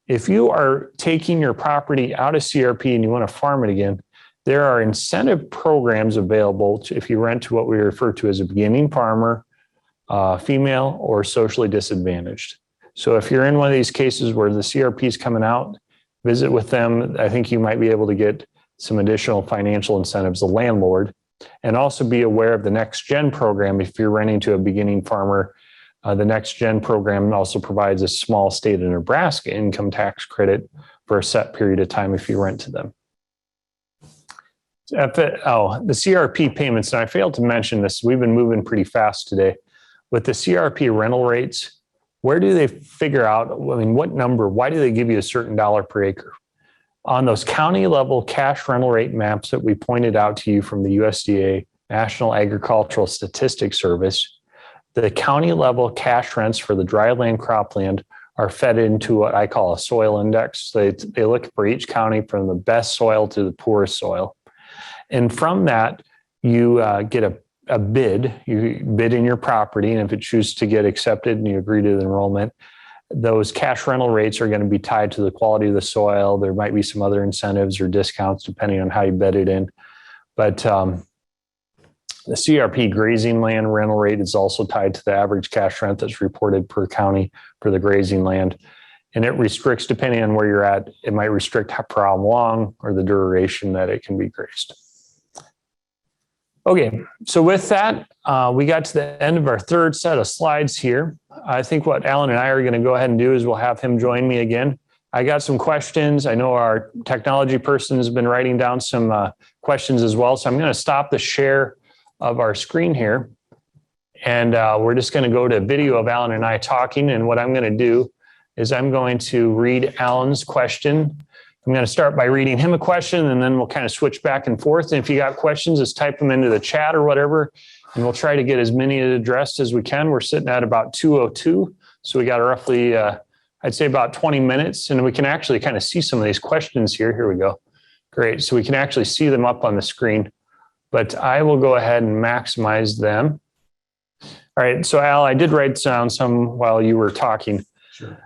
if you are taking your property out of CRP and you want to farm it again, there are incentive programs available if you rent to what we refer to as a beginning farmer, female, or socially disadvantaged. So if you're in one of these cases where the CRP is coming out, visit with them. I think you might be able to get some additional financial incentives, the landlord, and also be aware of the Next Gen program. If you're renting to a beginning farmer, the Next Gen program also provides a small state of Nebraska income tax credit for a set period of time if you rent to them. The CRP payments, and I failed to mention this, we've been moving pretty fast today. With the CRP rental rates, where do they figure out, what number, why do they give you a certain dollar per acre? On those county level cash rental rate maps that we pointed out to you from the USDA, National Agricultural Statistics Service, the county level cash rents for the dryland cropland are fed into what I call a soil index. They look for each county from the best soil to the poorest soil. And from that, you get a bid. You bid in your property, and if it chooses to get accepted and you agree to the enrollment, those cash rental rates are going to be tied to the quality of the soil. There might be some other incentives or discounts depending on how you bid it in. But the CRP grazing land rental rate is also tied to the average cash rent that's reported per county for the grazing land. And it restricts, depending on where you're at, it might restrict for how long or the duration that it can be grazed. Okay, so with that, we got to the end of our third set of slides here. I think what Allan and I are going to go ahead and do is we'll have him join me again. I got some questions. I know our technology person has been writing down some questions as well. So I'm going to stop the share of our screen here. And we're just going to go to a video of Allan and I talking. And what I'm going to do is I'm going to read Allan's question. I'm going to start by reading him a question, and then we'll kind of switch back and forth. And if you got questions, just type them into the chat or whatever, and we'll try to get as many addressed as we can. We're sitting at about 2:02, so we got roughly, I'd say about 20 minutes, and we can actually kind of see some of these questions here. Here we go. Great. So we can actually see them up on the screen, but I will go ahead and maximize them. All right. So Al, I did write down some while you were talking. Sure.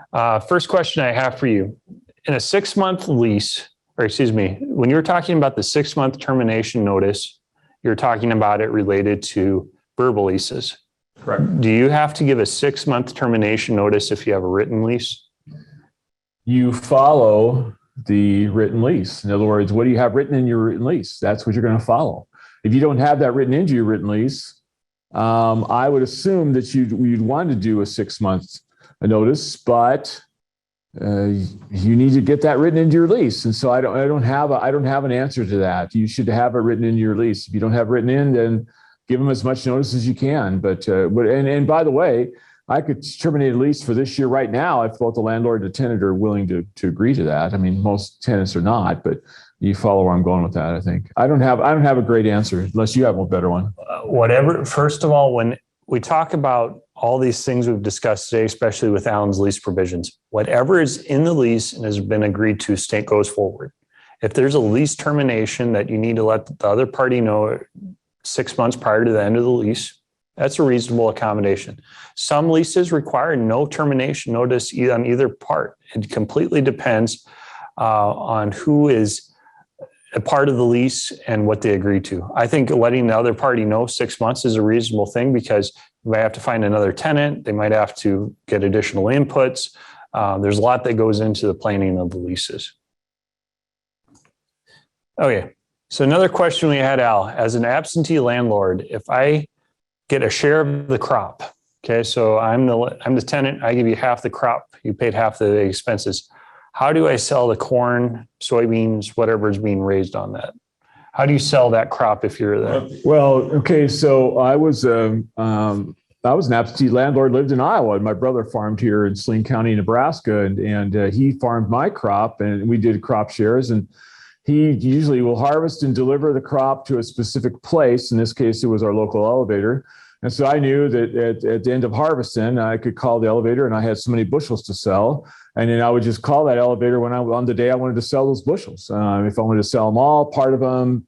First question I have for you. In a 6-month lease, or excuse me, when you're talking about the 6-month termination notice, you're talking about it related to verbal leases. Correct. Do you have to give a 6-month termination notice if you have a written lease? You follow the written lease. In other words, what do you have written in your written lease? That's what you're going to follow. If you don't have that written into your written lease, I would assume that you'd want to do a 6-month notice, but you need to get that written into your lease. And so I don't have an answer to that. You should have it written in your lease. If you don't have it written in, then give them as much notice as you can. But and by the way, I could terminate a lease for this year right now if both the landlord and the tenant are willing to agree to that. I mean, most tenants are not, but you follow where I'm going with that. I think I don't have a great answer unless you have a better one. Whatever. First of all, when we talk about all these things we've discussed today, especially with Allan's lease provisions, whatever is in the lease and has been agreed to goes forward. If there's a lease termination that you need to let the other party know 6 months prior to the end of the lease, That's a reasonable accommodation. Some leases require no termination notice on either part. It completely depends on who is a part of the lease and what they agree to. I think letting the other party know 6 months is a reasonable thing, because you might have to find another tenant. They might have to get additional inputs. There's a lot that goes into the planning of the leases. Okay, so another question we had, Al, as an absentee landlord, if I get a share of the crop, okay, so I'm the tenant, I give you half the crop, you paid half the expenses. How do I sell the corn, soybeans, whatever is being raised on that? How do you sell that crop if you're there? Well, okay, so I was an absentee landlord, lived in Iowa, and my brother farmed here in Saline County, Nebraska, and he farmed my crop, and we did crop shares, and he usually will harvest and deliver the crop to a specific place. In this case, it was our local elevator. And so I knew that at the end of harvesting, I could call the elevator and I had so many bushels to sell. And then I would just call that elevator on the day I wanted to sell those bushels. If I wanted to sell them all, part of them,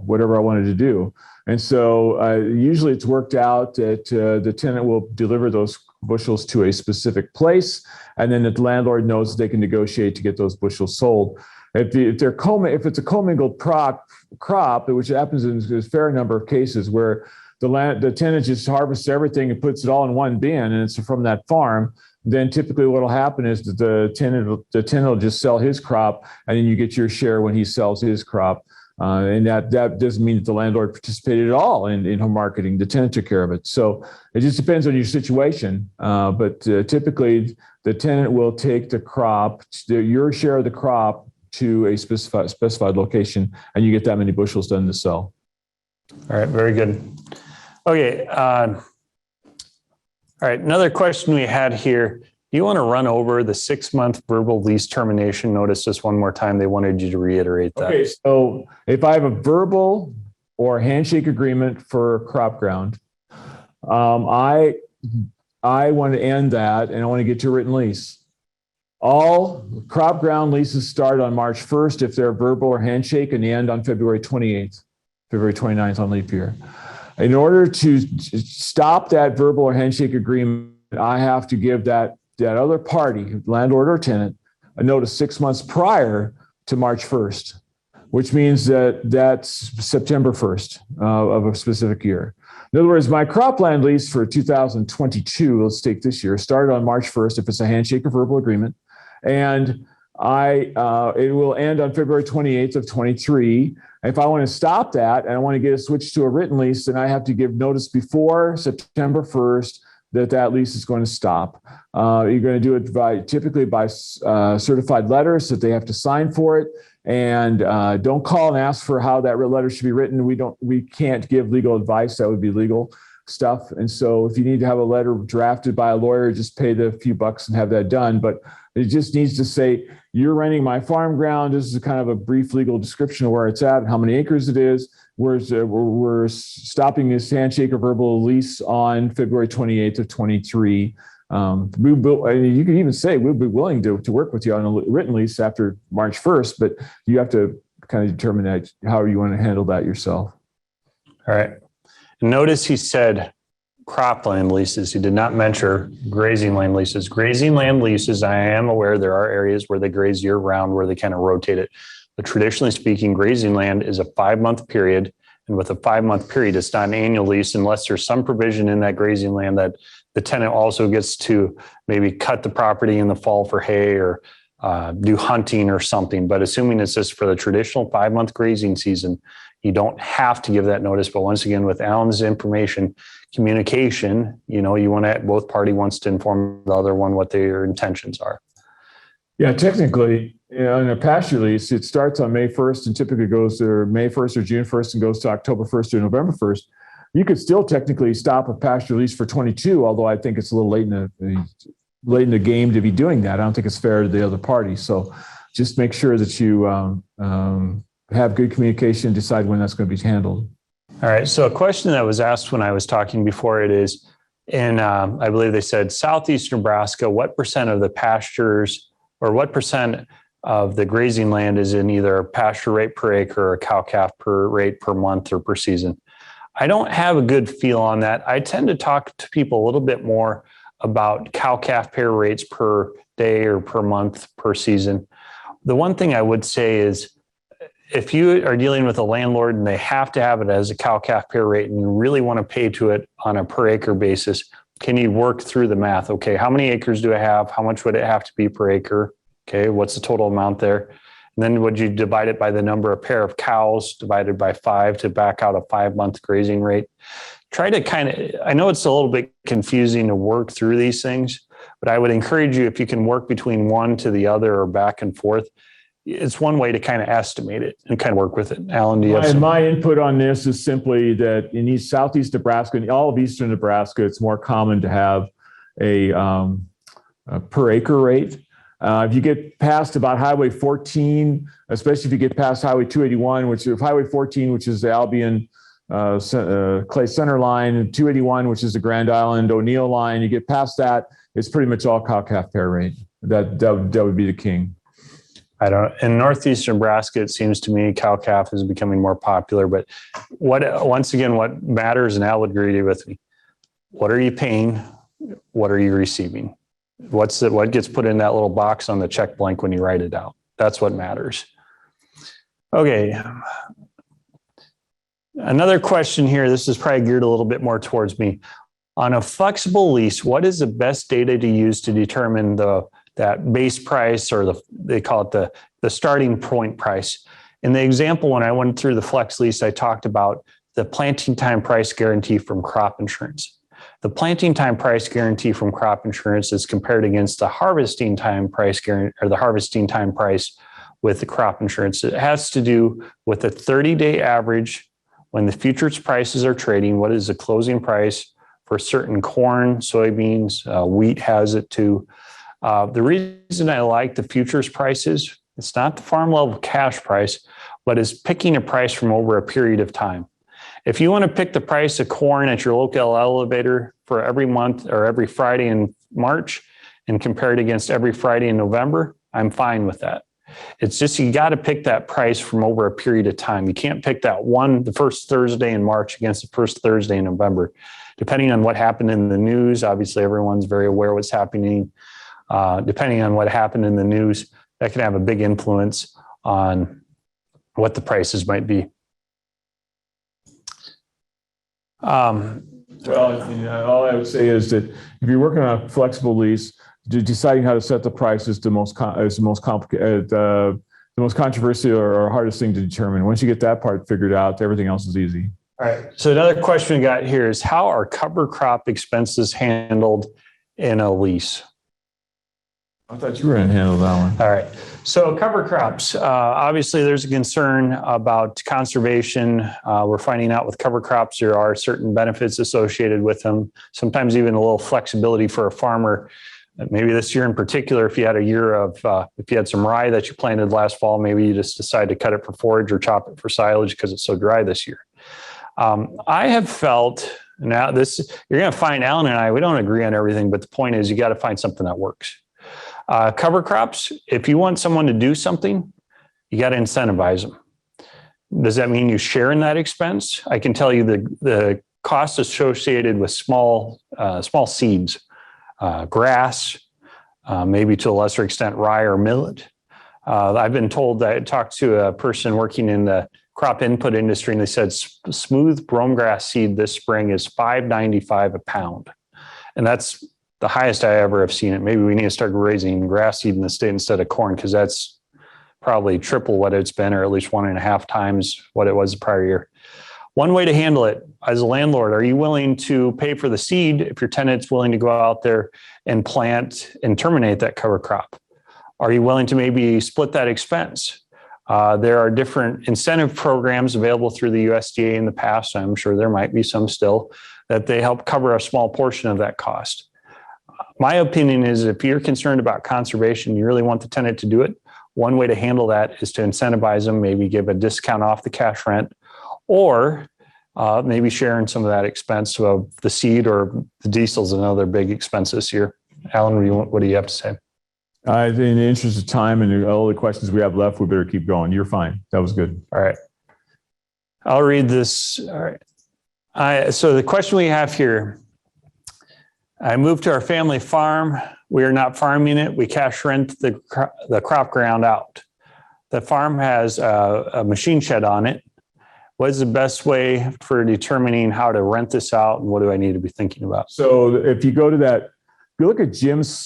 whatever I wanted to do. And so usually it's worked out that the tenant will deliver those bushels to a specific place. And then the landlord knows that they can negotiate to get those bushels sold. If it's a commingled crop, which happens in a fair number of cases where the tenant just harvests everything and puts it all in one bin, and it's from that farm, then typically what will happen is that the tenant will just sell his crop, and then you get your share when he sells his crop. And that doesn't mean that the landlord participated at all in home marketing. The tenant took care of it. So it just depends on your situation. But typically the tenant will take the crop, your share of the crop, to a specified location, and you get that many bushels done to sell. All right, very good. Okay. All right, another question we had here. Do you want to run over the 6-month verbal lease termination notice just one more time? They wanted you to reiterate that. Okay, so if I have a verbal or handshake agreement for crop ground, I want to end that and I want to get to a written lease. All crop ground leases start on March 1st if they're verbal or handshake, and they end on February 28th, February 29th on leap year. In order to stop that verbal or handshake agreement, I have to give that other party, landlord or tenant, a notice 6 months prior to March 1st, which means that's September 1st of a specific year. In other words, my cropland lease for 2022, let's take this year, started on March 1st if it's a handshake or verbal agreement. And it will end on February 28th of 23. If I want to stop that and I want to get it switched to a written lease, then I have to give notice before September 1st that lease is going to stop. You're going to do it typically by certified letters that they have to sign for it. And don't call and ask for how that letter should be written. We can't give legal advice. That would be legal stuff. And so if you need to have a letter drafted by a lawyer, just pay the few bucks and have that done. But it just needs to say, you're renting my farm ground. This is kind of a brief legal description of where it's at and how many acres it is. We're stopping this handshake or verbal lease on February 28th of 23. You can even say we'll be willing to work with you on a written lease after March 1st, but you have to kind of determine that how you want to handle that yourself. All right. Notice he said cropland leases. He did not mention grazing land leases. Grazing land leases, I am aware there are areas where they graze year round where they kind of rotate it. But traditionally speaking, grazing land is a 5-month period. And with a 5-month period, it's not an annual lease unless there's some provision in that grazing land that the tenant also gets to maybe cut the property in the fall for hay or do hunting or something. But assuming it's just for the traditional 5-month grazing season, you don't have to give that notice. But once again, with Allan's information, communication, you want to, both party wants to inform the other one what their intentions are. Yeah, technically, in a pasture lease, it starts on May 1st and typically goes to May 1st or June 1st and goes to October 1st or November 1st. You could still technically stop a pasture lease for 22, although I think it's a little late in the game to be doing that. I don't think it's fair to the other party. So just make sure that you have good communication and decide when that's going to be handled. All right. So a question that was asked when I was talking before it is, in I believe they said Southeast Nebraska, what percent of the pastures or what percent of the grazing land is in either pasture rate per acre or cow calf per rate per month or per season? I don't have a good feel on that. I tend to talk to people a little bit more about cow-calf pair rates per day or per month, per season. The one thing I would say is if you are dealing with a landlord and they have to have it as a cow-calf pair rate and you really want to pay to it on a per acre basis, can you work through the math? Okay, how many acres do I have? How much would it have to be per acre? Okay, what's the total amount there? And then would you divide it by the number of pair of cows divided by 5 to back out a 5-month grazing rate? Try to kind of, I know it's a little bit confusing to work through these things, but I would encourage you, if you can work between one to the other or back and forth, it's one way to kind of estimate it and kind of work with it. Alan, do you have my input on this is simply that in southeast Nebraska and all of eastern Nebraska, it's more common to have a per acre rate. If you get past about Highway 14, especially if you get past Highway 281, which is Highway 14, which is the Albion Clay Center line, 281, which is the Grand Island O'Neill line, you get past that, it's pretty much all cow-calf pair rate. That would be the king. In northeast Nebraska, it seems to me cow-calf is becoming more popular, but once again, what matters, and Al would agree with me, what are you paying? What are you receiving? What gets put in that little box on the check blank when you write it out? That's what matters. Okay. Another question here. This is probably geared a little bit more towards me. On a flexible lease, what is the best data to use to determine that base price, or they call it the starting point price? In the example, when I went through the flex lease, I talked about the planting time price guarantee from crop insurance. The planting time price guarantee from crop insurance is compared against the harvesting time price guarantee, or the harvesting time price with the crop insurance. It has to do with a 30-day average when the futures prices are trading. What is the closing price for certain corn, soybeans, wheat has it too. The reason I like the futures prices, it's not the farm level cash price, but is picking a price from over a period of time. If you want to pick the price of corn at your local elevator for every month or every Friday in March and compare it against every Friday in November, I'm fine with that. It's just, you got to pick that price from over a period of time. You can't pick the first Thursday in March against the first Thursday in November. Depending on what happened in the news, obviously everyone's very aware what's happening. Depending on what happened in the news, that can have a big influence on what the prices might be. All I would say is that if you're working on a flexible lease, deciding how to set the price is the most complicated, the most controversial or hardest thing to determine. Once you get that part figured out, everything else is easy. All right. So another question we got here is, how are cover crop expenses handled in a lease? I thought you were going to handle that one. All right. So cover crops, obviously there's a concern about conservation. We're finding out with cover crops, there are certain benefits associated with them, sometimes even a little flexibility for a farmer. Maybe this year in particular, if you had a year of, if you had some rye that you planted last fall, maybe you just decide to cut it for forage or chop it for silage because it's so dry this year. I have felt, now this, you're going to find Alan and I, we don't agree on everything, but the point is you got to find something that works. Cover crops, if you want someone to do something, you got to incentivize them. Does that mean you share in that expense? I can tell you the cost associated with small seeds, grass, maybe to a lesser extent rye or millet. I've been told that I talked to a person working in the crop input industry, and they said smooth brome grass seed this spring is $5.95 a pound, and that's the highest I ever have seen it. Maybe we need to start raising grass seed in the state instead of corn, because that's probably triple what it's been, or at least 1.5 times what it was the prior year. One way to handle it as a landlord, are you willing to pay for the seed if your tenant's willing to go out there and plant and terminate that cover crop? Are you willing to maybe split that expense? There are different incentive programs available through the USDA in the past. I'm sure there might be some still that they help cover a small portion of that cost. My opinion is, if you're concerned about conservation, you really want the tenant to do it, one way to handle that is to incentivize them, maybe give a discount off the cash rent, or maybe sharing some of that expense of the seed, or the diesel's another big expense this year. Alan, what do you have to say? In the interest of time and all the questions we have left, we better keep going. You're fine. That was good. All right. I'll read this. All right. So the question we have here, I moved to our family farm. We are not farming it. We cash rent the crop ground out. The farm has a machine shed on it. What is the best way for determining how to rent this out, and what do I need to be thinking about? So if you go to that, if you look at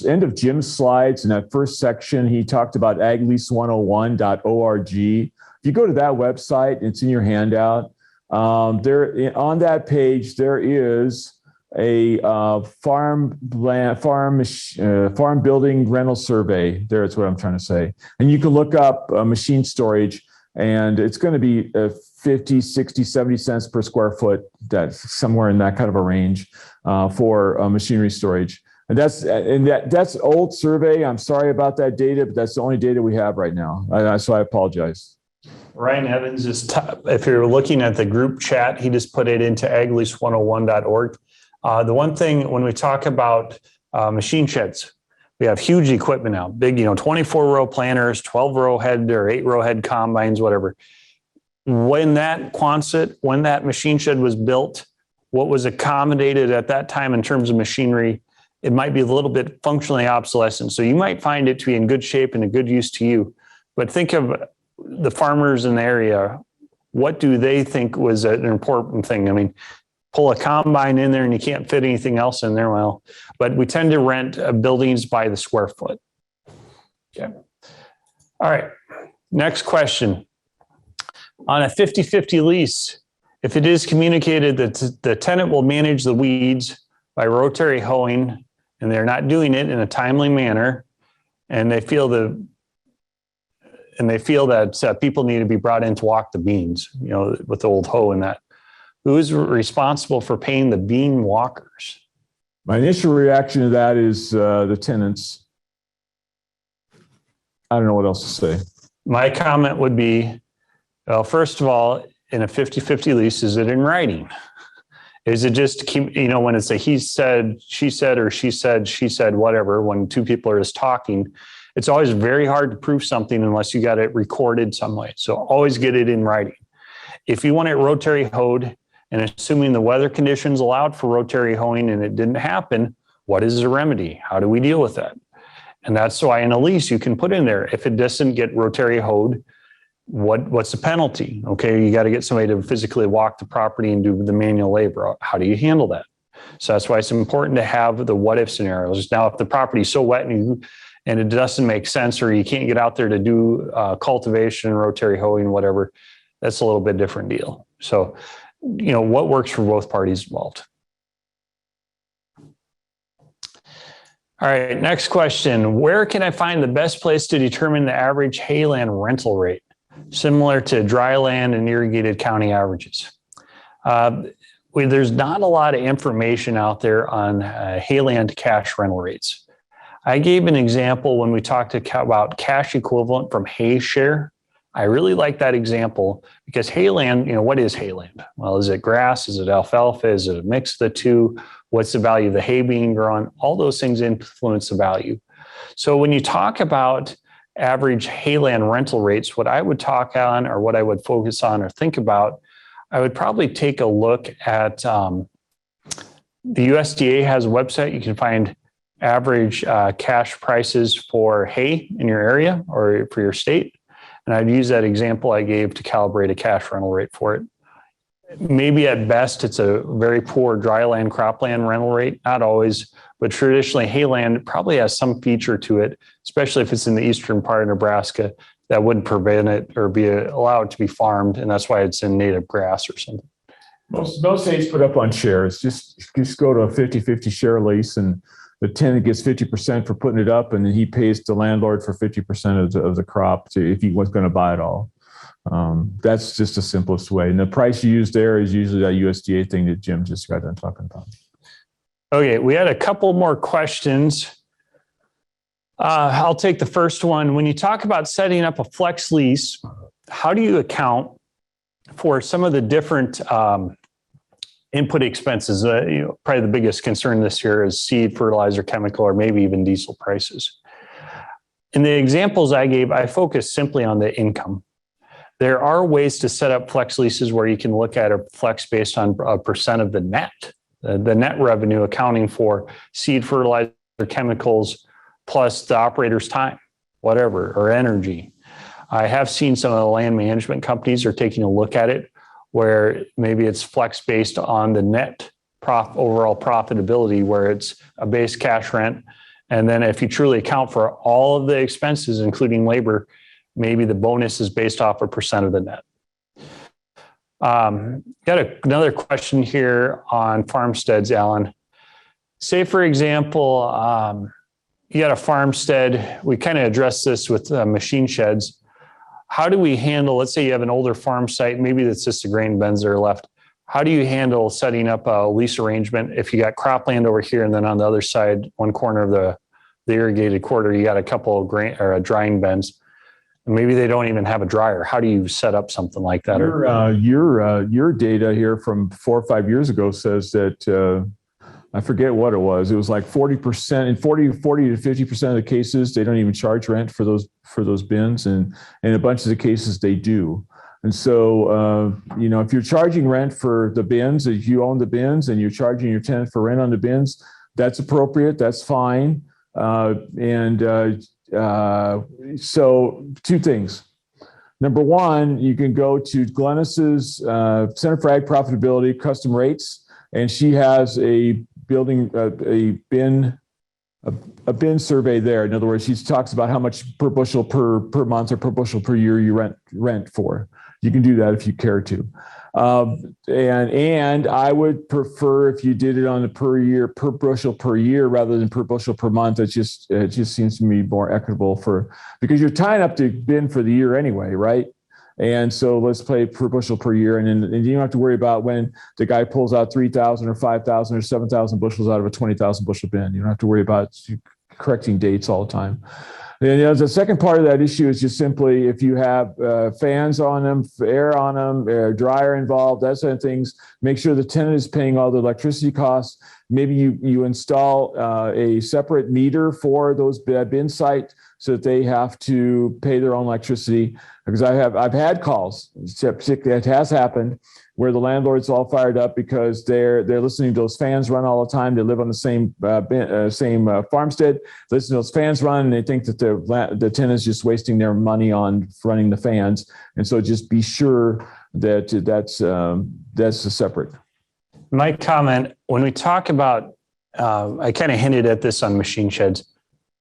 end of Jim's slides in that first section, he talked about aglease101.org. If you go to that website, it's in your handout. There on that page, there is a farm building rental survey. That's what I'm trying to say. And you can look up machine storage, and it's going to be 50, 60, 70 cents per square foot. That's somewhere in that kind of a range for machinery storage. And that's old survey. I'm sorry about that data, but that's the only data we have right now. So I apologize. Ryan Evans is, if you're looking at the group chat, he just put it into aglease101.org. The one thing when we talk about machine sheds, we have huge equipment now, big, 24-row planters, 12-row head or 8-row head combines, whatever. When that machine shed was built, what was accommodated at that time in terms of machinery, it might be a little bit functionally obsolescent. So you might find it to be in good shape and a good use to you. But think of the farmers in the area. What do they think was an important thing? I mean, pull a combine in there and you can't fit anything else in there. Well, but we tend to rent buildings by the square foot. Okay. All right. Next question. On a 50-50 lease, if it is communicated that the tenant will manage the weeds by rotary hoeing, and they're not doing it in a timely manner, and they feel that people need to be brought in to walk the beans, with the old hoe and that. Who is responsible for paying the bean walkers? My initial reaction to that is the tenants. I don't know what else to say. My comment would be, well, first of all, in a 50-50 lease, is it in writing? Is it just, when it's a he said, she said, or she said, whatever, when two people are just talking, it's always very hard to prove something unless you got it recorded some way. So always get it in writing. If you want it rotary hoed, and assuming the weather conditions allowed for rotary hoeing and it didn't happen, what is the remedy? How do we deal with that? And that's why in a lease you can put in there, if it doesn't get rotary hoed, what's the penalty? Okay, you got to get somebody to physically walk the property and do the manual labor. How do you handle that? So that's why it's important to have the what if scenarios. Now, if the property is so wet and it doesn't make sense, or you can't get out there to do cultivation, rotary hoeing, whatever, that's a little bit different deal. So, what works for both parties involved? All right, next question. Where can I find the best place to determine the average hayland rental rate, similar to dry land and irrigated county averages? There's not a lot of information out there on hayland cash rental rates. I gave an example when we talked about cash equivalent from Shear. I really like that example because hayland, what is hayland? Well, is it grass? Is it alfalfa? Is it a mix of the two? What's the value of the hay being grown? All those things influence the value. So when you talk about average hayland rental rates, what I would talk on, or what I would focus on or think about, I would probably take a look at the USDA has a website. You can find average cash prices for hay in your area or for your state. And I'd use that example I gave to calibrate a cash rental rate for it. Maybe at best, it's a very poor dryland cropland rental rate. Not always, but traditionally hayland probably has some feature to it, especially if it's in the eastern part of Nebraska, that wouldn't prevent it or be allowed to be farmed. And that's why it's in native grass or something. Most states put up on shares. Just go to a 50-50 share lease, and the tenant gets 50% for putting it up, and then he pays the landlord for 50% of the crop if he was going to buy it all. That's just the simplest way. And the price you use there is usually that USDA thing that Jim just got done talking about. Okay, we had a couple more questions. I'll take the first one. When you talk about setting up a flex lease, how do you account for some of the different input expenses? Probably the biggest concern this year is seed, fertilizer, chemical, or maybe even diesel prices. In the examples I gave, I focused simply on the income. There are ways to set up flex leases where you can look at a flex based on a percent of the net revenue, accounting for seed, fertilizer, chemicals, plus the operator's time, whatever, or energy. I have seen some of the land management companies are taking a look at it where maybe it's flex based on the net overall profitability, where it's a base cash rent. And then if you truly account for all of the expenses, including labor, maybe the bonus is based off a percent of the net. Got another question here on farmsteads, Alan. Say, for example, you got a farmstead. We kind of addressed this with machine sheds. How do we handle, let's say you have an older farm site, maybe that's just the grain bins that are left. How do you handle setting up a lease arrangement if you got cropland over here and then on the other side, one corner of the irrigated quarter, you got a couple of grain or drying bins? Maybe they don't even have a dryer. How do you set up something like that? Your data here from 4 or 5 years ago says that I forget what it was. It was like 40%, in 40 to 50% of the cases, they don't even charge rent for those bins, and in a bunch of the cases they do. And so, if you're charging rent for the bins, if you own the bins and you're charging your tenant for rent on the bins, that's appropriate. That's fine. So 2 things. Number one, you can go to Glennis's Center for Ag Profitability custom rates, and she has a bin survey there. In other words, she talks about how much per bushel per month or per bushel per year you rent for. You can do that if you care to. And I would prefer if you did it on a per bushel per year rather than per bushel per month. It just seems to me more equitable because you're tying up the bin for the year anyway, right? And so let's play per bushel per year. And you don't have to worry about when the guy pulls out 3,000 or 5,000 or 7,000 bushels out of a 20,000 bushel bin. You don't have to worry about correcting dates all the time. And the second part of that issue is just simply if you have fans on them, air on them, dryer involved, that sort of things, make sure the tenant is paying all the electricity costs. Maybe you install a separate meter for those bin site so that they have to pay their own electricity. Because I've had calls, it has happened, where the landlord's all fired up because they're listening to those fans run all the time. They live on the same farmstead, listen to those fans run, and they think that the tenant's just wasting their money on running the fans. And so just be sure that that's a separate. My comment, when we talk about, I kind of hinted at this on machine sheds.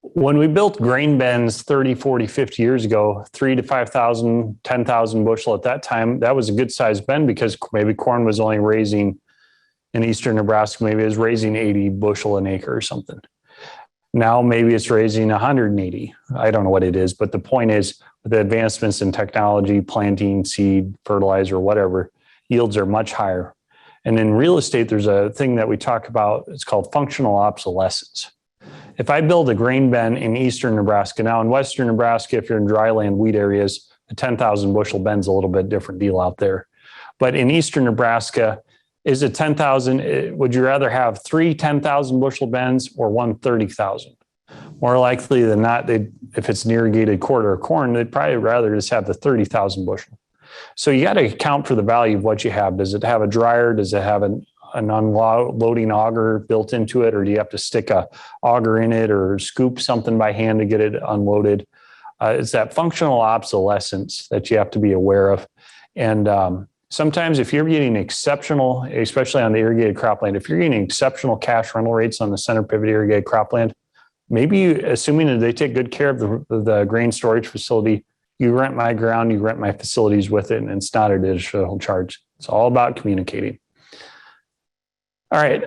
When we built grain bins 30, 40, 50 years ago, 3,000 to 5,000, 10,000 bushel at that time, that was a good sized bin because maybe corn was only raising in eastern Nebraska, maybe it was raising 80 bushel an acre or something. Now maybe it's raising 180. I don't know what it is, but the point is with the advancements in technology, planting, seed, fertilizer, whatever, yields are much higher. And in real estate, there's a thing that we talk about. It's called functional obsolescence. If I build a grain bin in eastern Nebraska, now in western Nebraska, if you're in dryland wheat areas, a 10,000 bushel bin's a little bit different deal out there. But in eastern Nebraska, is it 10,000? Would you rather have 3 10,000 bushel bins or 1 30,000? More likely than not, if it's an irrigated quarter of corn, they'd probably rather just have the 30,000 bushel. So you got to account for the value of what you have. Does it have a dryer? Does it have an unloading auger built into it, or do you have to stick a auger in it or scoop something by hand to get it unloaded? It's that functional obsolescence that you have to be aware of. And sometimes if you're getting exceptional, especially on the irrigated cropland, if you're getting exceptional cash rental rates on the center pivot irrigated cropland, maybe assuming that they take good care of the grain storage facility, you rent my ground, you rent my facilities with it, and it's not an additional charge. It's all about communicating. All right.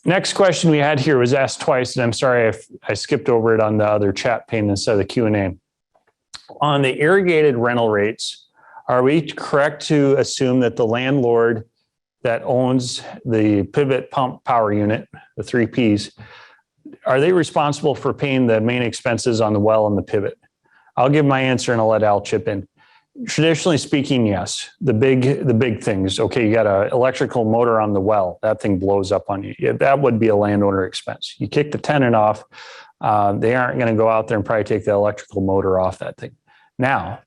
Next question we had here was asked twice, and I'm sorry if I skipped over it on the other chat pane instead of the Q&A. On the irrigated rental rates, are we correct to assume that the landlord that owns the pivot pump power unit, the 3 Ps, are they responsible for paying the main expenses on the well and the pivot? I'll give my answer and I'll let Al chip in. Traditionally speaking, yes. The big things. Okay, you got an electrical motor on the well. That thing blows up on you. Yeah, that would be a landowner expense. You kick the tenant off. They aren't going to go out there and probably take the electrical motor off that thing. Now,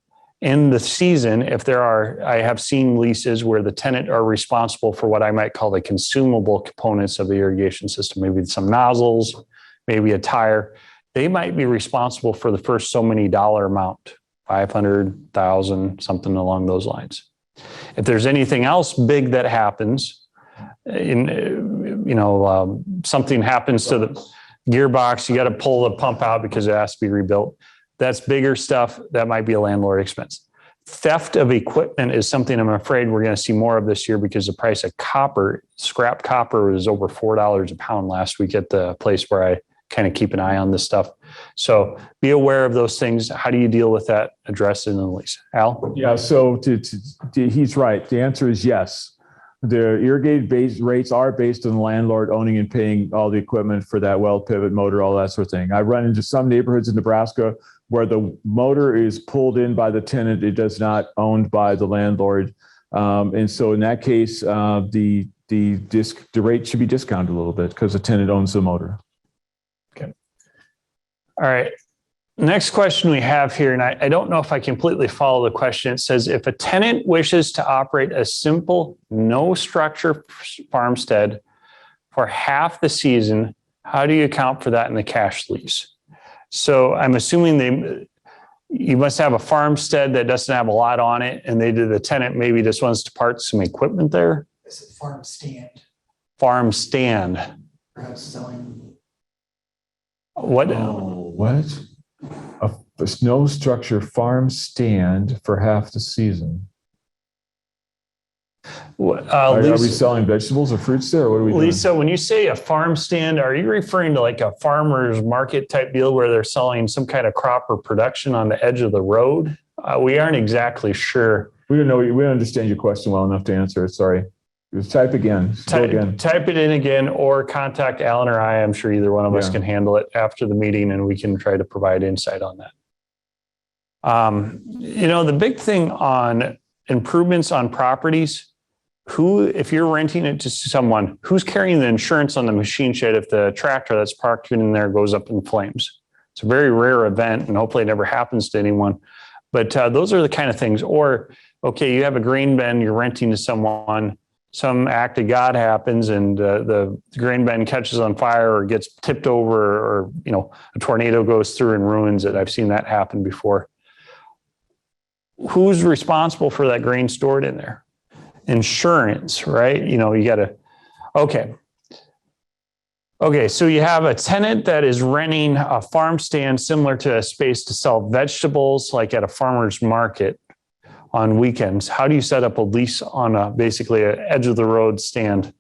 in the season, I have seen leases where the tenant are responsible for what I might call the consumable components of the irrigation system, maybe some nozzles, maybe a tire. They might be responsible for the first so many dollar amount, 500,000, something along those lines. If there's anything else big that happens, something happens to the gearbox, you got to pull the pump out because it has to be rebuilt. That's bigger stuff. That might be a landlord expense. Theft of equipment is something I'm afraid we're going to see more of this year because the price of copper, scrap copper, was over $4 a pound last week at the place where I kind of keep an eye on this stuff. So be aware of those things. How do you deal with that? Address it in the lease. Al? Yeah, so he's right. The answer is yes. The irrigated rates are based on the landlord owning and paying all the equipment for that well pivot motor, all that sort of thing. I run into some neighborhoods in Nebraska where the motor is pulled in by the tenant. It does not owned by the landlord. And so in that case, the rate should be discounted a little bit because the tenant owns the motor. Okay. All right. Next question we have here, and I don't know if I completely follow the question. It says, if a tenant wishes to operate a simple, no structure farmstead for half the season, how do you account for that in the cash lease? So I'm assuming you must have a farmstead that doesn't have a lot on it, and the tenant maybe just wants to park some equipment there. It's a farm stand. Farm stand. Perhaps selling. What? Oh, what? A no structure farm stand for half the season. Are we selling vegetables or fruits there? Or what are we doing? Lisa, when you say a farm stand, are you referring to like a farmer's market type deal where they're selling some kind of crop or production on the edge of the road? We aren't exactly sure. We don't know. We don't understand your question well enough to answer it. Sorry. Just type again. Type it in again or contact Alan or I. I'm sure either one of us can handle it after the meeting and we can try to provide insight on that. The big thing on improvements on properties, if you're renting it to someone, who's carrying the insurance on the machine shed if the tractor that's parked in there goes up in flames? It's a very rare event and hopefully it never happens to anyone. But those are the kind of things. Or, okay, you have a grain bin you're renting to someone, some act of God happens and the grain bin catches on fire or gets tipped over or, a tornado goes through and ruins it. I've seen that happen before. Who's responsible for that grain stored in there? Insurance, right? You got to, okay. So you have a tenant that is renting a farm stand similar to a space to sell vegetables, like at a farmer's market on weekends. How do you set up a lease on basically an edge of the road stand?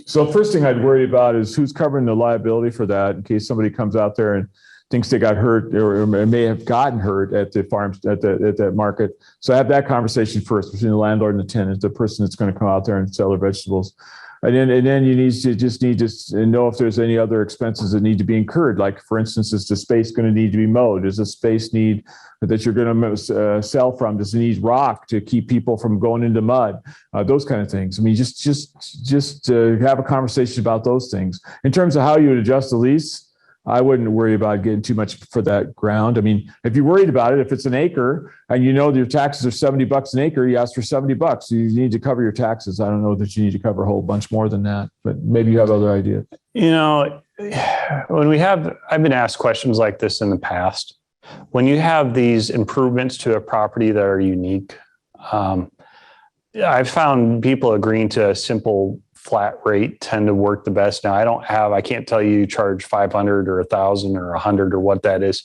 So first thing I'd worry about is who's covering the liability for that in case somebody comes out there and thinks they got hurt or may have gotten hurt at the farm, at that market. So have that conversation first between the landlord and the tenant, the person that's going to come out there and sell their vegetables. And then you need to know if there's any other expenses that need to be incurred. Like, for instance, is the space going to need to be mowed? Does the space need that you're going to sell from? Does it need rock to keep people from going into mud? Those kind of things. I mean, just have a conversation about those things. In terms of how you would adjust the lease, I wouldn't worry about getting too much for that ground. I mean, if you're worried about it, if it's an acre and your taxes are $70 an acre, you ask for $70. You need to cover your taxes. I don't know that you need to cover a whole bunch more than that, but maybe you have other ideas. I've been asked questions like this in the past. When you have these improvements to a property that are unique, I've found people agreeing to a simple flat rate tend to work the best. Now I can't tell you charge 500 or 1,000 or 100 or what that is,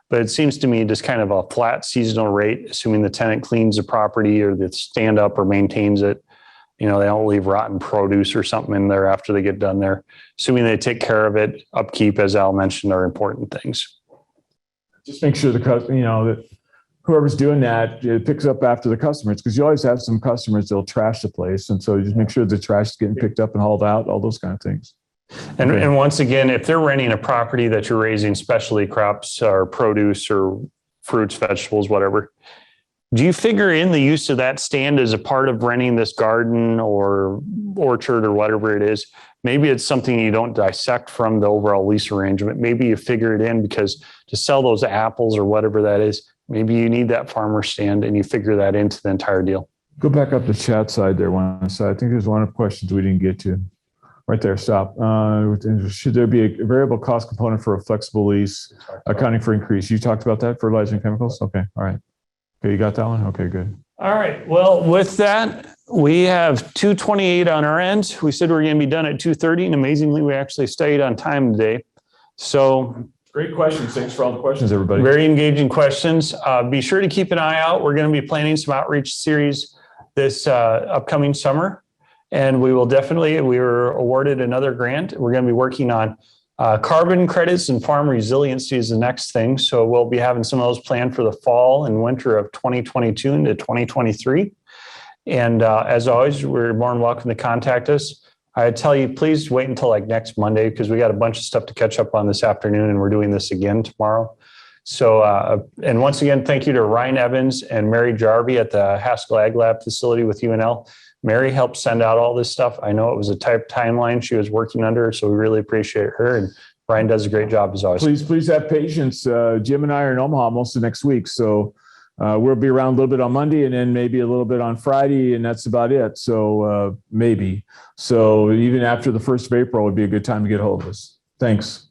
but it seems to me just kind of a flat seasonal rate, assuming the tenant cleans the property or the stand up or maintains it. They don't leave rotten produce or something in there after they get done there. Assuming they take care of it, upkeep, as Al mentioned, are important things. Just make sure that whoever's doing that picks up after the customers, because you always have some customers that'll trash the place. And so you just make sure the trash is getting picked up and hauled out, all those kind of things. And once again, if they're renting a property that you're raising specialty crops or produce or fruits, vegetables, whatever, do you figure in the use of that stand as a part of renting this garden or orchard or whatever it is? maybe it's something you don't dissect from the overall lease arrangement. Maybe you figure it in because to sell those apples or whatever that is, maybe you need that farmer stand and you figure that into the entire deal. Go back up the chat side there, one side. I think there's one of the questions we didn't get to. Right there, stop. Should there be a variable cost component for a flexible lease accounting for increase? You talked about that, fertilizer and chemicals? Okay, all right. Okay, you got that one? Okay, good. All right. Well, with that, we have 2:28 on our end. We said we were going to be done at 2:30, and amazingly, we actually stayed on time today. So great questions. Thanks for all the questions, everybody. very engaging questions. Be sure to keep an eye out. We're going to be planning some outreach series this upcoming summer. And we will definitely, we were awarded another grant. We're going to be working on carbon credits and farm resiliency is the next thing. So we'll be having some of those planned for the fall and winter of 2022 into 2023. And as always, we're more than welcome to contact us. I tell you, please wait until like next Monday because we got a bunch of stuff to catch up on this afternoon and we're doing this again tomorrow. So, and once again, thank you to Ryan Evans and Mary Jarvie at the Haskell Ag Lab facility with UNL. Mary helped send out all this stuff. I know it was a tight timeline she was working under, so we really appreciate her. And Brian does a great job as always. Please have patience. Jim and I are in Omaha most of next week, so we'll be around a little bit on Monday and then maybe a little bit on Friday, and that's about it. So maybe. So even after the 1st of April would be a good time to get a hold of us. Thanks.